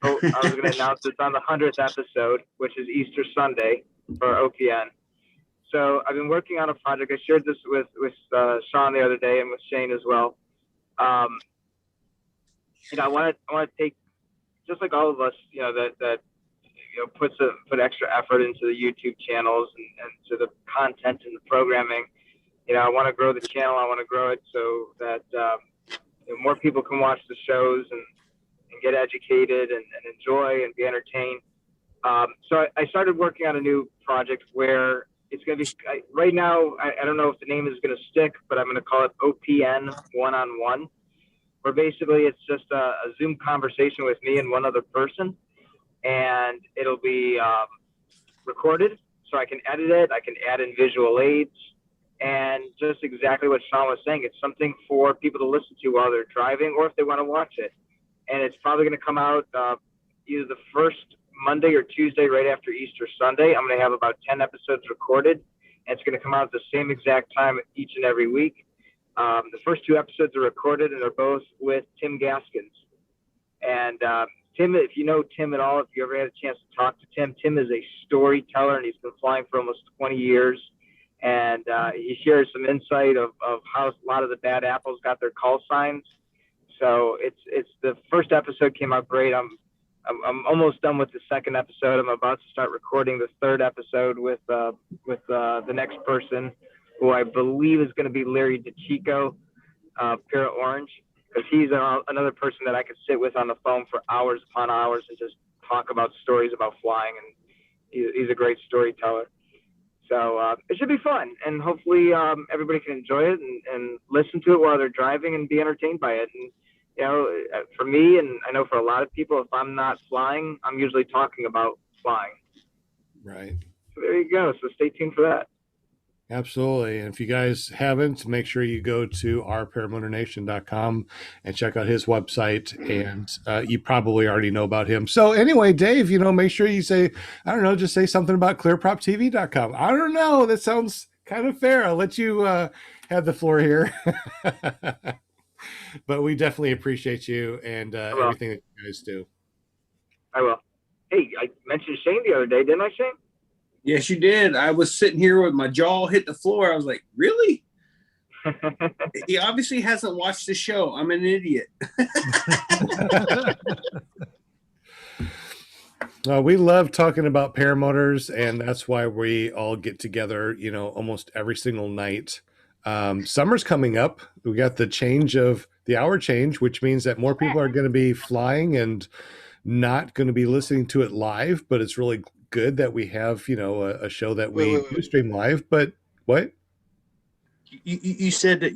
I was going to announce it's on the 100th episode, which is Easter Sunday for OPN. So I've been working on a project. I shared this with Sean the other day and with Shane as well. I want to take, just like all of us, that put extra effort into the YouTube channels and to the content and the programming. I want to grow the channel. I want to grow it so that more people can watch the shows and get educated and enjoy and be entertained. So I started working on a new project where it's going to be, right now, I don't know if the name is going to stick, but I'm going to call it OPN One-on-One, where basically it's just a Zoom conversation with me and one other person, and it'll be recorded, so I can edit it, I can add in visual aids, and just exactly what Sean was saying, it's something for people to listen to while they're driving or if they want to watch it. And it's probably going to come out either the first Monday or Tuesday right after Easter Sunday. I'm going to have about 10 episodes recorded, and it's going to come out at the same exact time each and every week. The first 2 episodes are recorded, and they're both with Tim Gaskins. And Tim, if you know Tim at all, if you ever had a chance to talk to Tim, Tim is a storyteller, and he's been flying for almost 20 years. And he shares some insight of how a lot of the bad apples got their call signs. So it's the first episode came out great. I'm almost done with the second episode. I'm about to start recording the third episode with the next person, who I believe is going to be Larry DeChico, Para Orange, because he's another person that I could sit with on the phone for hours upon hours and just talk about stories about flying, and he's a great storyteller. So it should be fun, and hopefully everybody can enjoy it and listen to it while they're driving and be entertained by it. And for me, and I know for a lot of people, if I'm not flying, I'm usually talking about flying. Right. So there you go. So stay tuned for that. Absolutely. And if you guys haven't, make sure you go to ourparamotornation.com and check out his website. And you probably already know about him. So anyway, Dave, make sure you say, I don't know, just say something about clearproptv.com. I don't know. That sounds kind of fair. I'll let you have the floor here. But we definitely appreciate you and everything that you guys do. I will. Hey, I mentioned Shane the other day, didn't I, Shane? Yes, you did. I was sitting here with my jaw hit the floor. I was like, really? He obviously hasn't watched the show. I'm an idiot. We love talking about paramotors, and that's why we all get together, almost every single night. Summer's coming up. We got the change of the hour change, which means that more people are going to be flying and not going to be listening to it live, but it's really good that we have, a show that we do stream live. But what? You said that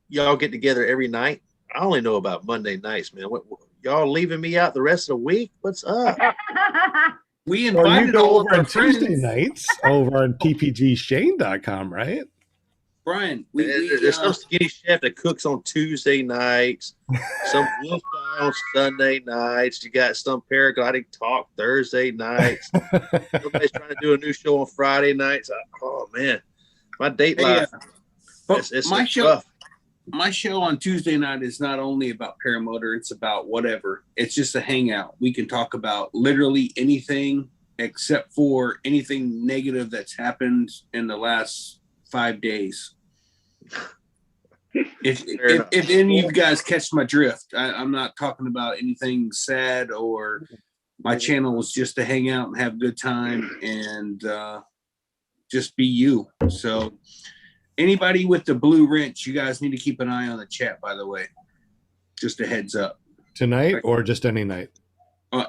y'all get together every night. I only know about Monday nights, man. What y'all leaving me out the rest of the week? What's up? We invited you go all over of our on Tuesday friends. nights over on ppgshane.com, right? Brian, there's some skinny chef that cooks on Tuesday nights, some wolf guy on Sunday nights. You got some paragliding talk Thursday nights. Somebody's trying to do a new show on Friday nights. Oh man, my date life. It's my show, rough. my show on Tuesday night is not only about paramotor; it's about whatever. It's just a hangout. We can talk about literally anything except for anything negative that's happened in the last 5 days. If any of you guys catch my drift, I'm not talking about anything sad, or my channel is just to hang out and have a good time and just be you. So anybody with the blue wrench, you guys need to keep an eye on the chat, by the way. Just a heads up. Tonight or just any night?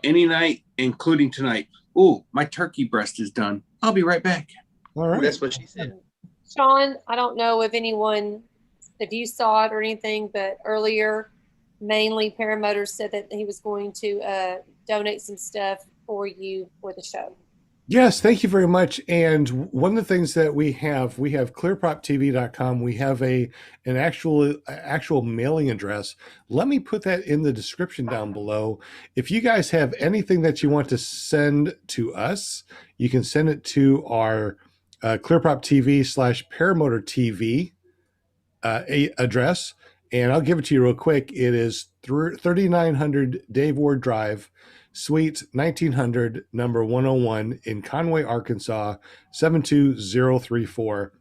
Any night, including tonight. Ooh, my turkey breast is done. I'll be right back. All right. That's what she said. Sean, I don't know if you saw it or anything, but earlier, mainly Paramotor said that he was going to donate some stuff for you for the show. Yes, thank you very much. And one of the things that we have clearproptv.com. We have an actual mailing address. Let me put that in the description down below. If you guys have anything that you want to send to us, you can send it to our Clearprop TV / Paramotor TV address. And I'll give it to you real quick. It is 3900 Dave Ward Drive, Suite 1900, number 101 in Conway, Arkansas, 72034.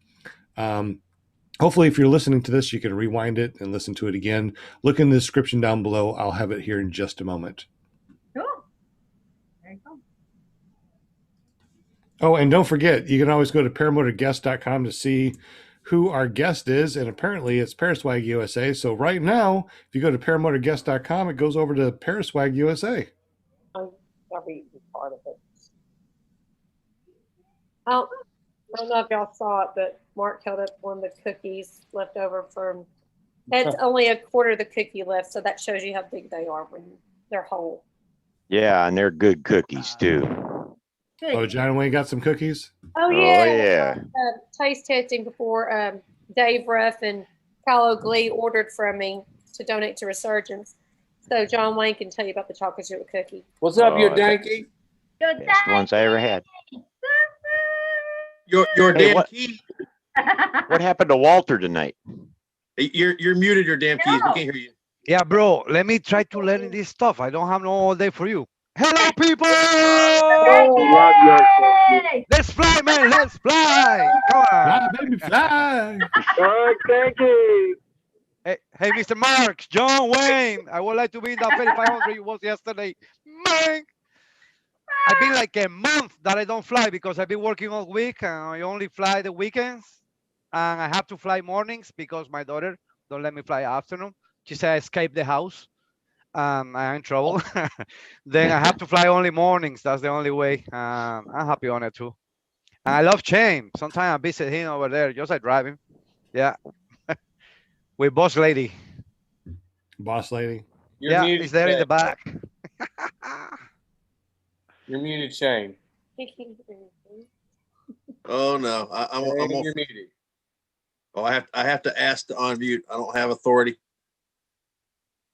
Hopefully, if you're listening to this, you can rewind it and listen to it again. Look in the description down below. I'll have it here in just a moment. Cool. There you go. Oh, and don't forget, you can always go to paramotorguest.com to see who our guest is, and apparently it's Paraswag USA. So right now, if you go to paramotorguest.com, it goes over to Paraswag USA. I'll read part of it. I don't know if y'all saw it, but Mark held up one of the cookies left over from. It's only a quarter of the cookie left, so that shows you how big they are when they're whole. Yeah, and they're good cookies too. Good. Oh, John Wayne got some cookies? Oh, yeah. yeah. Taste testing before Dave Ruff and Kyle Glee ordered from me to donate to Resurgence. So John Wayne can tell you about the chocolate chip cookie. What's up, Oh, your that's- danky? Good Best ones I ever had. Your Hey, damn what- key. What happened to Walter tonight? You're muted. Your damn keys. We can't hear you. Yeah, bro, let me try to learn this stuff. I don't have no all day for you. Hello, people! Yay! Let's fly, man. Let's fly. Come on. Fly, baby, fly. Thank you. Hey, Mr. Marks, John Wayne. I would like to be in that 500 you was yesterday. Man, I've been like a month that I don't fly because I've been working all week and I only fly the weekends. And I have to fly mornings because my daughter don't let me fly afternoon. She said I escaped the house. I'm in trouble. Then I have to fly only mornings. That's the only way. I'm happy on it too. And I love Shane. Sometimes I visit him over there, just like driving. Yeah. With boss lady. Boss lady. You're Yeah, muted, he's there in the Shane. back. You're muted, Shane. Oh no, I'm You're muted. Oh, I have to ask to unmute. I don't have authority.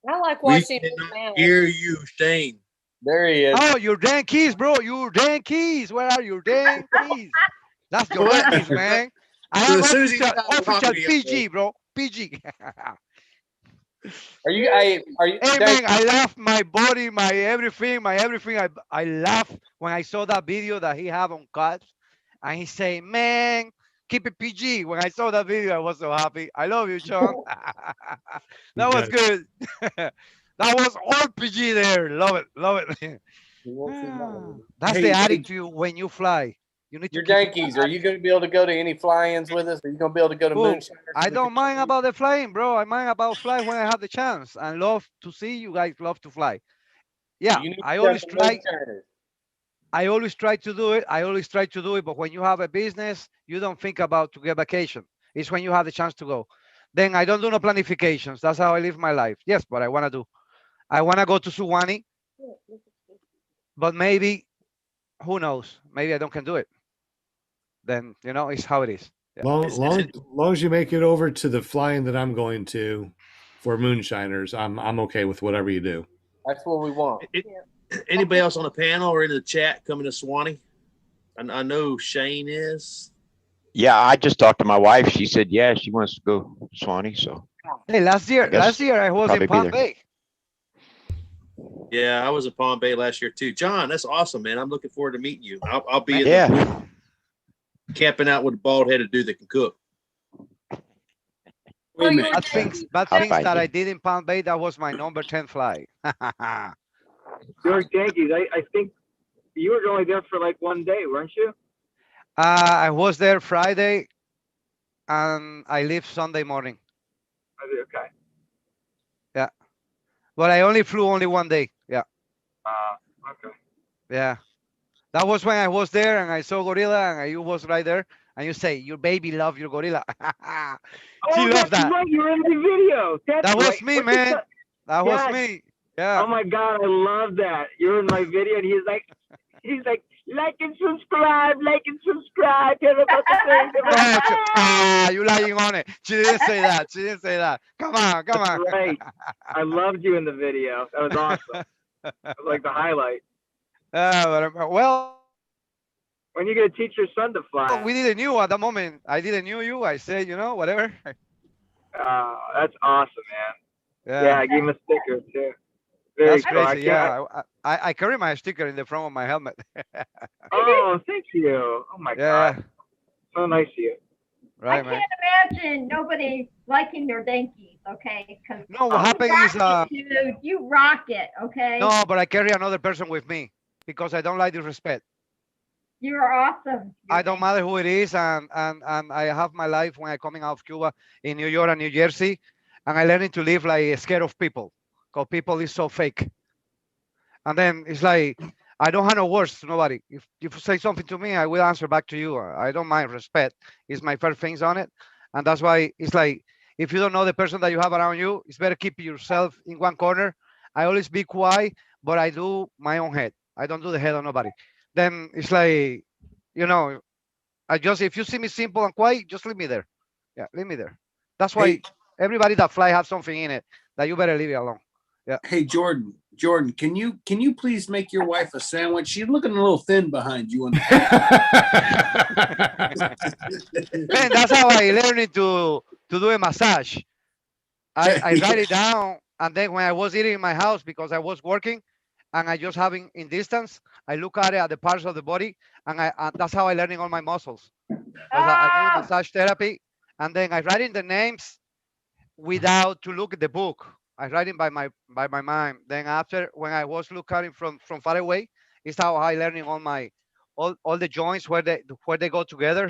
I like We watching him cannot now. hear you, Shane. There he is. Oh, your dang keys, bro. Your dang keys. Where are your dang keys? That's your keys, man. I So have as soon as he official, stopped official talking to you, PG, bro. PG. Are you? Are you? Hey, Dave, man, I love my body, my everything. I laugh when I saw that video that he have on cuts. And he say, man, keep it PG. When I saw that video, I was so happy. I love you, Sean. That was good. That was all PG there. Love it. Love it. he wants to know. That's Hey, the hey. attitude when you fly. You need to Your keep it dankies. Are you going to be able to go to any fly-ins with us? Are you going to be able to go to Cool. Moonshiners? I don't mind about the flying, bro. I mind about fly when I have the chance. I love to see you guys love to fly. Yeah, You need to I go always to try. Moonshiners. I always try to do it. I always try to do it. But when you have a business, you don't think about to get vacation. It's when you have the chance to go. Then I don't do no planifications. That's how I live my life. Yes, but I want to do. I want to go to Suwannee, but maybe, who knows? Maybe I don't can do it. Then, it's how it is. Yeah. Long as you make it over to the flying that I'm going to for Moonshiners, I'm okay with whatever you do. That's what we want. Anybody else on the panel or in the chat coming to Swanee? I know Shane is. Yeah, I just talked to my wife. She said, yeah, she wants to go to Swanee. So Hey, last year I was probably in be Palm there. Bay. Yeah, I was at Palm Bay last year too. John, that's awesome, man. I'm looking forward to meeting you. I'll be in the Yeah. booth camping out with a bald-headed dude that can cook. Wait a minute. Bad things find that you. I did in Palm Bay. That was my number 10 flight. Your Yankees. I think you were only there for like one day, weren't you? I was there Friday, and I leave Sunday morning. Okay. Yeah, but I only flew only one day. Yeah, Okay. yeah. That was when I was there, and I saw gorilla, and you was right there, and you say your baby love your gorilla. She Oh, loved that's that. right. You're in the video. That's That was right. me, What the man. fuck? That was Yes. me. Yeah. Oh my God, I love that. You're in my video, and he's like, Like and subscribe. Like and subscribe. Tell them about the thing. You lying on it. She didn't say that. She didn't say that. Come on, come on. Right. I loved you in the video. That was awesome. That was like the highlight. Well, when are you gonna teach your son to fly? we didn't knew at the moment. I didn't knew you. I said, whatever. That's awesome, man. Yeah, I gave him a sticker too. Very That's cool. crazy. Yeah, I carry my sticker in the front of my helmet. Oh, thank you. Oh my God. So nice of you. Right, I man. can't imagine nobody liking their Yankees, okay? No, what happened is dude, you rock it, okay? no, but I carry another person with me because I don't like disrespect. You're awesome. I don't matter who it is, and I have my life when I coming out of Cuba in New York and New Jersey, and I learning to live like scared of people, because people is so fake. And then it's like I don't have no words to nobody. If you say something to me, I will answer back to you. I don't mind respect. It's my first things on it, and that's why it's like if you don't know the person that you have around you, it's better keep yourself in one corner. I always be quiet, but I do my own head. I don't do the head on nobody. Then it's like, I just, if you see me simple and quiet, just leave me there. Yeah, leave me there. That's why everybody that fly have something in it that you better leave it alone. Yeah. Hey, Jordan, can you please make your wife a sandwich? She's looking a little thin behind you. Man, that's how I learned to do a massage. I write it down, and then when I was eating in my house because I was working, and I just having in distance, I look at it at the parts of the body, and that's how I learning all my muscles. I do massage therapy, and then I write in the names without to look at the book. I write it by my mind. Then after, when I was looking from far away, is how I learning all the joints where they go together,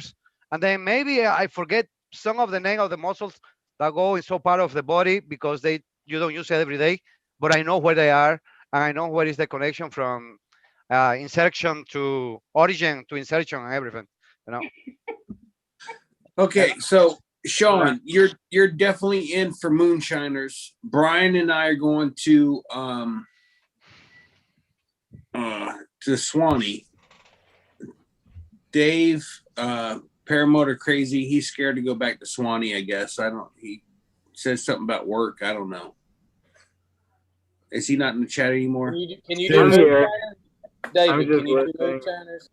and then maybe I forget some of the name of the muscles that go in so part of the body because you don't use it every day, but I know where they are. And I know where is the connection from insertion to origin to insertion and everything, Okay, so Sean, you're definitely in for Moonshiners. Brian and I are going to Swanee. Dave, Paramotor Crazy, he's scared to go back to Swanee, I guess. He says something about work. I don't know. Is he not in the chat anymore? Can you do Moonshiners? David, can you do Moonshiners?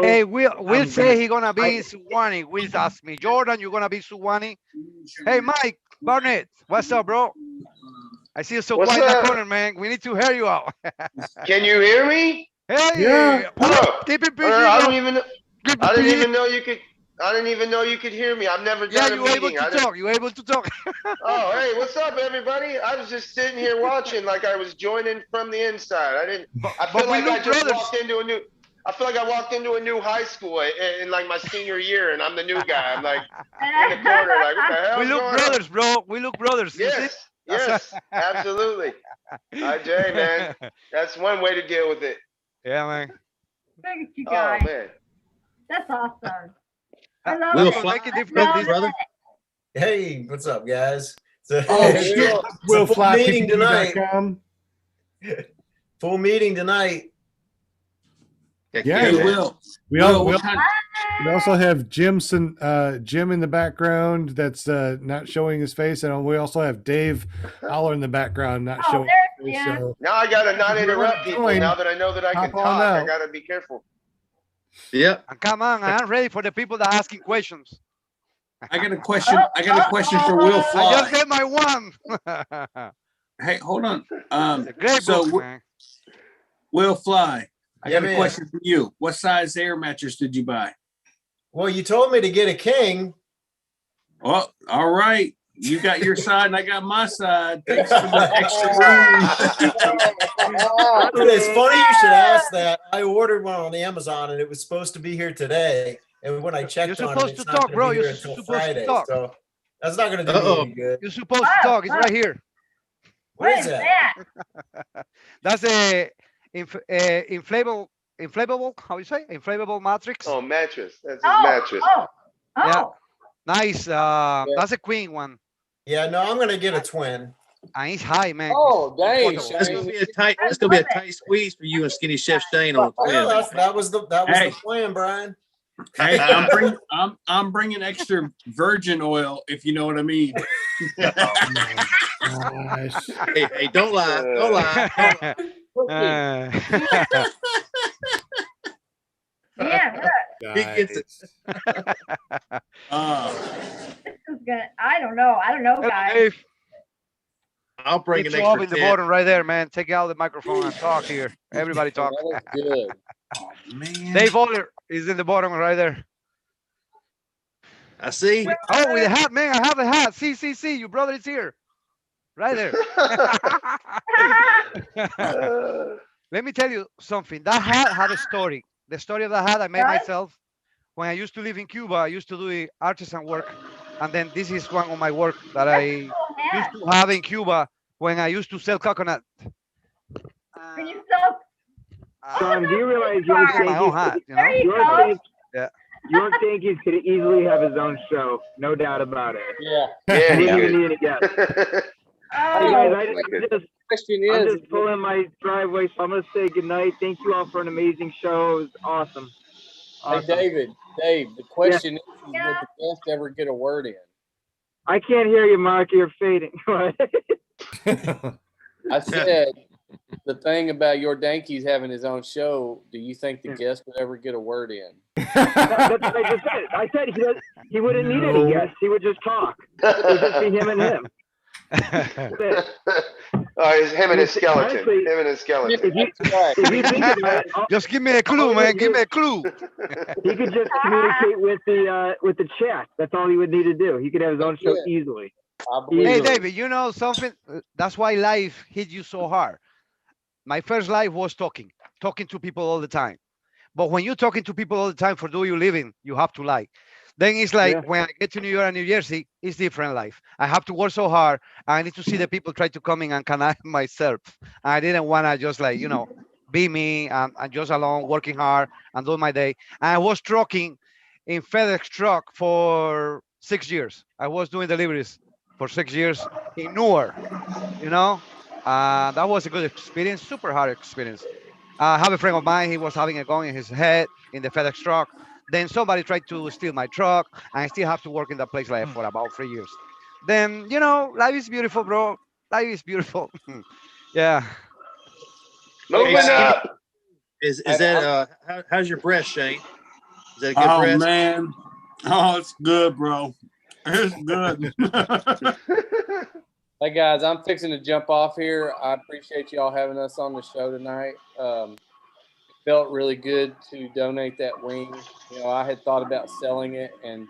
Hey, we'll say he's gonna be in Suwannee. Will ask me, Jordan, you're gonna be Suwannee? Hey, Mike Barnett, what's up, bro? I see you so quiet in the corner, man. We need to hear you out. Can you hear me? Hey, yeah. PPG. I didn't even know you could. I didn't even know you could hear me. I've never done a meeting. You able to talk? Oh, hey, what's up, everybody? I was just sitting here watching, like I was joining from the inside. I feel like I just walked into a new. I feel like I walked into a new high school in like my senior year, and I'm the new guy. I'm like in the corner, like what the hell? We look brothers, bro. We look brothers. Yes, yes, absolutely. Hi, Jay, man. That's one way to deal with it. Yeah, man. Thank you, guys. Oh man, that's awesome. I love Will it. Fly, brother. Hey, what's up, guys? So, Will full Fly meeting tonight. PPG.com. Full meeting tonight. Yeah, we will. We also have Jim in the background that's not showing his face, and we also have Dave Holler in the background not showing his face. So now I gotta not interrupt people. Now that I know that I can talk, I gotta be careful. Yeah. Come on, I'm ready for the people that are asking questions. I got a question. I got a question for Will Fly. I just get my one. Hey, hold on. Great so book, man. Will Fly, I got a man. question for you. What size air mattress did you buy? Well, you told me to get a king. Oh, all right. You got your side and I got my side. Thanks for the extra room. It's funny you should ask that. I ordered one on Amazon and it was supposed to be here today. And when I checked on it, it's not going to be here until Friday. So that's not going to do me any good. You're supposed to talk. It's right here. Where is that? That's a inflatable. How you say? Inflatable matrix. Oh, mattress. That's his mattress. Yeah. Nice. That's a queen one. Yeah, no, I'm going to get a twin. And it's high, man. Oh, dang, That's Shane. gonna be a tight. That's gonna be a tight squeeze for you and Skinny Chef Shane on the Yeah, twin. that was the plan, Brian. Hey, I'm bringing extra virgin oil, if you know what I mean. Gosh. Hey, don't lie. Don't lie. Yeah, look, He gets it. this is gonna. I don't know, guys. Dave, I'll bring it's an off extra in the 10. bottom right there, man. Take out the microphone and talk here. Everybody talk. That was good. Oh, man. Dave Oller is in the bottom right there. I see. Oh, with the hat, man. I have the hat. See. Your brother is here. Right there. Let me tell you something. That hat had a story. The story of the hat I made myself. When I used to live in Cuba, I used to do artisan work. And then this is one of my work that I used to have in Cuba when I used to sell coconut. Can you sell? Sean, do you realize your my own hat, you know? There you go. Yeah. York Yankees could easily have his own show, no doubt about it. Yeah. Yeah, He he didn't could. need a guest. Oh, Guys, Question I'm is, just pulling my driveway, so I'm gonna say goodnight. Thank you all for an amazing show. It was awesome. hey, Dave, the question is, would the guest ever get a word in? I can't hear you, Mark. You're fading. I said, the thing about your Yankees having his own show, do you think the guest would ever get a word in? That's what I just said. I said he wouldn't need any guests. He would just talk. It would just be him and him. It's him and his skeleton. Honestly, Him and his skeleton. If you think about it, Just give me a clue, man. Give me a clue. he could just communicate with the chat. That's all he would need to do. He could have his own show easily. Hey, David, you know something? That's why life hit you so hard. My first life was talking to people all the time. But when you're talking to people all the time for do you living, you have to lie. Then it's like when I get to New York and New Jersey, it's different life. I have to work so hard. I need to see the people try to come in and connect myself. I didn't want to just like, be me and just alone working hard and doing my day. And I was trucking in FedEx truck for 6 years. I was doing deliveries for 6 years in Newark, that was a good experience, super hard experience. I have a friend of mine, he was having a gun in his head in the FedEx truck. Then somebody tried to steal my truck, and I still have to work in that place like for about 3 years. Then, life is beautiful, bro. Life is beautiful. Yeah. Moving up. Is that how's your breath, Shane? Is that a good Oh, breath? man. Oh, it's good, bro. It's good. Hey guys, I'm fixing to jump off here. I appreciate y'all having us on the show tonight. It felt really good to donate that wing. I had thought about selling it, and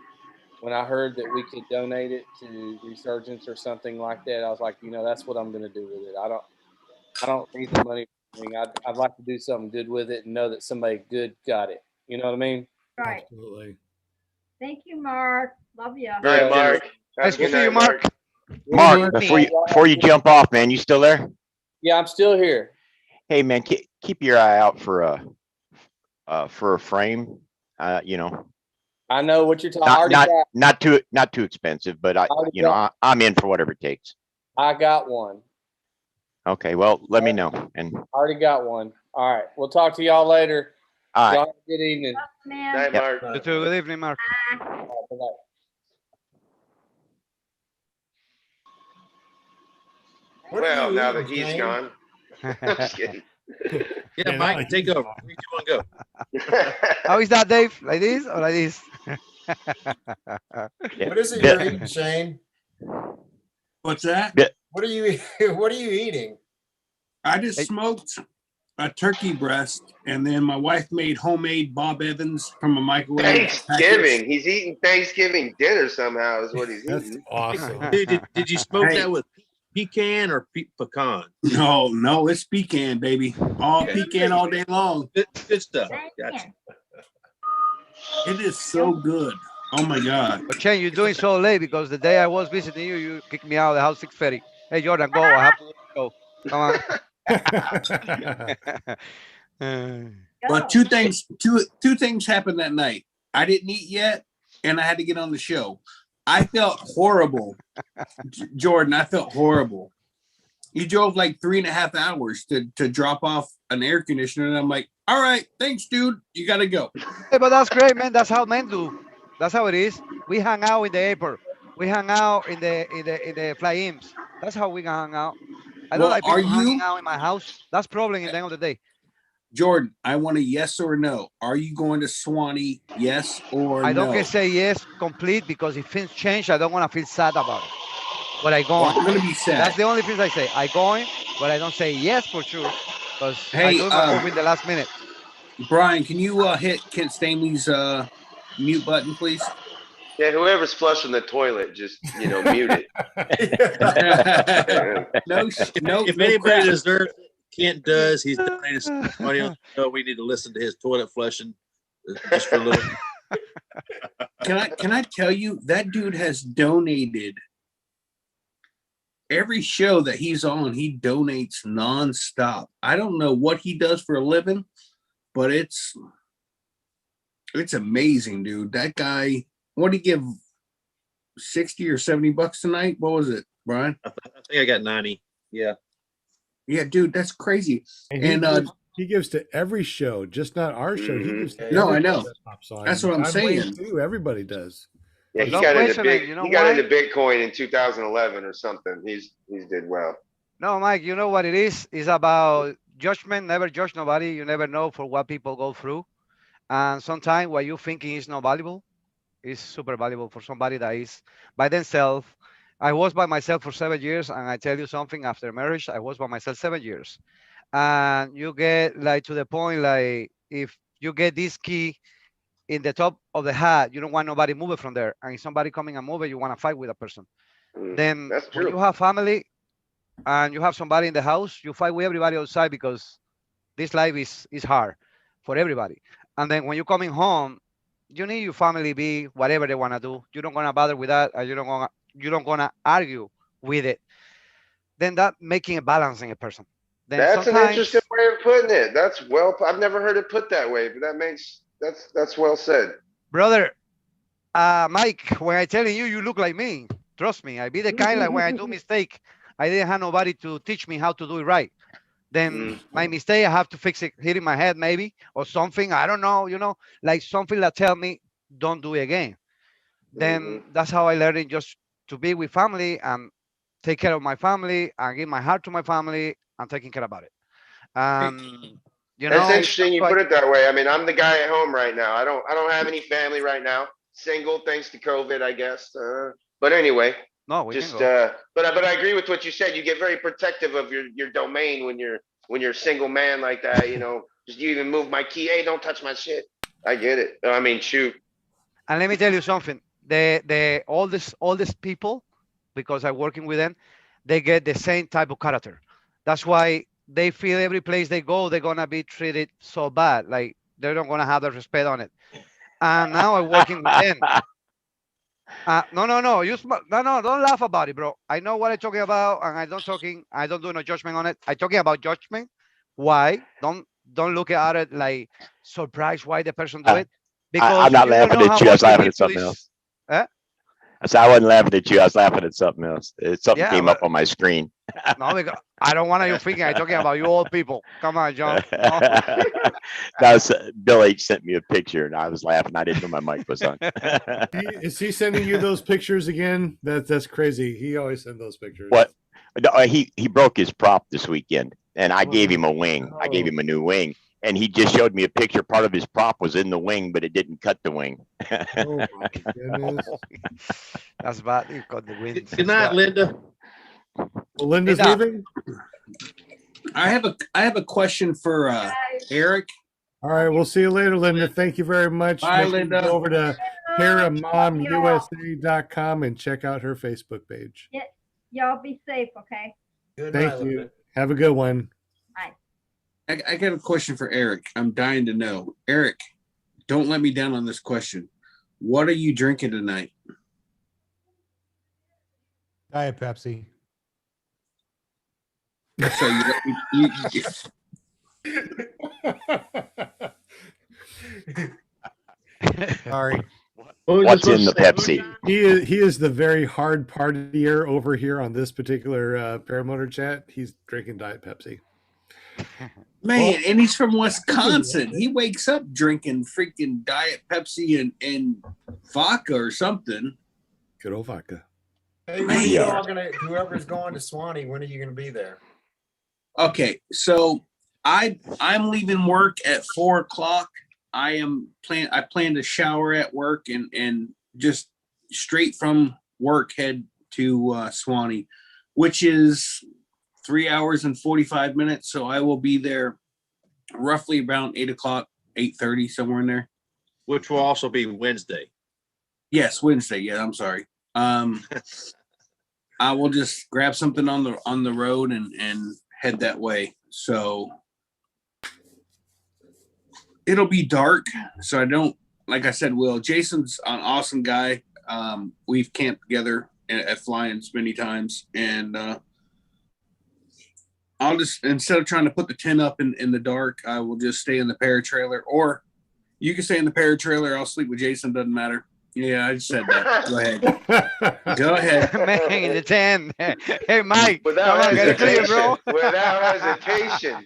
when I heard that we could donate it to Resurgence or something like that, I was like, that's what I'm going to do with it. I don't need the money. I'd like to do something good with it and know that somebody good got it. You know what I mean? Right. Absolutely. Thank you, Mark. Love you. All right, Mark. Nice to see you, Mark. Mark, before you jump off, man, you still there? Yeah, I'm still here. Hey, man, keep your eye out for a frame. I know what you're talking. Not too expensive, but I'm in for whatever it takes. I got one. Okay, well, let me know. And I already got one. All right, we'll talk to y'all later. all right. Y'all have a good evening. Night, Mark. You too. Good evening, Mark. Bye-bye. Well, now that he's gone. I'm just kidding. Yeah, Mike, take over. 3, 2, 1, go. How is that, Dave? Like this or like this? What is it you're eating, Shane? What's that? What are you eating? I just smoked a turkey breast, and then my wife made homemade Bob Evans from a microwave. Thanksgiving. He's eating Thanksgiving dinner somehow is what he's That's eating. awesome. Dude, did you smoke that with pecan or pecan? No, it's pecan, baby. All pecan all day long. Good stuff. Gotcha. It is so good. Oh my God. But Chen, you're doing so late because the day I was visiting you, you kicked me out of the house 6:30. Hey, Jordan, go. I have to go. Come on. But two things happened that night. I didn't eat yet, and I had to get on the show. I felt horrible, Jordan. I felt horrible You drove like 3.5 hours to drop off an air conditioner, and I'm like, all right, thanks, dude. You gotta go. Hey, but that's great, man. That's how men do. That's how it is. We hang out in the airport. We hang out in the fly-ins. That's how we can hang out. I don't Well, like are people hanging you, out in my house. That's problem in the end of the day. Jordan? I want a yes or no. Are you going to Swanee? Yes or I don't no? get say yes complete because if things change, I don't want to feel sad about it. But I go Well, on. I'm gonna be sad. That's the only thing I say. I go in, but I don't say yes for sure because I Hey, do my move in the last minute. Brian, can you hit Kent Stanley's mute button, please? Yeah, whoever's flushing the toilet, just mute it. no, if no anybody crap. deserves it, Kent does. He's donated some money on the show. We need to listen to his toilet flushing just for a little. Can I tell you that dude has donated every show that he's on. He donates nonstop. I don't know what he does for a living, but it's amazing, dude. That guy. What did he give? 60 or 70 bucks tonight? What was it, Brian? I think I got 90. Yeah. Yeah, dude, that's crazy. And he gives to every show, just not our show. He gives to No, I every know. show that pops on. That's what I'm saying. Too. Everybody does. Yeah, he got into Bitcoin in 2011 or something. He's did well. No, Mike, you know what it is? It's about judgment. Never judge nobody. You never know for what people go through. And sometimes what you thinking is not valuable is super valuable for somebody that is by themselves. I was by myself for 7 years, and I tell you something, after marriage, I was by myself 7 years. And you get like to the point, like if you get this key in the top of the hat, you don't want nobody move it from there. And if somebody coming and move it, you want to fight with a person. Then when you have family and you have somebody in the house, you fight with everybody outside because this life is hard for everybody. And then when you're coming home, you need your family be whatever they want to do. You don't gonna bother with that, and you don't gonna argue with it. Then that making a balance in a person. Then that's an interesting way of putting it. That's I've never heard it put that way, but that's well said, brother. Mike, when I telling you, you look like me. Trust me, I be the kind like when I do mistake, I didn't have nobody to teach me how to do it right. Then my mistake, I have to fix it, hitting my head maybe, or something. I don't know, like something that tell me don't do it again. Then that's how I learned it, just to be with family and take care of my family and give my heart to my family and taking care about it. That's interesting. You put it that way. I mean, I'm the guy at home right now. I don't have any family right now. Single, thanks to COVID, I guess. But anyway. No, we just can go. But I agree with what you said. You get very protective of your domain when you're a single man like that. Just you even move my key. Hey, don't touch my shit. I get it. I mean, shoot. And let me tell you something. All these people, because I'm working with them, they get the same type of character. That's why they feel every place they go, they're gonna be treated so bad. Like they're not gonna have the respect on it. And now I'm working with them. No, don't laugh about it, bro. I know what I'm talking about, and I don't do no judgment on it. I'm talking about judgment. Why? Don't look at it like surprised why the person do it. Because I'm not laughing at you. I was laughing at something else. I said I wasn't laughing at you. I was laughing at something else. Something came up on my screen. No, because I don't want you thinking I'm talking about you old people. Come on, John. No. Bill H sent me a picture, and I was laughing. I didn't know my mic was on. Is he sending you those pictures again? That's crazy. He always sends those pictures. What? No, he broke his prop this weekend, and I gave him a wing. I gave him a new wing, and he just showed me a picture. Part of his prop was in the wing, but it didn't cut the wing. Oh my goodness. That's bad. You got the wind. Good night, Linda. Well, Linda's leaving. I have a question for Eric. All right, we'll see you later, Linda. Thank you very much. Bye, Make sure you Linda. Go over to ParamoMUSA.com and check out her Facebook page. Yeah, y'all be safe, okay? Thank you. Have a good one. Bye. I got a question for Eric. I'm dying to know. Eric, don't let me down on this question. What are you drinking tonight? Diet Pepsi. So Sorry. What's in the Pepsi? He is the very hard partier over here on this particular paramotor chat. He's drinking Diet Pepsi. Man, and he's from Wisconsin. He wakes up drinking freaking Diet Pepsi and vodka or something. Good old vodka. Hey, when are you all whoever's going to Swanee, when are you gonna be there? Okay, so I'm leaving work at 4:00. I plan to shower at work and just straight from work head to Swanee, which is 3 hours and 45 minutes. So I will be there roughly around 8:00, 8:30, somewhere in there. Which will also be Wednesday. Yes, Wednesday. Yeah, I'm sorry. I will just grab something on the road and head that way. So it'll be dark. So I don't, like I said, Will, Jason's an awesome guy. We've camped together at Fly-Ins many times, and I'll just, instead of trying to put the tent up in the dark, I will just stay in the paratrailer, or you can stay in the paratrailer. I'll sleep with Jason. Doesn't matter. Yeah, I just said that. Go ahead. Go ahead. Man, in the tent. Hey, Mike. Without come on, get it clear, hesitation. bro. Without hesitation.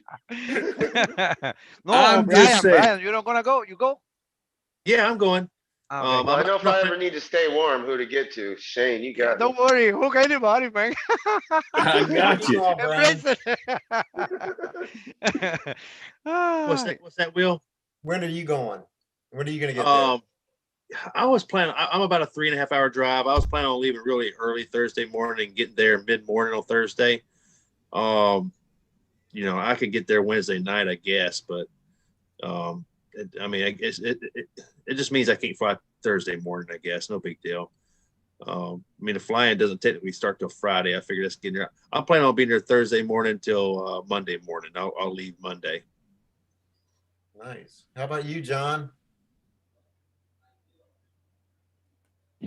No, I'm just saying. Brian, you're not gonna go. You go. Yeah, I'm going. Okay. Well, I know if I ever need to stay warm, who to get to. Shane, you got Don't worry. Hook anybody, man. I got you. Embrace it. What's that, Will? When are you going? When are you gonna get there? I was planning. I'm about a 3.5 hour drive. I was planning on leaving really early Thursday morning and getting there mid morning on Thursday. I could get there Wednesday night, I guess, but I guess it just means I can't fly Thursday morning. I guess no big deal. The fly-in doesn't technically start till Friday. I figure that's getting there. I'm planning on being there Thursday morning until Monday morning. I'll leave Monday. Nice. How about you, John?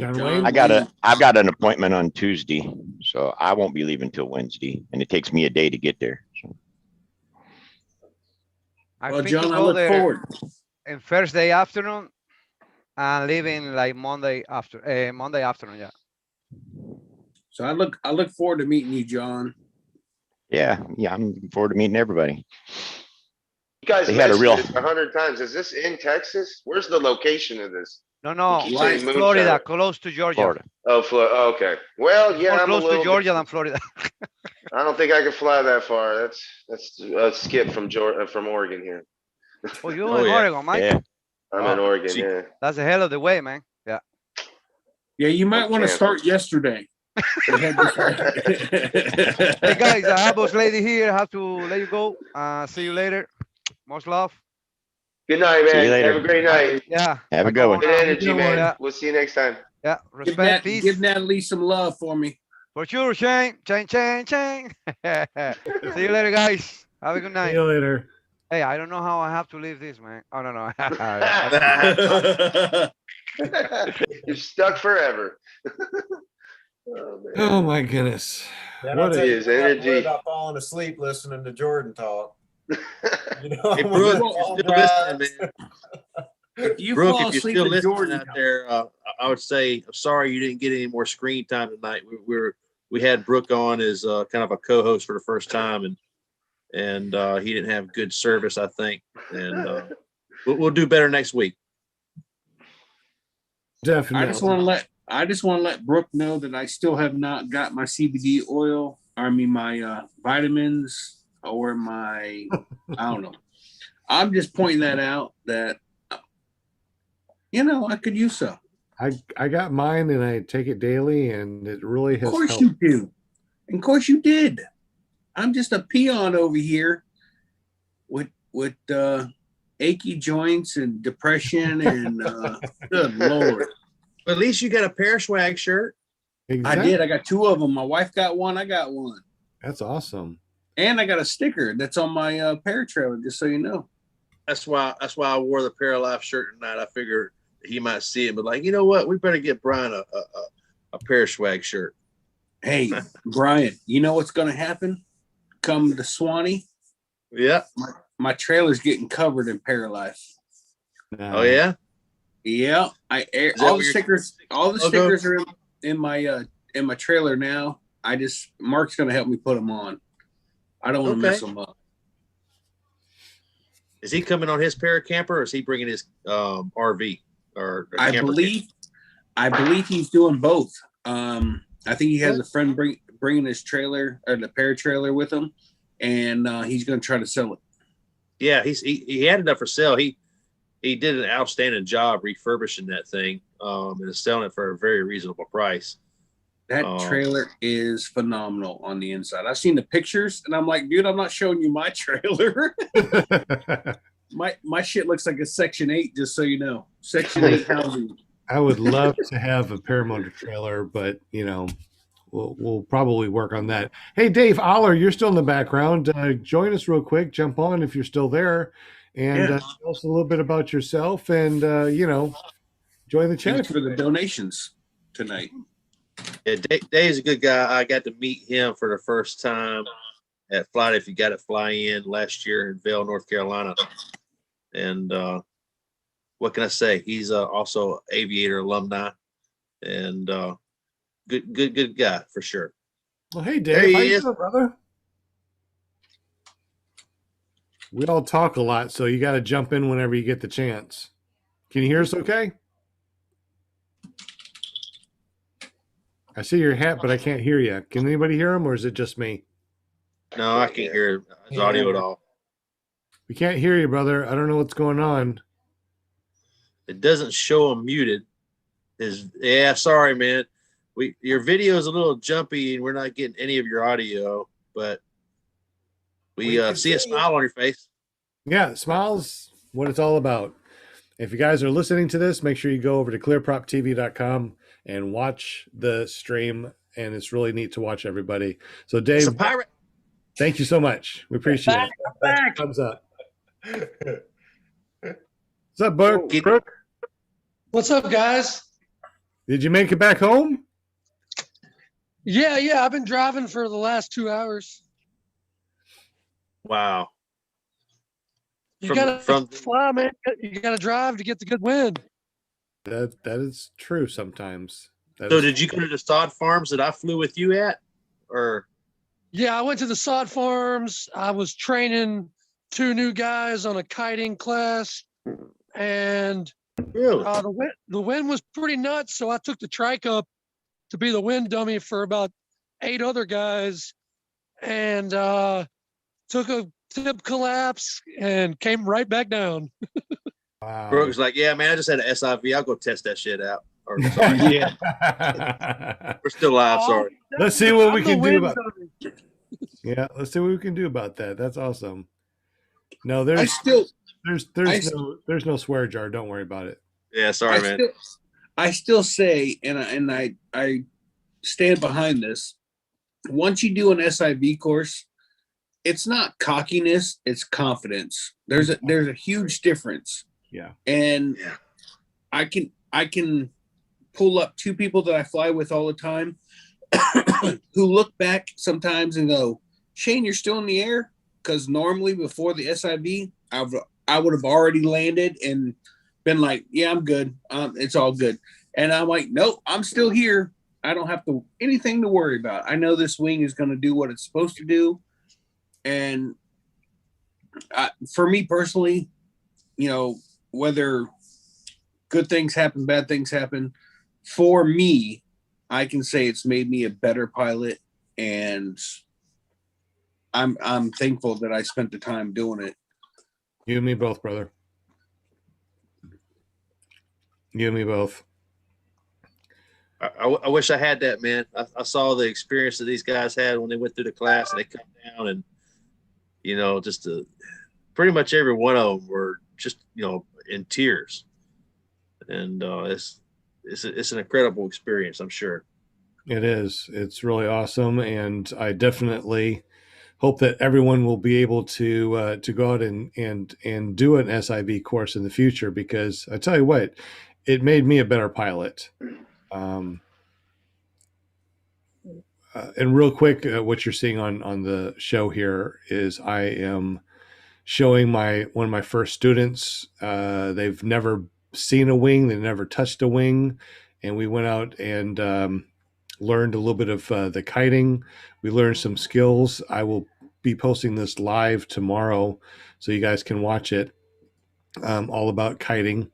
I've got an appointment on Tuesday, so I won't be leaving till Wednesday, and it takes me a day to get there. So. Well, John, I look forward. And Thursday afternoon, and leaving like Monday afternoon. Yeah. So I look forward to meeting you, John. Yeah, I'm looking forward to meeting everybody. You guys They had a real 100 times. Is this in Texas? Where's the location of this? No, Right. Florida, close to Georgia. Florida. Oh, okay. Well, yeah, More I'm close a little to Georgia than Florida. I don't think I could fly that far. That's a skip from Oregon here. Oh, you're in Oregon, Mike? Yeah. I'm in Oregon, yeah. That's a hell of the way, man. Yeah. Yeah, you might want to start yesterday. Hey guys, I have this lady here. I have to let you go. See you later. Much love. Good night, man. See you later. Have a great night. Yeah. Have a good one. Good energy, man. Yeah. We'll see you next time. Yeah. Respect, peace. Give Natalie some love for me. For sure, Shane. Chain. See you later, guys. Have a good night. See you later. Hey, I don't know how I have to leave this, man. Oh, no. You're stuck forever. Oh my goodness. What is energy? About falling asleep listening to Jordan talk. Hey, Brook, if you're still listening out there, I would say I'm sorry you didn't get any more screen time tonight. We had Brook on as kind of a co-host for the first time, and he didn't have good service, I think, and we'll do better next week. Definitely. I just want to let Brook know that I still have not got my CBD oil. My vitamins or my, I don't know. I'm just pointing that out that, I could use some. I got mine and I take it daily and it really has helped. Of course you do. Of course you did. I'm just a peon over here with achy joints and depression and good Lord. At least you got a Paraswag shirt. Exactly. I did. I got 2 of them. My wife got one. I got one. That's awesome. And I got a sticker that's on my paratrailer, just so you know. That's why I wore the Paralife shirt tonight. I figured he might see it, but like, you know what? We better get Brian a Paraswag shirt. Hey, Brian, you know what's going to happen? Come to Swanee. Yeah. My trailer's getting covered in Paralife. Oh, yeah? Yeah, all the stickers are in my trailer now. Mark's gonna help me put them on. I don't want to mess them up. Is he coming on his paracamper, or is he bringing his RV or I believe he's doing both. I think he has a friend bringing his trailer or the para-trailer with him, and he's going to try to sell it. Yeah, he had enough for sale. He did an outstanding job refurbishing that thing, and is selling it for a very reasonable price. That trailer is phenomenal on the inside. I've seen the pictures, and I'm like, dude, I'm not showing you my trailer. my shit looks like a Section 8, just so you know. Section 8 housing. I would love to have a paramotor trailer, but we'll probably work on that. Hey, Dave Aller, you're still in the background. Join us real quick. Jump on if you're still there, and tell us a little bit about yourself, and join the chat. Thanks for the donations tonight. Yeah, Dave's a good guy. I got to meet him for the first time at Fly If You Got It Fly In last year in Vail, North Carolina. And what can I say? He's also aviator alumni, and good guy for sure. Well, hey Dave, how you doing, brother? We all talk a lot, so you got to jump in whenever you get the chance. Can you hear us okay? I see your hat, but I can't hear you. Can anybody hear him, or is it just me? No, I can't hear his audio at all. We can't hear you, brother. I don't know what's going on. It doesn't show him muted. Sorry, man. Your video is a little jumpy, and we're not getting any of your audio, but we see a smile on your face. Yeah, smiles, what it's all about. If you guys are listening to this, make sure you go over to clearproptv.com and watch the stream, and it's really neat to watch everybody. So Dave, thank you so much. We appreciate it. Thumbs up. What's up, Brook? What's up, guys? Did you make it back home? Yeah. I've been driving for the last 2 hours. Wow. You gotta fly, man. You gotta drive to get the good wind. That is true sometimes. Did you go to the sod farms that I flew with you at, or? Yeah, I went to the sod farms. I was training 2 new guys on a kiting class, and really? The wind was pretty nuts. So I took the trike up to be the wind dummy for about 8 other guys, and took a tip collapse and came right back down. Wow. Brook's like, yeah, man, I just had an SIV. I'll go test that shit out. Yeah. We're still live. Sorry. Let's see what we can do about it. Yeah, let's see what we can do about that. That's awesome. No, there's no swear jar. Don't worry about it. Yeah, sorry, man. I still say, and I stand behind this. Once you do an SIV course, it's not cockiness, it's confidence. There's a huge difference. Yeah. And I can pull up 2 people that I fly with all the time who look back sometimes and go, Shane, you're still in the air? Because normally before the SIV, I would have already landed and been like, yeah, I'm good. It's all good. And I'm like, nope, I'm still here. I don't have anything to worry about. I know this wing is going to do what it's supposed to do. And for me personally, whether good things happen, bad things happen, for me, I can say it's made me a better pilot, and I'm thankful that I spent the time doing it. You and me both, brother. You and me both. I wish I had that, man. I saw the experience that these guys had when they went through the class, and they come down and, pretty much every one of them were just, in tears. And it's an incredible experience, I'm sure. It is. It's really awesome. And I definitely hope that everyone will be able to go out and do an SIV course in the future, because I tell you what, it made me a better pilot. And real quick, what you're seeing on the show here is I am showing one of my first students. They've never seen a wing, they never touched a wing, and we went out and learned a little bit of the kiting. We learned some skills. I will be posting this live tomorrow so you guys can watch it, all about kiting.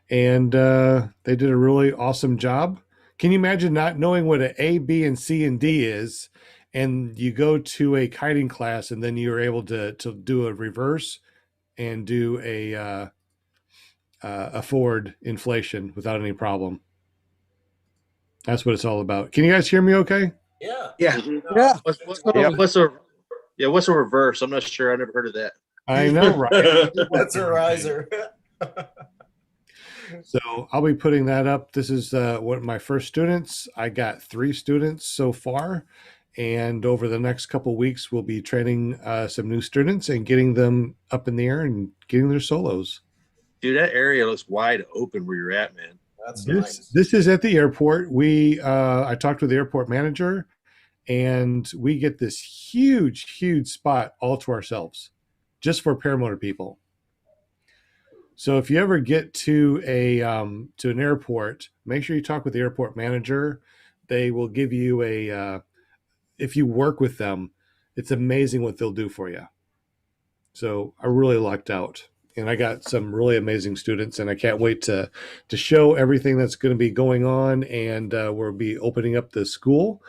And they did a really awesome job. Can you imagine not knowing what an A, B, and C, and D is, and you go to a kiting class and then you're able to do a reverse and do a forward inflation without any problem? That's what it's all about. Can you guys hear me okay? Yeah. Yeah. Yeah. What's a reverse? I'm not sure. I never heard of that. I know, right? That's a riser. So I'll be putting that up. This is one of my first students. I got 3 students so far. And over the next couple of weeks, we'll be training some new students and getting them up in the air and getting their solos. Dude, that area looks wide open where you're at, man. That's nice. This is at the airport. I talked with the airport manager, and we get this huge spot all to ourselves, just for paramotor people. So if you ever get to an airport, make sure you talk with the airport manager. They will give you if you work with them, it's amazing what they'll do for you. So I really lucked out. And I got some really amazing students, and I can't wait to show everything that's going to be going on. And we'll be opening up the school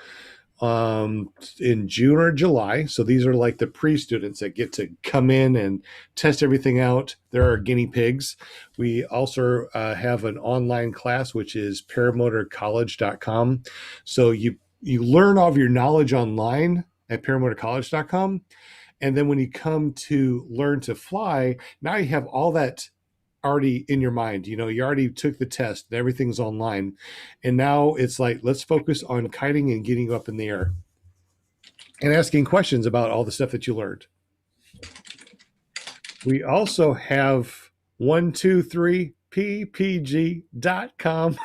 in June or July. So these are like the pre-students that get to come in and test everything out. There are guinea pigs. We also have an online class, which is paramotorcollege.com. So you learn all of your knowledge online at paramotorcollege.com. And then when you come to learn to fly, now you have all that already in your mind. You already took the test and everything's online. And now it's like, let's focus on kiting and getting up in the air and asking questions about all the stuff that you learned. We also have 123ppg.com.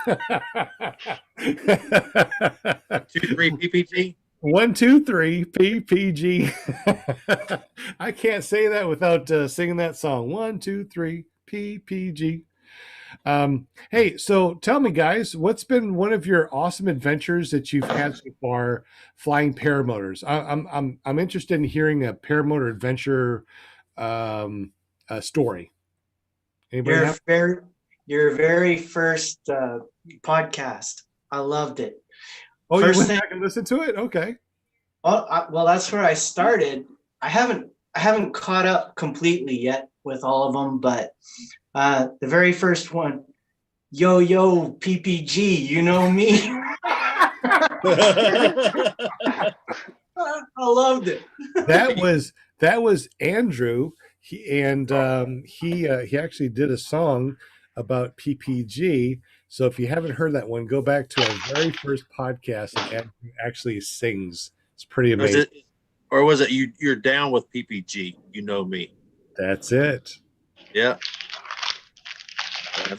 23 PPG? 123 PPG. I can't say that without singing that song. 123 PPG. Hey, so tell me, guys, what's been one of your awesome adventures that you've had so far flying paramotors? I'm interested in hearing a paramotor adventure story. Anybody your very first podcast. I loved it. Oh, First you went thing- back and listened to it? Okay. Well, that's where I started. I haven't caught up completely yet with all of them, but the very first one, yo PPG, you know me. I loved it. that was Andrew. He actually did a song about PPG. So if you haven't heard that one, go back to our very first podcast, and Andrew actually sings. It's pretty amazing. Or was it you're down with PPG? You know me. That's it. Yeah.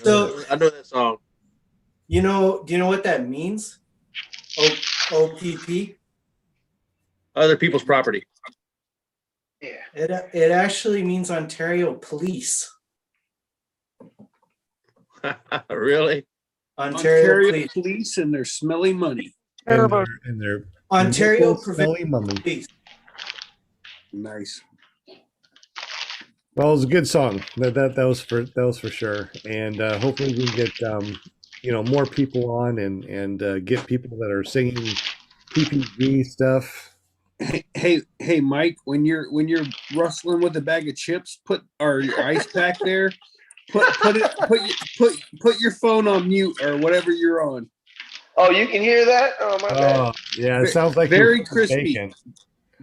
So I know that song. do you know what that means? OPP. Other people's property. It actually means Ontario Police. Really? Ontario police and their smelly money. And their Ontario smelly money. Police. Nice. Well, it was a good song. That was for sure. And hopefully we can get more people on and get people that are singing PPG stuff. Hey, Mike, when you're rustling with a bag of chips, put your ice pack there. Put your phone on mute or whatever you're on. Oh, you can hear that? Oh, my bad. Yeah, it sounds like very crispy.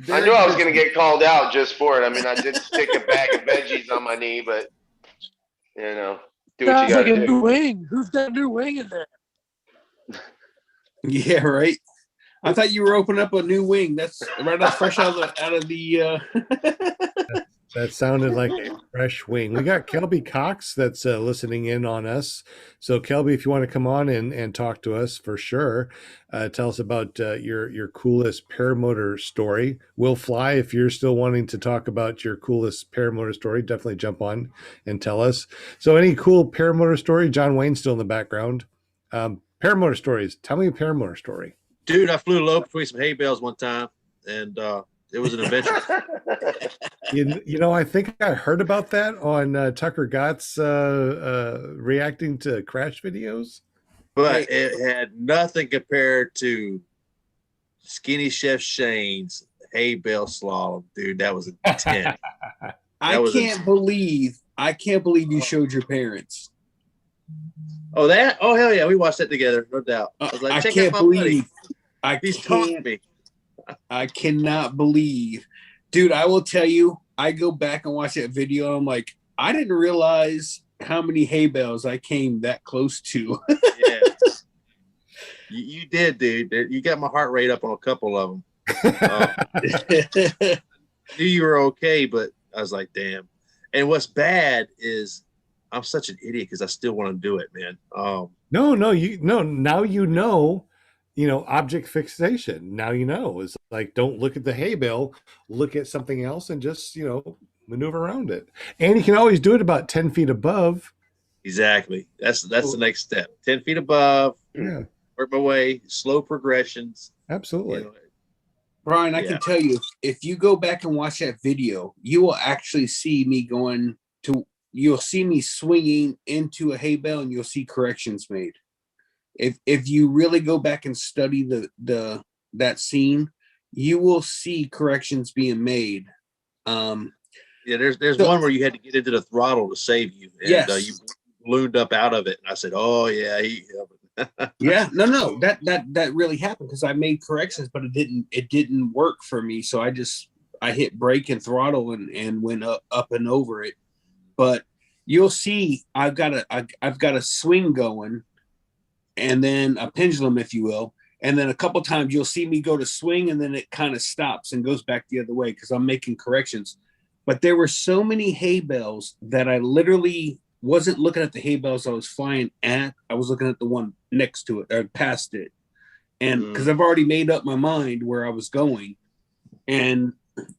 I knew I was going to get called out just for it. I mean, I did stick a bag of veggies on my knee, but do what you Sounds got like to a do. new wing. Who's got a new wing in there? Yeah, right. I thought you were opening up a new wing. That's right, fresh out of the. That sounded like a fresh wing. We got Kelby Cox that's listening in on us. So Kelby, if you want to come on and talk to us for sure, tell us about your coolest paramotor story. We'll fly if you're still wanting to talk about your coolest paramotor story. Definitely jump on and tell us. So any cool paramotor story? John Wayne's still in the background. Paramotor stories. Tell me a paramotor story. Dude, I flew low between some hay bales one time, and it was an adventure. You know, I think I heard about that on Tucker Gott's reacting to crash videos. But it had nothing compared to Skinny Chef Shane's hay bale slalom, dude. That was intense. I can't believe you showed your parents. Oh, that? Oh, hell yeah. We watched that together, no doubt. I was like, I check can't out my believe. He's taught me. I cannot believe. Dude, I will tell you, I go back and watch that video, and I'm like, I didn't realize how many hay bales I came that close to. Yeah. You did, dude. You got my heart rate up on a couple of them. I knew you were okay, but I was like, damn. And what's bad is I'm such an idiot because I still want to do it, man. No. Now you know, object fixation. Now you know. It's like, don't look at the hay bale, look at something else and just, maneuver around it. And you can always do it about 10 feet above. Exactly. That's the next step. 10 feet above. Yeah. Work my way, slow progressions. Absolutely. Brian, I can tell you, if you go back and watch that video, you will actually see me you'll see me swinging into a hay bale, and you'll see corrections made. If you really go back and study that scene, you will see corrections being made. There's one where you had to get into the throttle to save you, and you ballooned up out of it. And I said, "Oh yeah, yeah, no, that really happened because I made corrections, but it didn't work for me. So I hit brake and throttle and went up and over it. But you'll see, I've got a swing going, and then a pendulum, if you will, and then a couple times you'll see me go to swing, and then it kind of stops and goes back the other way because I'm making corrections. But there were so many hay bales that I literally wasn't looking at the hay bales I was flying at. I was looking at the one next to it or past it. And because I've already made up my mind where I was going. And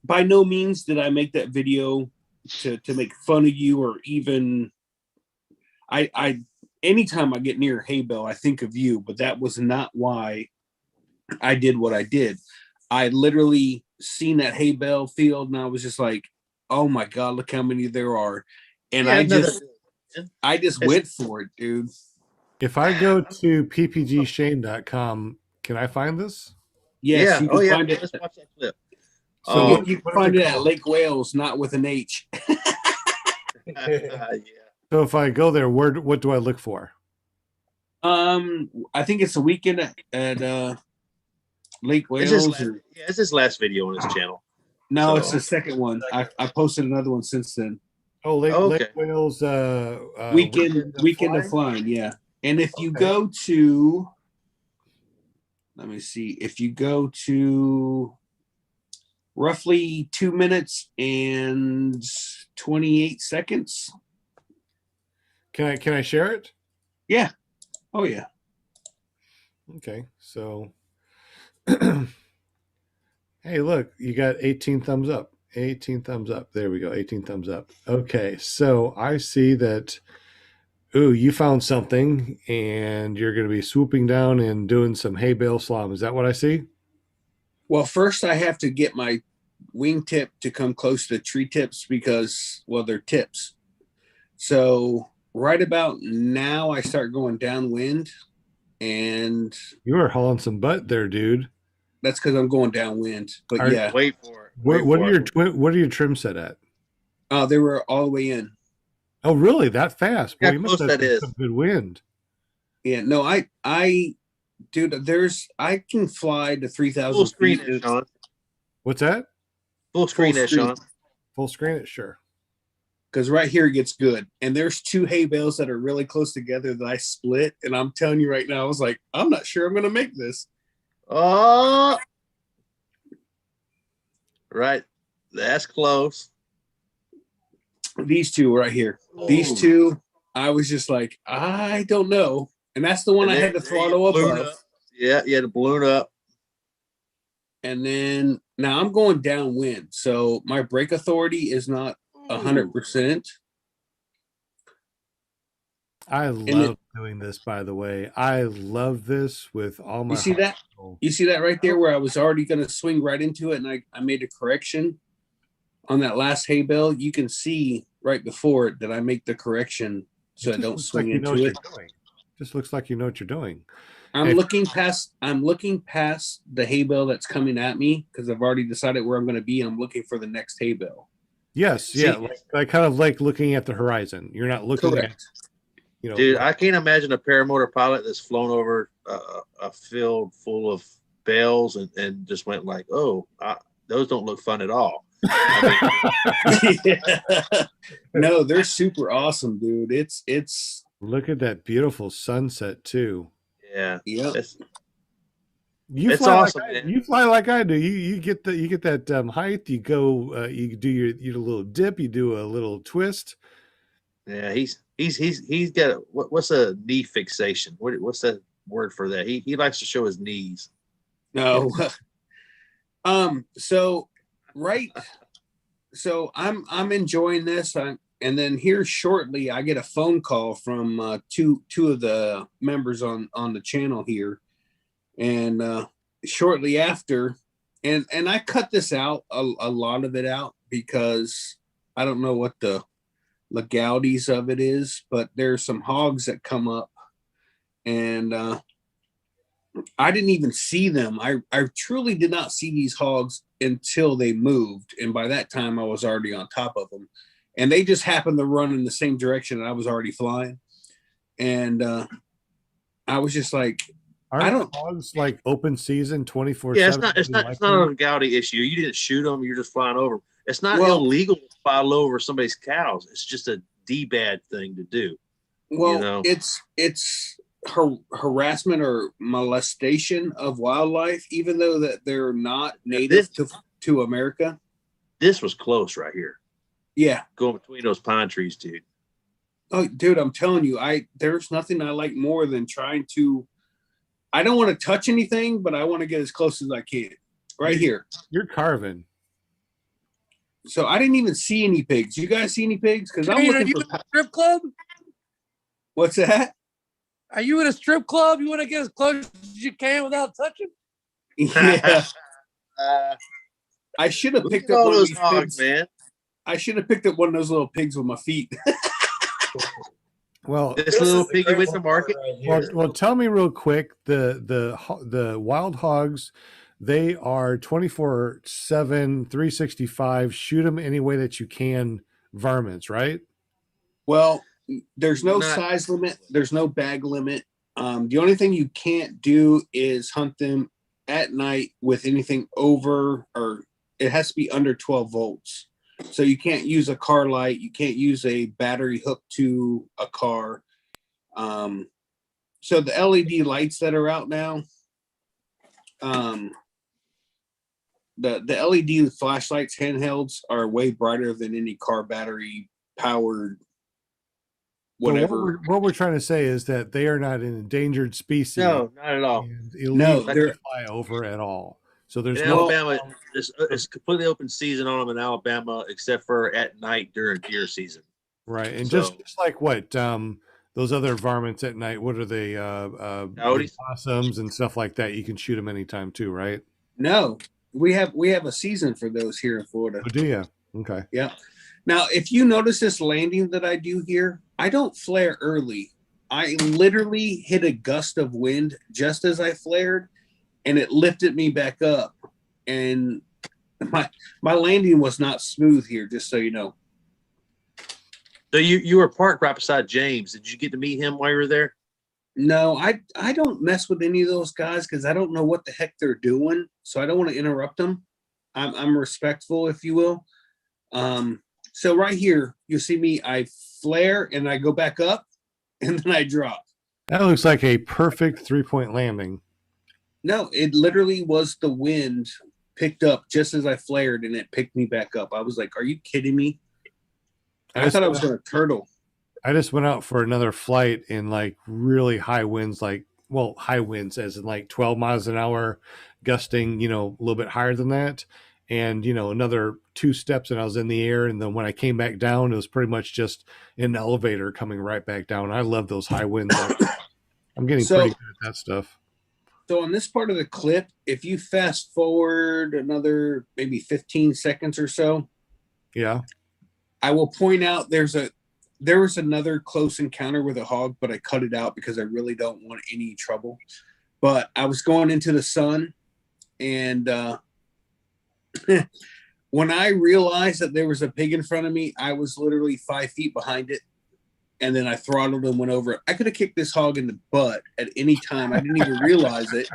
by no means did I make that video to make fun of you, or even I anytime I get near a hay bale, I think of you, but that was not why I did what I did. I literally seen that hay bale field, and I was just like, oh my God, look how many there are. And I just went for it, dude. If I go to ppgshane.com, can I find this? Yes, you can find it. Let's watch that clip. So you can find it at Lake Wales, not with an H. So if I go there, what do I look for? I think it's a weekend at Lake Wales. It's his last video on his channel. No, it's the second one. I posted another one since then. Oh, Lake Wales weekend of flying, yeah. And if you go to, let me see, if you go to roughly 2 minutes and 28 seconds. Can I share it? Yeah. Oh yeah. Okay, so hey, look, you got 18 thumbs up. 18 thumbs up. There we go. 18 thumbs up. Okay, so I see that, you found something, and you're going to be swooping down and doing some hay bale slalom. Is that what I see? Well, first I have to get my wingtip to come close to tree tips because, well, they're tips. So right about now I start going downwind, and you are hauling some butt there, dude. That's because I'm going downwind. But yeah, wait for it. What are your trim set at? Oh, they were all the way in. Oh, really? That fast? Boy, How you must close have that is. some good wind. Yeah, no, dude, I can fly to 3,000 Full screen feet. it, Sean. What's that? Full screen it, Sean. Full screen it, sure. Because right here it gets good. And there's two hay bales that are really close together that I split. And I'm telling you right now, I was like, I'm not sure I'm going to make this. Oh, right. That's close. These two right here. These two, I was just like, I don't know. And that's the one I had to throttle up of. Yeah, you had to balloon up. And then now I'm going downwind. So my brake authority is not 100%. I love doing this, by the way. I love this with all my You see that? You see that right there where I was already going to swing right into it and I made a correction on that last hay bale. You can see right before it that I make the correction so I don't swing into it. Just looks like you know what you're doing. I'm looking past the hay bale that's coming at me because I've already decided where I'm going to be. I'm looking for the next hay bale. Yes, yeah, like kind of like looking at the horizon. You're not looking at, Dude, I can't imagine a paramotor pilot that's flown over a field full of bales and just went like, "Oh, those don't look fun at all." No, they're super awesome, dude. It's look at that beautiful sunset too. Yeah. Yep. It's awesome, man. You fly like I do. You get that height. You go. You do your little dip. You do a little twist. Yeah, he's got what's a knee fixation? What's that word for that? He likes to show his knees. No. So I'm enjoying this. And then here shortly, I get a phone call from two of the members on the channel here, and shortly after, and I cut this out a lot of it out because I don't know what the legalities of it is, but there's some hogs that come up, and I didn't even see them. I truly did not see these hogs until they moved, and by that time I was already on top of them. And they just happened to run in the same direction that I was already flying. And I was just like, Aren't hogs like open season 24/7? Yeah, it's not a legality issue. You didn't shoot them, you're just flying over. It's not illegal to fly low over somebody's cows. It's just a D-bad thing to do. Well, it's harassment or molestation of wildlife, even though that they're not native to America. This was close right here. Yeah. Going between those pine trees, dude. Oh, dude, I'm telling you, there's nothing I like more than trying to, I don't want to touch anything, but I want to get as close as I can. Right here. You're carving. So I didn't even see any pigs. You guys see any pigs? Because I'm Are looking you for in a strip club? What's that? Are you in a strip club? You want to get as close as you can without touching? Yeah. I should have picked up all one of those these hogs, pigs. man. I should have picked up one of those little pigs with my feet. Well, this little piggy went to market. Well, tell me real quick. The wild hogs, they are 24/7, 365. Shoot them any way that you can. Varmints, right? Well, there's no size limit. There's no bag limit. The only thing you can't do is hunt them at night with anything over, or it has to be under 12 volts. So you can't use a car light. You can't use a battery hooked to a car. So the LED lights that are out now, the LED flashlights, handhelds, are way brighter than any car battery powered whatever. So what we're trying to say is that they are not an endangered species. No, not at all. Illegal to fly over at all. So there's in Alabama, it's completely open season on them in Alabama, except for at night during deer season. Right, and just like what those other varmints at night. What are they? Possums and stuff like that. You can shoot them anytime too, right? No, we have a season for those here in Florida. Oh, do you? Okay. Yeah. Now, if you notice this landing that I do here, I don't flare early. I literally hit a gust of wind just as I flared, and it lifted me back up. And my landing was not smooth here, just so you know. So you were parked right beside James. Did you get to meet him while you were there? No, I don't mess with any of those guys because I don't know what the heck they're doing. So I don't want to interrupt them. I'm respectful, if you will. So right here, you see me, I flare and I go back up and then I drop. That looks like a perfect 3-point landing. No, it literally was the wind picked up just as I flared and it picked me back up. I was like, are you kidding me? I thought I was going to turtle. I just went out for another flight in like really high winds, high winds as in like 12 miles an hour, gusting, a little bit higher than that. And, another 2 steps and I was in the air. And then when I came back down, it was pretty much just an elevator coming right back down. I love those high winds. I'm getting pretty good at that stuff. So on this part of the clip, if you fast forward another maybe 15 seconds or so, yeah, I will point out there was another close encounter with a hog, but I cut it out because I really don't want any trouble. But I was going into the sun, and when I realized that there was a pig in front of me, I was literally 5 feet behind it. And then I throttled and went over it. I could have kicked this hog in the butt at any time. I didn't even realize it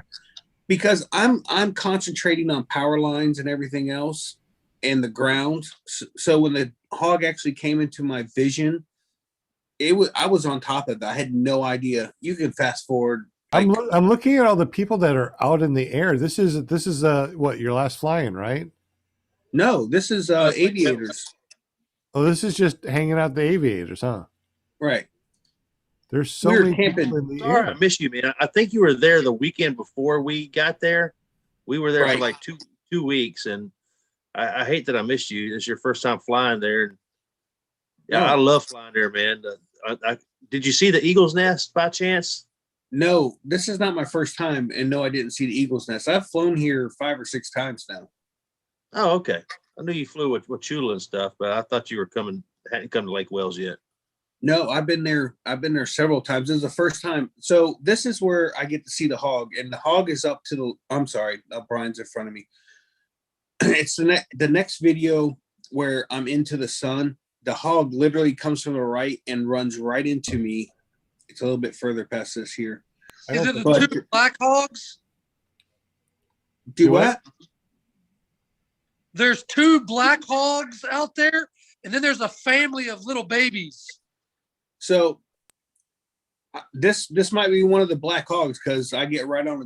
because I'm concentrating on power lines and everything else and the ground. So when the hog actually came into my vision, I was on top of it. I had no idea. You can fast forward. I'm looking at all the people that are out in the air. This is what, your last flying, right? No, this is aviators. Oh, this is just hanging out the aviators, huh? Right. There's so many camping. people in the Sorry, air. I miss you, man. I think you were there the weekend before we got there. We were there for like two weeks, and I hate that I missed you. It's your first time flying there. Yeah, I love flying there, man. Did you see the Eagle's Nest by chance? No, this is not my first time, and no, I didn't see the Eagle's Nest. I've flown here 5 or 6 times now. Oh, okay. I knew you flew with Chula and stuff, but I thought you hadn't come to Lake Wales yet. No, I've been there several times. This is the first time. So this is where I get to see the hog, and the hog is up to I'm sorry, Brian's in front of me. It's the next video where I'm into the sun. The hog literally comes from the right and runs right into me. It's a little bit further past this here. Is it the 2 black hogs? Do what? There's 2 black hogs out there, and then there's a family of little babies. So this might be one of the black hogs because I get right on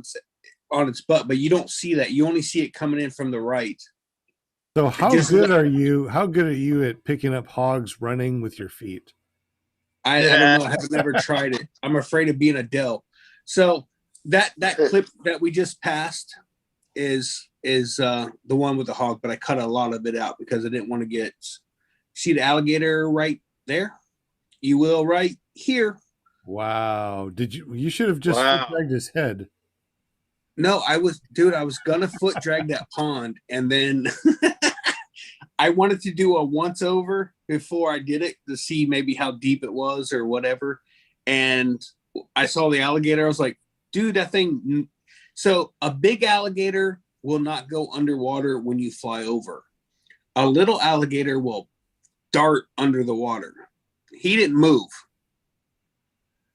its butt, but you don't see that. You only see it coming in from the right. So how good are you at picking up hogs running with your feet? I don't know. I have never tried it. I'm afraid of being a Dell. So that clip that we just passed is the one with the hog, but I cut a lot of it out because I didn't want to see the alligator right there. You will right here. Wow. You should have just dragged his head. No, I was gonna foot drag that pond, and then I wanted to do a once over before I did it to see maybe how deep it was or whatever. And I saw the alligator. I was like, dude, that thing. So a big alligator will not go underwater when you fly over. A little alligator will dart under the water. He didn't move.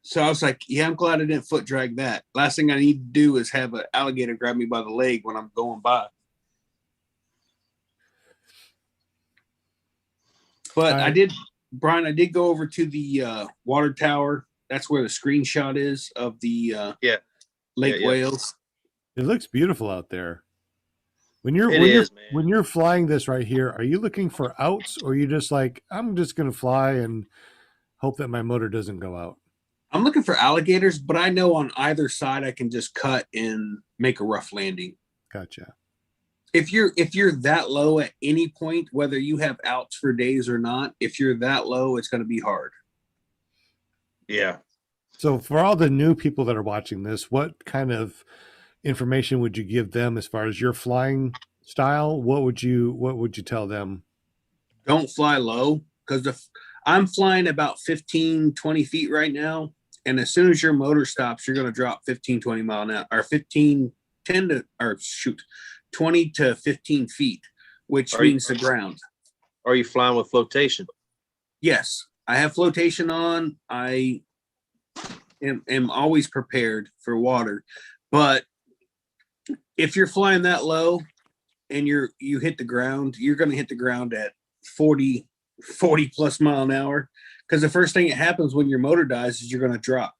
So I was like, yeah, I'm glad I didn't foot drag that. Last thing I need to do is have an alligator grab me by the leg when I'm going by. But Brian, I did go over to the water tower. That's where the screenshot is of the Lake Wales. It looks beautiful out there. When you're flying this right here, are you looking for outs, or are you just like, I'm just going to fly and hope that my motor doesn't go out? I'm looking for alligators, but I know on either side I can just cut and make a rough landing. Gotcha. If you're that low at any point, whether you have outs for days or not, if you're that low, it's going to be hard. Yeah. So for all the new people that are watching this, what kind of information would you give them as far as your flying style? What would you tell them? Don't fly low, because I'm flying about 15, 20 feet right now. And as soon as your motor stops, you're going to drop 15, 20 mile an hour, or 20 to 15 feet, which means the ground. Are you flying with flotation? Yes, I have flotation on. I am always prepared for water. But if you're flying that low and you hit the ground, you're going to hit the ground at 40 plus mile an hour. Because the first thing that happens when your motor dies is you're going to drop.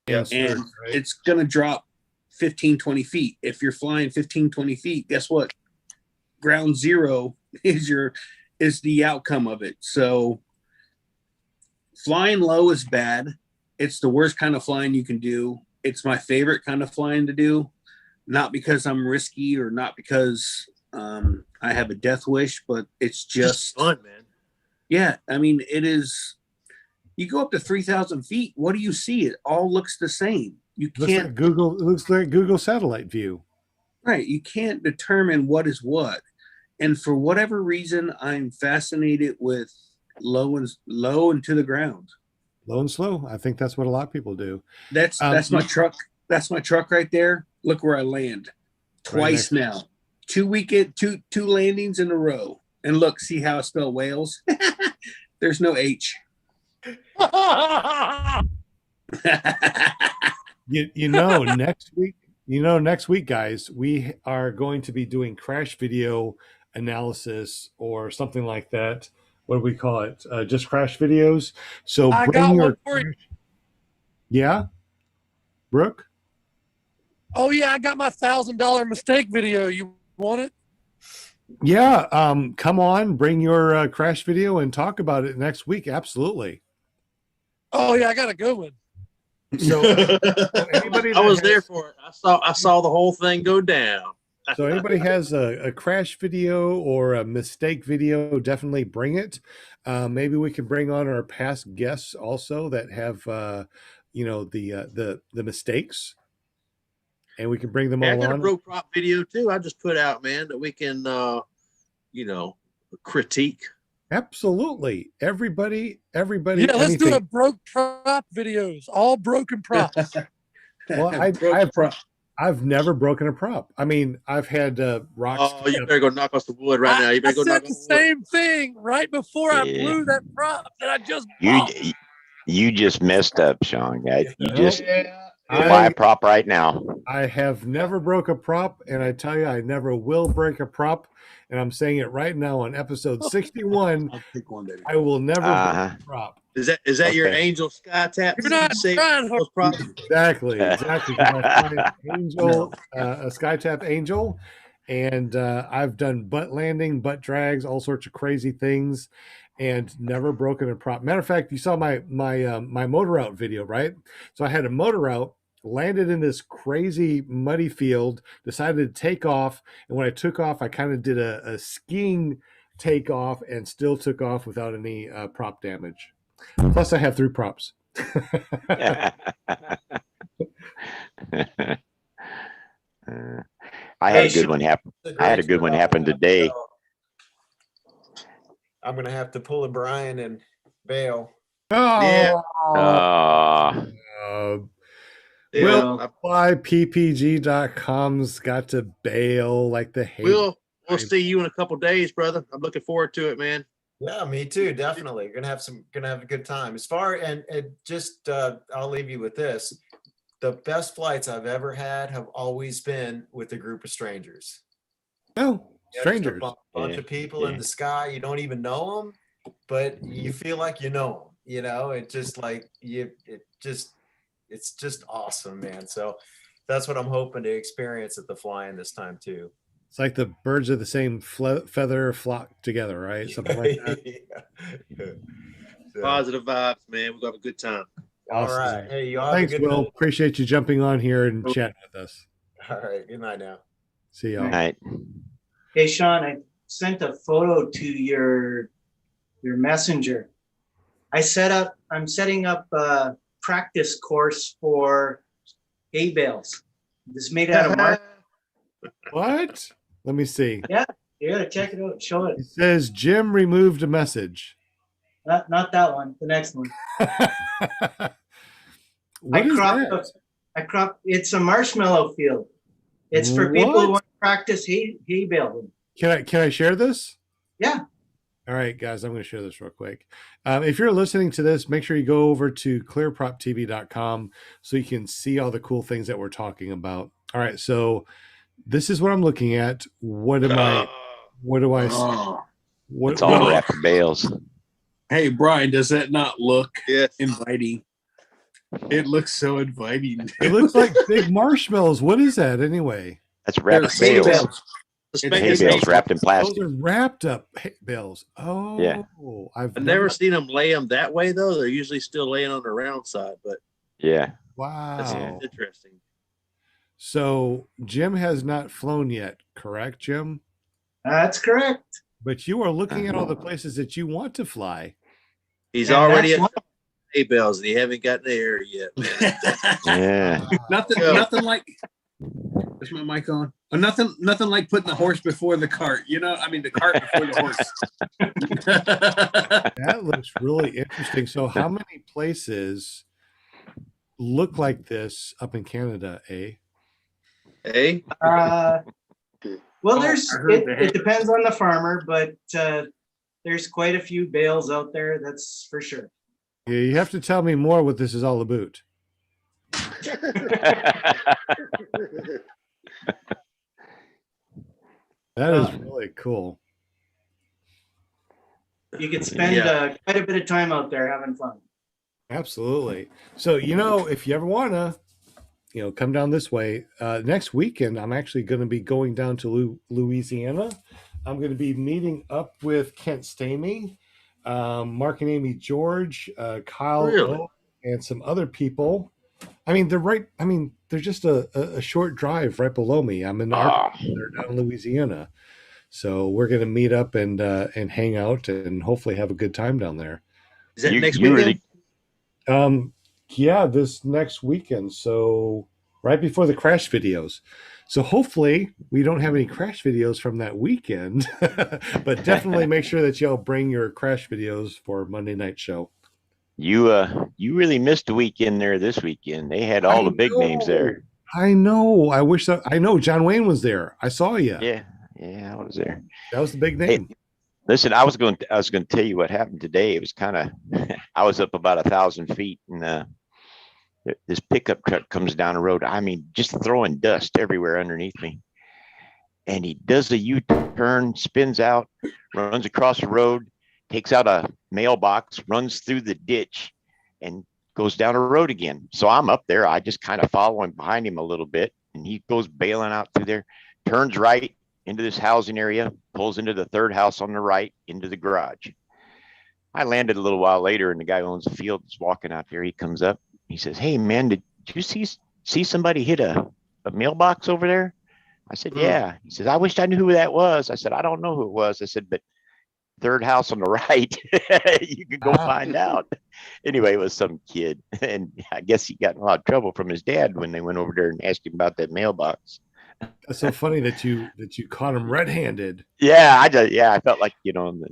Yes, and right. It's going to drop 15, 20 feet. If you're flying 15, 20 feet, guess what? Ground zero is the outcome of it. So flying low is bad. It's the worst kind of flying you can do. It's my favorite kind of flying to do, not because I'm risky or not because I have a death wish, but it's just fun, man. Yeah, I mean, it is. You go up to 3,000 feet. What do you see? It all looks the same. You can't. It looks like Google satellite view. Right. You can't determine what is what. And for whatever reason, I'm fascinated with low and to the ground. Low and slow. I think that's what a lot of people do. That's my truck. That's my truck right there. Look where I land. Twice now. 2 landings in a row. And look, see how I spell whales? There's no H. Next week, guys, we are going to be doing crash video analysis or something like that. What do we call it? Just crash videos. So I bring got your one for you. Yeah, Brook. Oh yeah, I got my $1,000 mistake video. You want it? Yeah, come on, bring your crash video and talk about it next week. Absolutely. Oh yeah, I got a good one. So I was there for it. I saw the whole thing go down. So anybody has a crash video or a mistake video, definitely bring it. Maybe we can bring on our past guests also that have the mistakes, and we can bring them all I got on. a Brook prop video too. I just put out, man, that we can critique. Absolutely, everybody. Yeah, let's do a broke prop videos, all broken props. Well, I've never broken a prop. I mean, I've had rocks. Oh, you better go knock off the wood right now. You better go knock off the wood. Same thing right before I blew that prop that I just bought. You just messed up, Sean. You just buy a prop right now. I have never broke a prop, and I tell you, I never will break a prop. And I'm saying it right now on episode 61. I'll take one, baby. I will never break a prop. Is that your Angel Sky Tap? You're not trying those props. Exactly. My Angel, a Sky Tap Angel, and I've done butt landing, butt drags, all sorts of crazy things, and never broken a prop. Matter of fact, you saw my motor out video, right? So I had a motor out, landed in this crazy muddy field, decided to take off, and when I took off, I kind of did a skiing takeoff and still took off without any prop damage. Plus, I have 3 props. I had a good one happen. I had a good one happen today. I'm gonna have to pull a Brian and bail. Oh, yeah. Well, why PPG.com's got to bail like the hate. We'll see you in a couple days, brother. I'm looking forward to it, man. Yeah, me too. Definitely. Gonna have a good time. As far and just I'll leave you with this. The best flights I've ever had have always been with a group of strangers. Oh, strangers. A bunch of people in the sky. You don't even know them, but you feel like you know them. It just like it's just awesome, man. So that's what I'm hoping to experience at the flying this time too. It's like the birds of the same feather flock together, right? Something like that. Positive vibes, man. We're gonna have a good time. Awesome. All right. Hey, you all Thanks, have a good Will. night. Appreciate you jumping on here and chatting with us. All right. Good night now. See y'all. Good night. Hey, Sean, I sent a photo to your messenger. I'm setting up a practice course for hay bales. This is made out of mark. What? Let me see. Yeah, you gotta check it out. Show it. It says Jim removed a message. Not that one. The next one. What is that? I cropped. It's a marshmallow field. It's for people who want to practice hay baling. Can I share this? Yeah. All right, guys, I'm going to share this real quick. If you're listening to this, make sure you go over to clearproptv.com so you can see all the cool things that we're talking about. All right, so this is what I'm looking at. What do I see? It's all wrapped in bales. Hey, Brian, does that not look inviting? It looks so inviting. It looks like big marshmallows. What is that anyway? That's wrapped bales. The hay bales wrapped in plastic. Those are wrapped up hay bales. Oh, Yeah. I've never seen them lay them that way though. They're usually still laying on the round side, but yeah. Wow. That's interesting. So Jim has not flown yet, correct, Jim? That's correct. But you are looking at all the places that you want to fly. He's already at hay bales and he haven't gotten the air yet. Yeah. Nothing like. Is my mic on? Nothing like putting the horse before the cart. You know, I mean the cart before the horse. That looks really interesting. So, how many places look like this up in Canada? Well, it depends on the farmer, but there's quite a few bales out there. That's for sure. Yeah, you have to tell me more what this is all about. That is really cool. You could spend quite a bit of time out there having fun. Absolutely. So, if you ever want to, come down this way, next weekend, I'm actually going to be going down to Louisiana. I'm going to be meeting up with Kent Stamey, Mark and Amy George, Kyle, O, and some other people. I mean, they're just a short drive right below me. I'm in Arkansas, they're down in Louisiana. So we're going to meet up and hang out and hopefully have a good time down there. Is that next weekend? Yeah, this next weekend. So right before the crash videos. So hopefully we don't have any crash videos from that weekend, but definitely make sure that y'all bring your crash videos for Monday night show. You really missed a weekend there this weekend. They had all the big names there. I know. I know John Wayne was there. I saw you. Yeah, I was there. That was the big name. Hey, listen, I was going to tell you what happened today. It was kind of, I was up about 1,000 feet, and this pickup truck comes down the road. I mean, just throwing dust everywhere underneath me. And he does a U-turn, spins out, runs across the road, takes out a mailbox, runs through the ditch, and goes down the road again. So I'm up there. I just kind of follow him behind him a little bit, and he goes bailing out through there, turns right into this housing area, pulls into the third house on the right, into the garage. I landed a little while later, and the guy who owns the field is walking out there. He comes up. He says, "Hey, man, did you see somebody hit a mailbox over there?" I said, "Yeah." He says, "I wish I knew who that was." I said, "I don't know who it was." I said, "But third house on the right, you can go find out." Anyway, it was some kid, and I guess he got in a lot of trouble from his dad when they went over there and asked him about that mailbox. That's so funny that you caught him red-handed. Yeah, I felt like the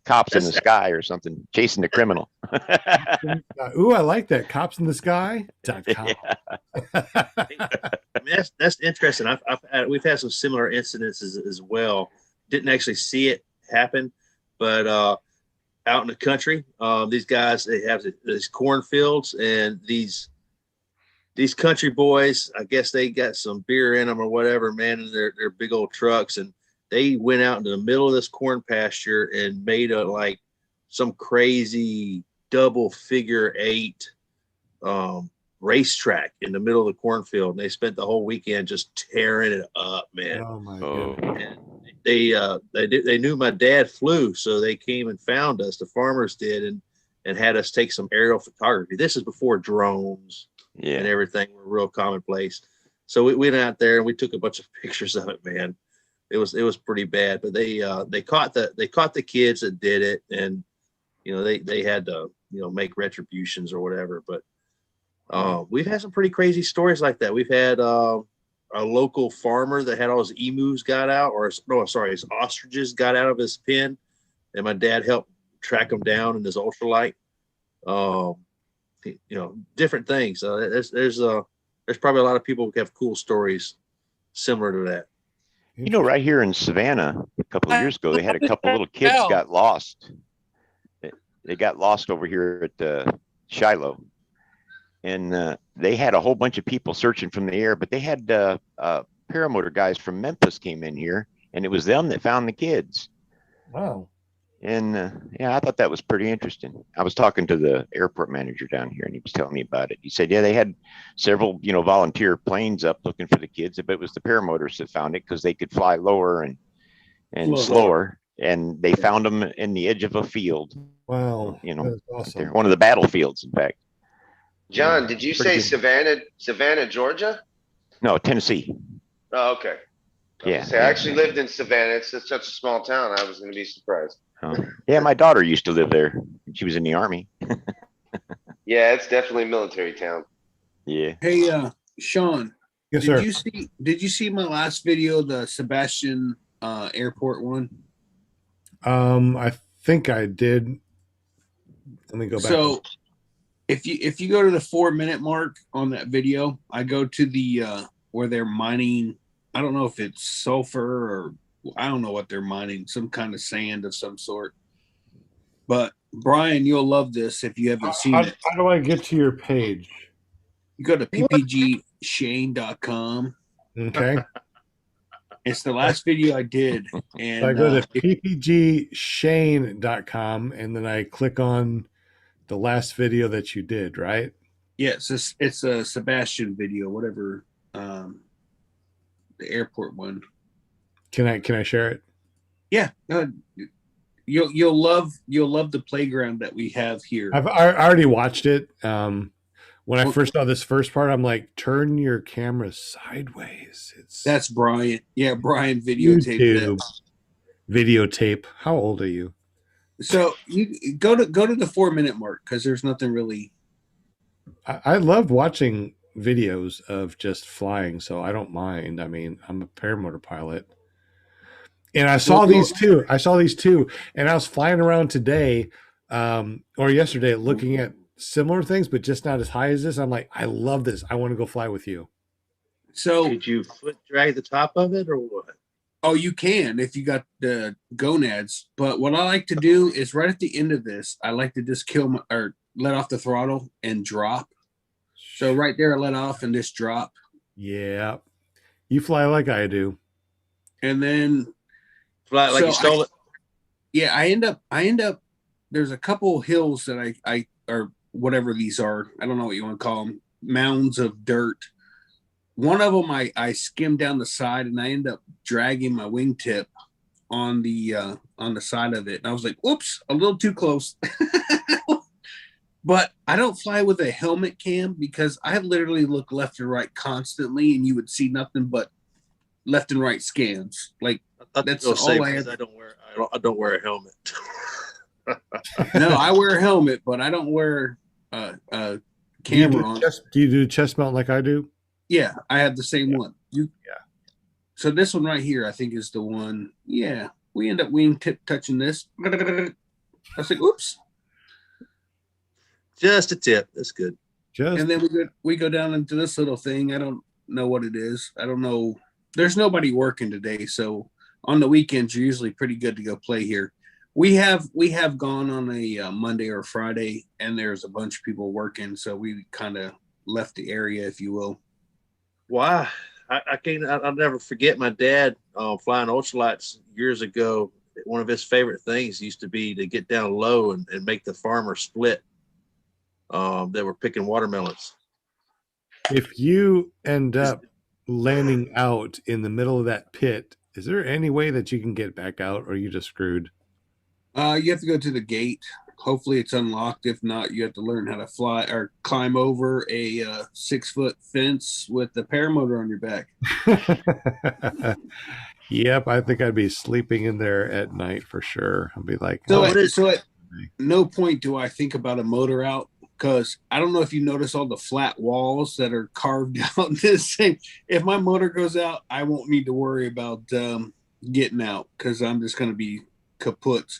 cops in the sky or something chasing the criminal. Ooh, I like that. Cops in the sky.com. I mean, that's interesting. We've had some similar incidences as well. Didn't actually see it happen, but out in the country, these guys, they have these cornfields, and these country boys, I guess they got some beer in them or whatever, man, in their big old trucks, and they went out into the middle of this corn pasture and made some crazy double figure 8 racetrack in the middle of the cornfield. And they spent the whole weekend just tearing it up, man. Oh my goodness. And they knew my dad flew, so they came and found us. The farmers did, and had us take some aerial photography. This is before drones and everything were real commonplace. So we went out there and we took a bunch of pictures of it, man. It was pretty bad, but they caught the kids that did it, and they had to make retributions or whatever. But we've had some pretty crazy stories like that. We've had a local farmer that had all his emus got out, his ostriches got out of his pen, and my dad helped track them down in his ultralight. Different things. There's probably a lot of people who have cool stories similar to that. Right here in Savannah, a couple of years ago, they had a couple little kids got lost. They got lost over here at Shiloh, and they had a whole bunch of people searching from the air, but they had paramotor guys from Memphis came in here, and it was them that found the kids. Wow. And yeah, I thought that was pretty interesting. I was talking to the airport manager down here, and he was telling me about it. He said, yeah, they had several, volunteer planes up looking for the kids, but it was the paramotors that found it because they could fly lower and slower. And they found them in the edge of a field. Wow. That's awesome. One of the battlefields, in fact. John, did you say Savannah, Georgia? No, Tennessee. Oh, okay. Yeah. I actually lived in Savannah. It's such a small town. I was going to be surprised. Yeah, my daughter used to live there. She was in the Army. Yeah, it's definitely a military town. Yeah. Hey, Sean. Yes, sir. Did you see my last video, the Sebastian airport one? I think I did. Let me go back. So if you go to the 4-minute mark on that video, I go to the where they're mining. I don't know if it's sulfur or I don't know what they're mining, some kind of sand of some sort. But Brian, you'll love this if you haven't seen it. How do I get to your page? You go to ppgshane.com. Okay. It's the last video I did. And So I go to ppgshane.com and then I click on the last video that you did, right? Yeah, it's a Sebastian video, whatever, the airport one. Can I share it? Yeah, you'll love the playground that we have here. I already watched it. When I first saw this first part, I'm like, turn your camera sideways. That's Brian. Yeah, Brian videotaped it. Videotape. How old are you? So you go to the 4-minute mark because there's nothing really. I love watching videos of just flying, so I don't mind. I mean, I'm a paramotor pilot. And I saw these two. And I was flying around today or yesterday looking at similar things, but just not as high as this. I'm like, I love this. I want to go fly with you. So did you foot drag the top of it or what? Oh, you can if you got the gonads. But what I like to do is right at the end of this, I like to just let off the throttle and drop. So right there, I let off and just drop. Yeah. You fly like I do. And then fly like you stole it. Yeah, I end up there's a couple hills that I or whatever these are. I don't know what you want to call them. Mounds of dirt. One of them I skimmed down the side and I end up dragging my wingtip on the side of it. And I was like, whoops, a little too close. But I don't fly with a helmet cam because I literally look left and right constantly and you would see nothing but left and right scans. Like that's all I have. I don't wear a helmet. No, I wear a helmet, but I don't wear a camera on. Do you do chest mount like I do? Yeah, I have the same one. So this one right here, I think, is the one. Yeah, we end up wingtip touching this. I was like, oops. Just a tip. That's good. And then we go down into this little thing. I don't know what it is. I don't know. There's nobody working today, so on the weekends you're usually pretty good to go play here. We have gone on a Monday or Friday, and there's a bunch of people working, so we kind of left the area, if you will. Why? I'll never forget my dad flying ultralights years ago. One of his favorite things used to be to get down low and make the farmer split. They were picking watermelons. If you end up landing out in the middle of that pit, is there any way that you can get back out, or are you just screwed? You have to go to the gate. Hopefully it's unlocked. If not, you have to learn how to fly or climb over a 6-foot fence with the paramotor on your back. Yep, I think I'd be sleeping in there at night for sure. I'd be like, so at no point do I think about a motor out, because I don't know if you notice all the flat walls that are carved out this thing. If my motor goes out, I won't need to worry about getting out because I'm just going to be kaput.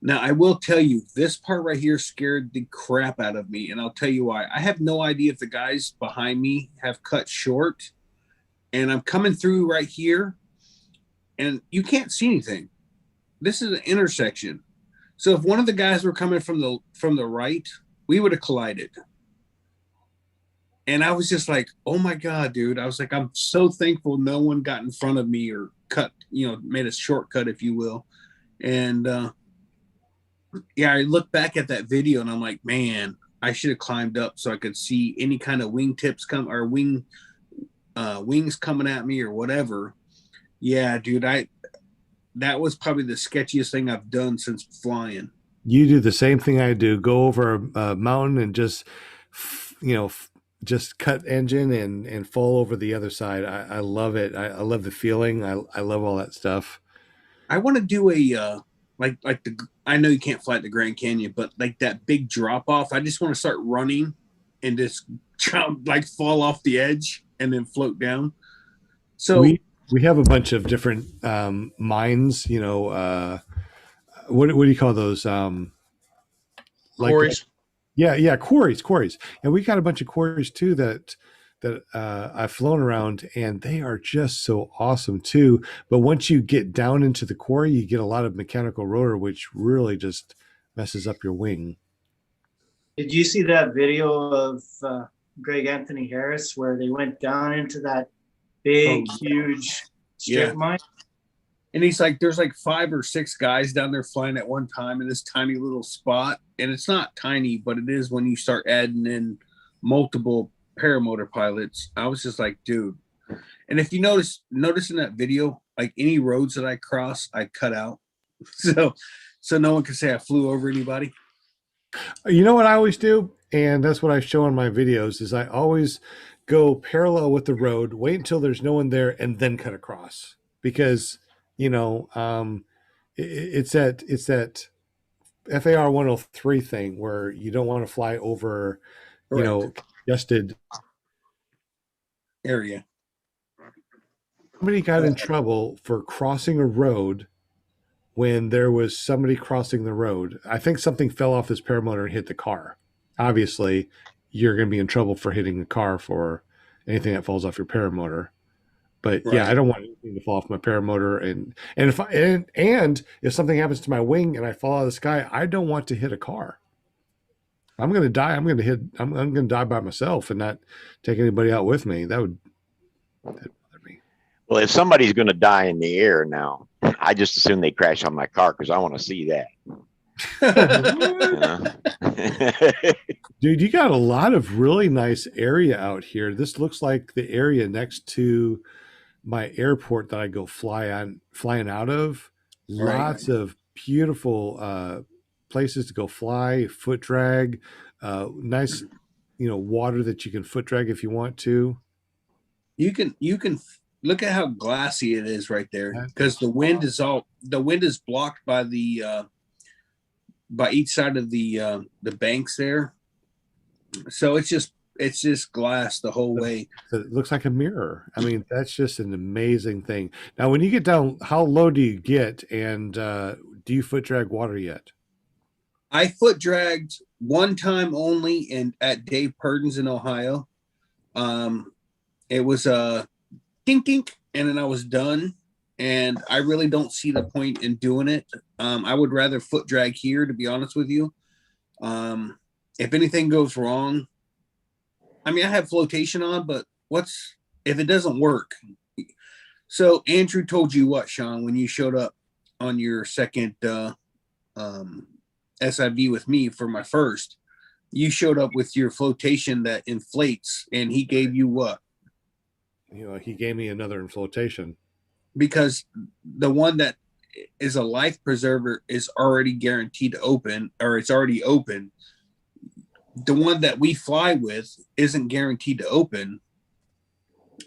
Now, I will tell you, this part right here scared the crap out of me, and I'll tell you why. I have no idea if the guys behind me have cut short, and I'm coming through right here, and you can't see anything. This is an intersection. So if one of the guys were coming from the right, we would have collided. And I was just like, oh my God, dude. I was like, I'm so thankful no one got in front of me or cut, made a shortcut, if you will. And Yeah, I look back at that video and I'm like, man, I should have climbed up so I could see any kind of wingtips come or wings coming at me or whatever. Yeah, dude, that was probably the sketchiest thing I've done since flying. You do the same thing I do. Go over a mountain and just, just cut engine and fall over the other side. I love it. I love the feeling. I love all that stuff. I want to do a I know you can't fly at the Grand Canyon, but like that big drop off. I just want to start running and just jump, like fall off the edge and then float down. So we have a bunch of different mines. What do you call those? Quarries. Yeah, quarries. And we got a bunch of quarries too that I've flown around, and they are just so awesome too. But once you get down into the quarry, you get a lot of mechanical rotor, which really just messes up your wing. Did you see that video of Greg Anthony Harris where they went down into that big, huge strip mine? And he's like, there's like 5 or 6 guys down there flying at one time in this tiny little spot. And it's not tiny, but it is when you start adding in multiple paramotor pilots. I was just like, dude. And if you notice in that video, like any roads that I cross, I cut out. So no one can say I flew over anybody. You know what I always do? And that's what I show in my videos is I always go parallel with the road, wait until there's no one there, and then cut across. Because it's that FAR 103 thing where you don't want to fly over, congested area. Somebody got in trouble for crossing a road when there was somebody crossing the road. I think something fell off this paramotor and hit the car. Obviously, you're going to be in trouble for hitting the car for anything that falls off your paramotor. But yeah, I don't want anything to fall off my paramotor, and if something happens to my wing and I fall out of the sky, I don't want to hit a car. I'm going to die. I'm going to die by myself and not take anybody out with me. That'd bother me. Well, if somebody's going to die in the air now, I just assume they crash on my car because I want to see that. Dude, you got a lot of really nice area out here. This looks like the area next to my airport that I go flying out of. Lots of beautiful places to go fly, foot drag, nice, water that you can foot drag if you want to. You can look at how glassy it is right there because the wind is blocked by by each side of the banks there. So it's just glass the whole way. It looks like a mirror. I mean, that's just an amazing thing. Now, when you get down, how low do you get, and do you foot drag water yet? I foot dragged one time only at Dave Purden's in Ohio. It was a dink dink, and then I was done. And I really don't see the point in doing it. I would rather foot drag here, to be honest with you. If anything goes wrong, I mean, I have flotation on, but if it doesn't work? So Andrew told you what, Sean, when you showed up on your second SIV with me for my first, you showed up with your flotation that inflates, and he gave you what? He gave me another inflotation. Because the one that is a life preserver is already guaranteed to open, or it's already open. The one that we fly with isn't guaranteed to open.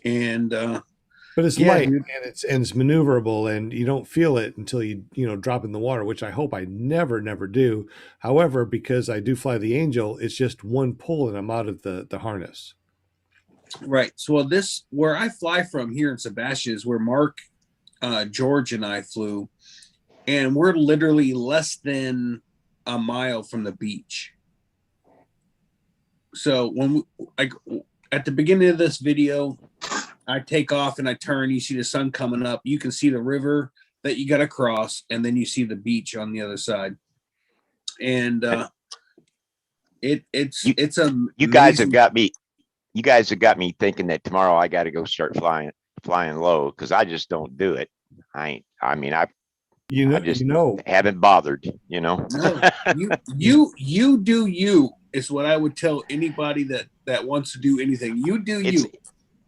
And but it's light, dude. and it's maneuverable, and you don't feel it until you drop in the water, which I hope I never do. However, because I do fly the Angel, it's just one pull and I'm out of the harness. Right. So where I fly from here in Sebastian is where Mark, George, and I flew, and we're literally less than a mile from the beach. So when at the beginning of this video, I take off and I turn, you see the sun coming up, you can see the river that you got to cross, and then you see the beach on the other side. And you guys have got me thinking that tomorrow I got to go start flying low, because I just don't do it. I I just haven't bothered, you know. No, you do you is what I would tell anybody that wants to do anything. You do you.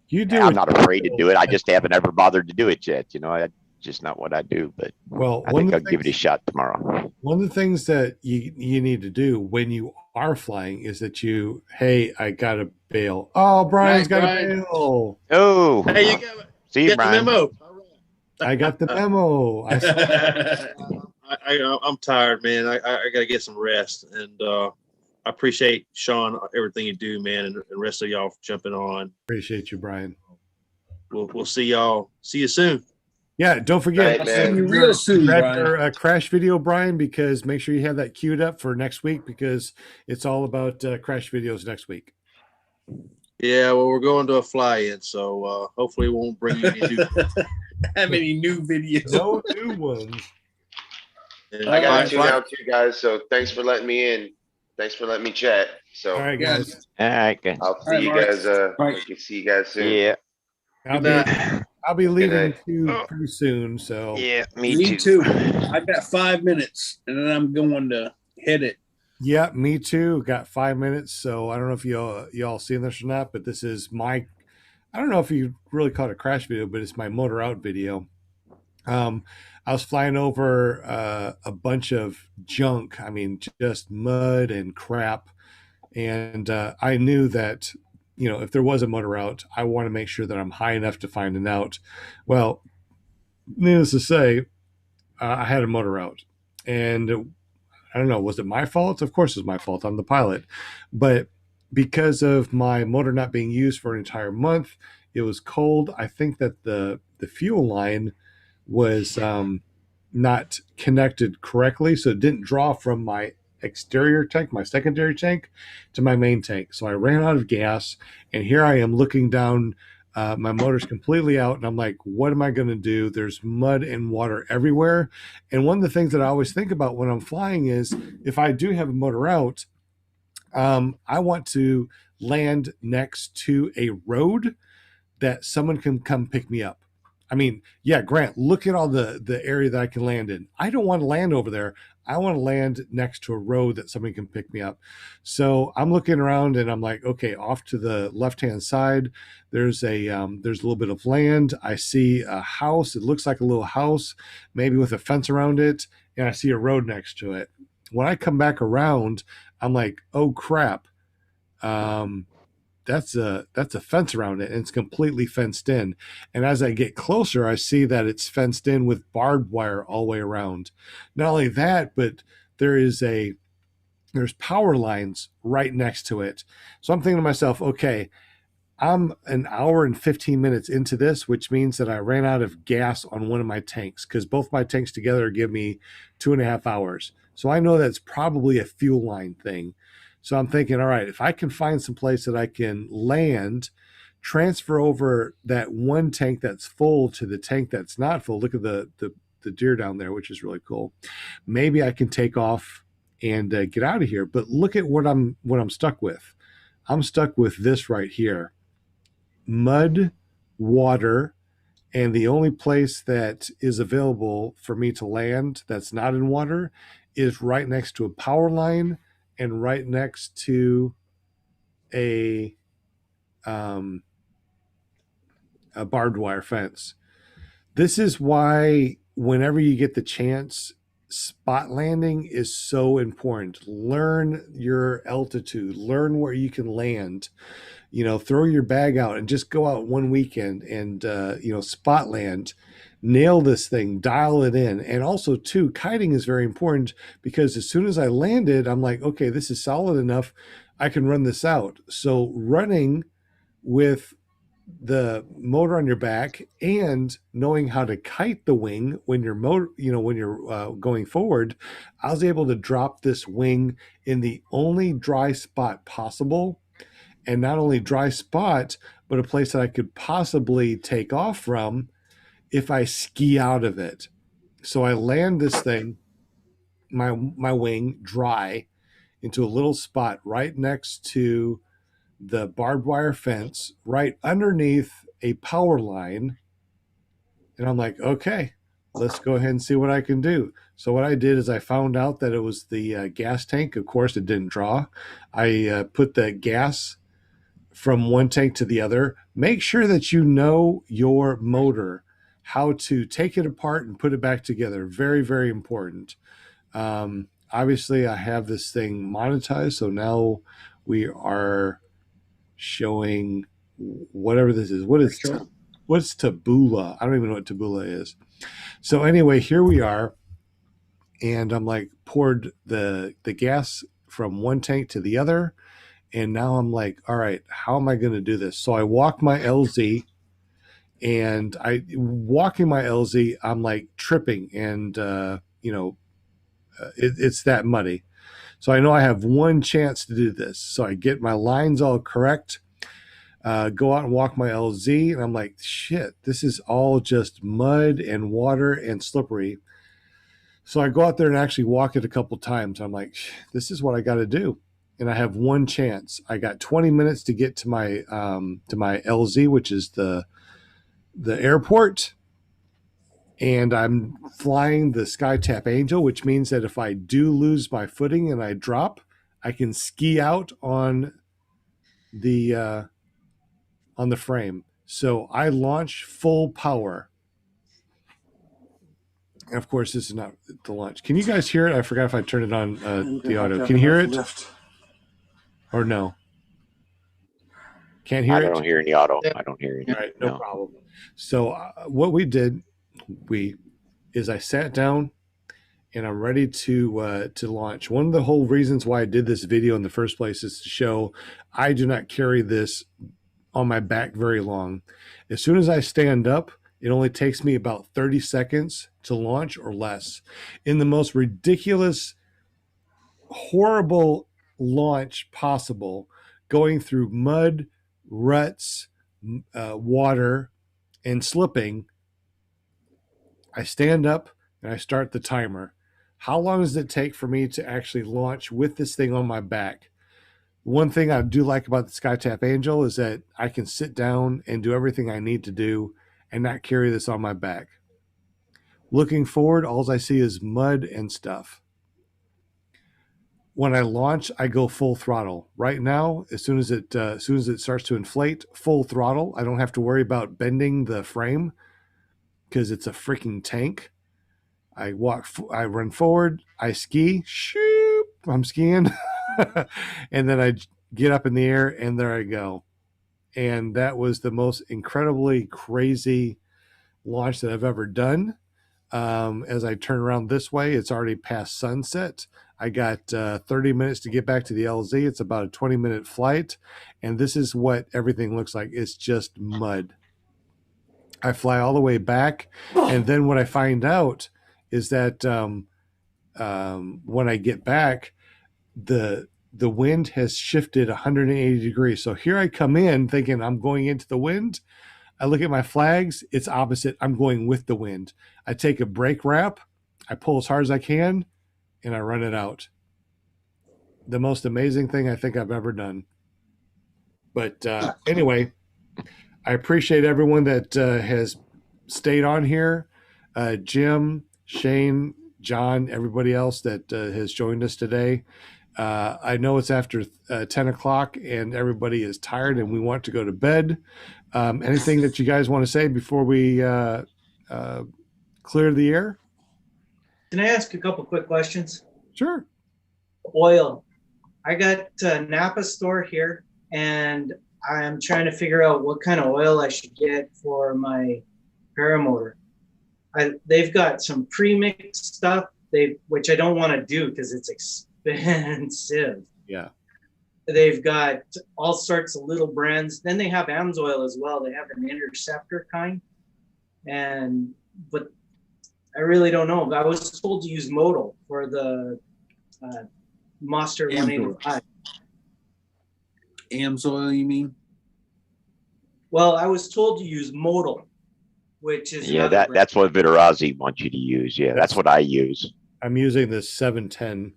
You do. I'm not afraid to do it. I just haven't ever bothered to do it yet. You know, just not what I do. But I think I'll give it a shot tomorrow. One of the things that you need to do when you are flying is that hey, I got to bail. Oh, Brian's got to bail. Oh, hey, you see, get Brian. the memo. I got the memo. I'm tired, man. I got to get some rest, and I appreciate Sean everything you do, man, and the rest of y'all for jumping on. Appreciate you, Brian. We'll see y'all. See you soon. Yeah, don't forget. I'll see you real soon, grab Brian. your crash video, Brian, because make sure you have that queued up for next week because it's all about crash videos next week. Yeah, well, we're going to a fly-in, so hopefully it won't bring you any new videos. No new ones. I got to tune out too, guys. So thanks for letting me in. Thanks for letting me chat. So all right, guys. All right, good. I'll see you guys. See you guys soon. Yeah. I'll be leaving pretty soon. So yeah, me too. I got 5 minutes, and then I'm going to hit it. Yeah, me too. Got 5 minutes. So I don't know if y'all seen this or not, but this is I don't know if you really call it a crash video, but it's my motor out video. I was flying over a bunch of junk. I mean, just mud and crap. And I knew that, if there was a motor out, I want to make sure that I'm high enough to find an out. Well, needless to say, I had a motor out. And I don't know, was it my fault? Of course it's my fault. I'm the pilot. But because of my motor not being used for an entire month, it was cold. I think that the fuel line was not connected correctly. So it didn't draw from my exterior tank, my secondary tank, to my main tank. So I ran out of gas, and here I am looking down. My motor's completely out, and I'm like, what am I going to do? There's mud and water everywhere. And one of the things that I always think about when I'm flying is if I do have a motor out, I want to land next to a road that someone can come pick me up. I mean, yeah, Grant, look at all the area that I can land in. I don't want to land over there. I want to land next to a road that somebody can pick me up. So I'm looking around and I'm like, okay, off to the left-hand side, there's a little bit of land. I see a house. It looks like a little house, maybe with a fence around it. And I see a road next to it. When I come back around, I'm like, oh crap. That's a fence around it, and it's completely fenced in. And as I get closer, I see that it's fenced in with barbed wire all the way around. Not only that, but there's power lines right next to it. So I'm thinking to myself, okay, I'm an hour and 15 minutes into this, which means that I ran out of gas on one of my tanks because both my tanks together give me 2.5 hours. So I know that's probably a fuel line thing. So I'm thinking, all right, if I can find some place that I can land, transfer over that one tank that's full to the tank that's not full. Look at the deer down there, which is really cool. Maybe I can take off and get out of here. But look at what I'm stuck with. I'm stuck with this right here. Mud, water, and the only place that is available for me to land that's not in water is right next to a power line and right next to a barbed wire fence. This is why whenever you get the chance, spot landing is so important. Learn your altitude, learn where you can land. Throw your bag out and just go out one weekend and spot land. Nail this thing, dial it in. And also too, kiting is very important because as soon as I landed, I'm like, okay, this is solid enough. I can run this out. So running with the motor on your back and knowing how to kite the wing when you're going forward, I was able to drop this wing in the only dry spot possible. And not only dry spot, but a place that I could possibly take off from if I ski out of it. So I land this thing, my wing dry, into a little spot right next to the barbed wire fence, right underneath a power line. And I'm like, okay, let's go ahead and see what I can do. So what I did is I found out that it was the gas tank. Of course, it didn't draw. I put the gas from one tank to the other. Make sure that you know your motor, how to take it apart and put it back together. Very, very important. Obviously, I have this thing monetized, so now we are showing whatever this is. What's Taboola? I don't even know what Taboola is. So anyway, here we are, and I'm like poured the gas from one tank to the other, and now I'm like, all right, how am I going to do this? So I walk my LZ, and walking my LZ, I'm like tripping, and it's that muddy. So I know I have one chance to do this. So I get my lines all correct, go out and walk my LZ, and I'm like, shit, this is all just mud and water and slippery. So I go out there and actually walk it a couple times. I'm like, this is what I got to do. And I have one chance. I got 20 minutes to get to my LZ, which is the airport. And I'm flying the SkyTap Angel, which means that if I do lose my footing and I drop, I can ski out on the frame. So I launch full power. And of course, this is not the launch. Can you guys hear it? I forgot if I turned it on the audio. Can you hear it? Or no? Can't hear it? I don't hear any auto. I don't hear any. All right, no problem. So what we did, is I sat down and I'm ready to launch. One of the whole reasons why I did this video in the first place is to show I do not carry this on my back very long. As soon as I stand up, it only takes me about 30 seconds to launch or less. In the most ridiculous, horrible launch possible, going through mud, ruts, water, and slipping, I stand up and I start the timer. How long does it take for me to actually launch with this thing on my back? One thing I do like about the SkyTap Angel is that I can sit down and do everything I need to do and not carry this on my back. Looking forward, all I see is mud and stuff. When I launch, I go full throttle. Right now, as soon as it starts to inflate, full throttle. I don't have to worry about bending the frame because it's a freaking tank. I run forward, I ski, shoop, I'm skiing, and then I get up in the air, and there I go. And that was the most incredibly crazy launch that I've ever done. As I turn around this way, it's already past sunset. I got 30 minutes to get back to the LZ. It's about a 20-minute flight, and this is what everything looks like. It's just mud. I fly all the way back, and then what I find out is that when I get back, the wind has shifted 180 degrees. So here I come in thinking I'm going into the wind. I look at my flags. It's opposite. I'm going with the wind. I take a brake wrap. I pull as hard as I can, and I run it out. The most amazing thing I think I've ever done. But anyway, I appreciate everyone that has stayed on here. Jim, Shane, John, everybody else that has joined us today. I know it's after 10 o'clock and everybody is tired and we want to go to bed. Anything that you guys want to say before we clear the air? Can I ask a couple quick questions? Sure. Oil. I got a Napa store here, and I'm trying to figure out what kind of oil I should get for my paramotor. They've got some pre-mixed stuff, which I don't want to do because it's expensive. Yeah. They've got all sorts of little brands. Then they have AMSOIL as well. They have an Interceptor kind, but I really don't know. I was told to use Modal for the Monster 185. AMSOIL, you mean? Well, I was told to use Modal, which is that's what Viterazzi wants you to use. Yeah, that's what I use. I'm using the 710.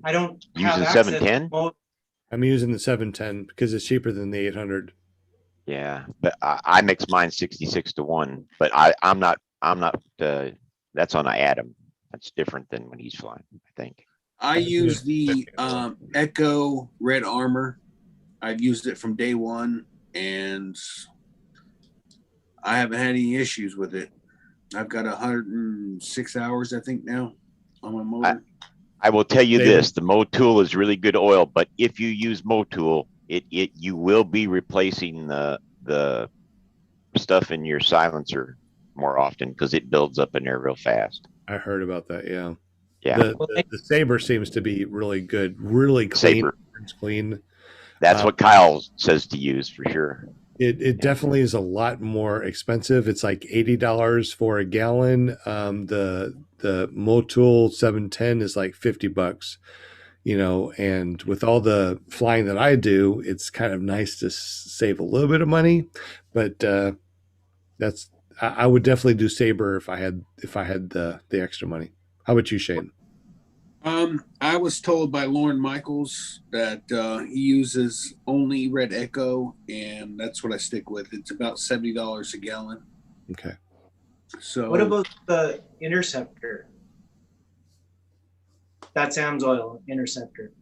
I don't use the 710. I'm using the 710 because it's cheaper than the 800. Yeah, but I mix mine 66 to 1. But I'm not I'm not. That's on Adam. That's different than when he's flying, I think. I use the Echo Red Armor. I've used it from day one, and I haven't had any issues with it. I've got 106 hours, I think, now on my motor. I will tell you this: the Motul is really good oil, but if you use Motul, you will be replacing the stuff in your silencer more often because it builds up in there real fast. I heard about that. Yeah. Yeah. The Saber seems to be really good, really clean. Saber. It's clean. That's what Kyle says to use for sure. It definitely is a lot more expensive. It's like $80 for a gallon. The Motul 710 is like $50, and with all the flying that I do, it's kind of nice to save a little bit of money, but I would definitely do Saber if I had the extra money. How about you, Shane? I was told by Lauren Michaels that he uses only Red Echo, and that's what I stick with. It's about $70 a gallon. Okay. So what about the Interceptor? That's Amsoil Interceptor.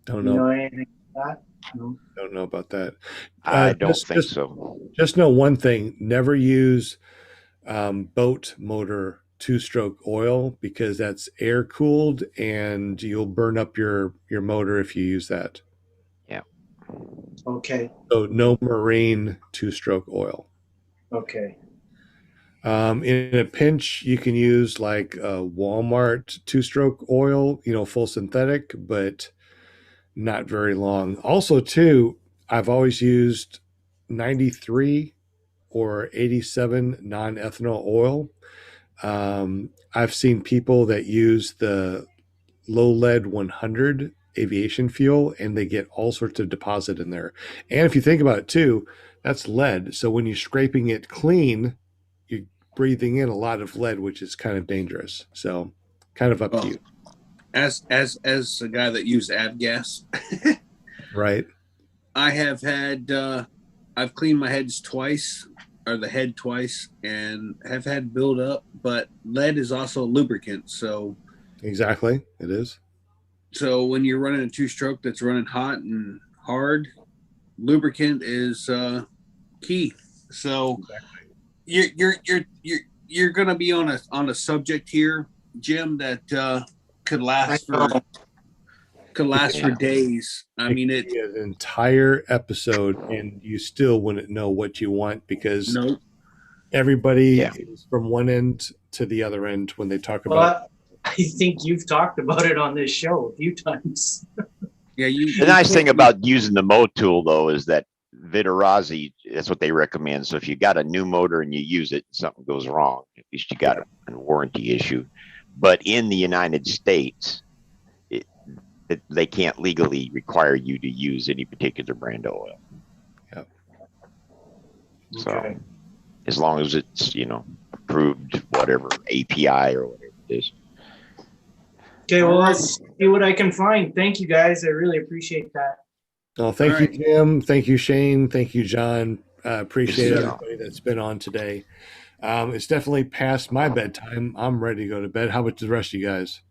Don't You know. know anything about that? No. Don't know about that. I don't think so. Just know one thing: never use boat motor two-stroke oil because that's air cooled, and you'll burn up your motor if you use that. Yeah. Okay. So no marine two-stroke oil. Okay. In a pinch, you can use like a Walmart two-stroke oil, full synthetic, but not very long. Also, too, I've always used 93 or 87 non-ethanol oil. I've seen people that use the low lead 100 aviation fuel, and they get all sorts of deposit in there. And if you think about it too, that's lead. So when you're scraping it clean, you're breathing in a lot of lead, which is kind of dangerous. So kind of up to you. As a guy that used avgas, Right. I have had I've cleaned my head twice, and have had build up, but lead is also a lubricant. So Exactly. It is. So when you're running a two-stroke that's running hot and hard, lubricant is key. So you're going to be on a subject here, Jim, that could last for days. I mean, it could be an entire episode, and you still wouldn't know what you want because everybody is from one end to the other end when they talk about. I think you've talked about it on this show a few times. Yeah, the nice thing about using the Motul though is that Viterazzi, that's what they recommend. So if you got a new motor and you use it, something goes wrong, at least you got a warranty issue. But in the United States, they can't legally require you to use any particular brand of oil. Yep. So as long as it's, approved, whatever, API or whatever it is. Okay, well, let's see what I can find. Thank you, guys. I really appreciate that. Oh, thank you, Jim. Thank you, Shane. Thank you, John. Appreciate everybody that's been on today. It's definitely past my bedtime. I'm ready to go to bed. How about the rest of you guys?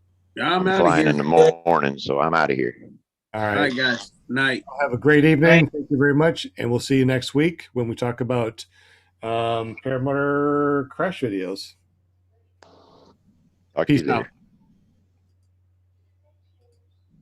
I'm out flying of here in the morning, so I'm out of here. All right. All right, guys. Night. Have a great evening. Thank you very much. And we'll see you next week when we talk about Paramotor crash videos. Talk Peace to you later. out.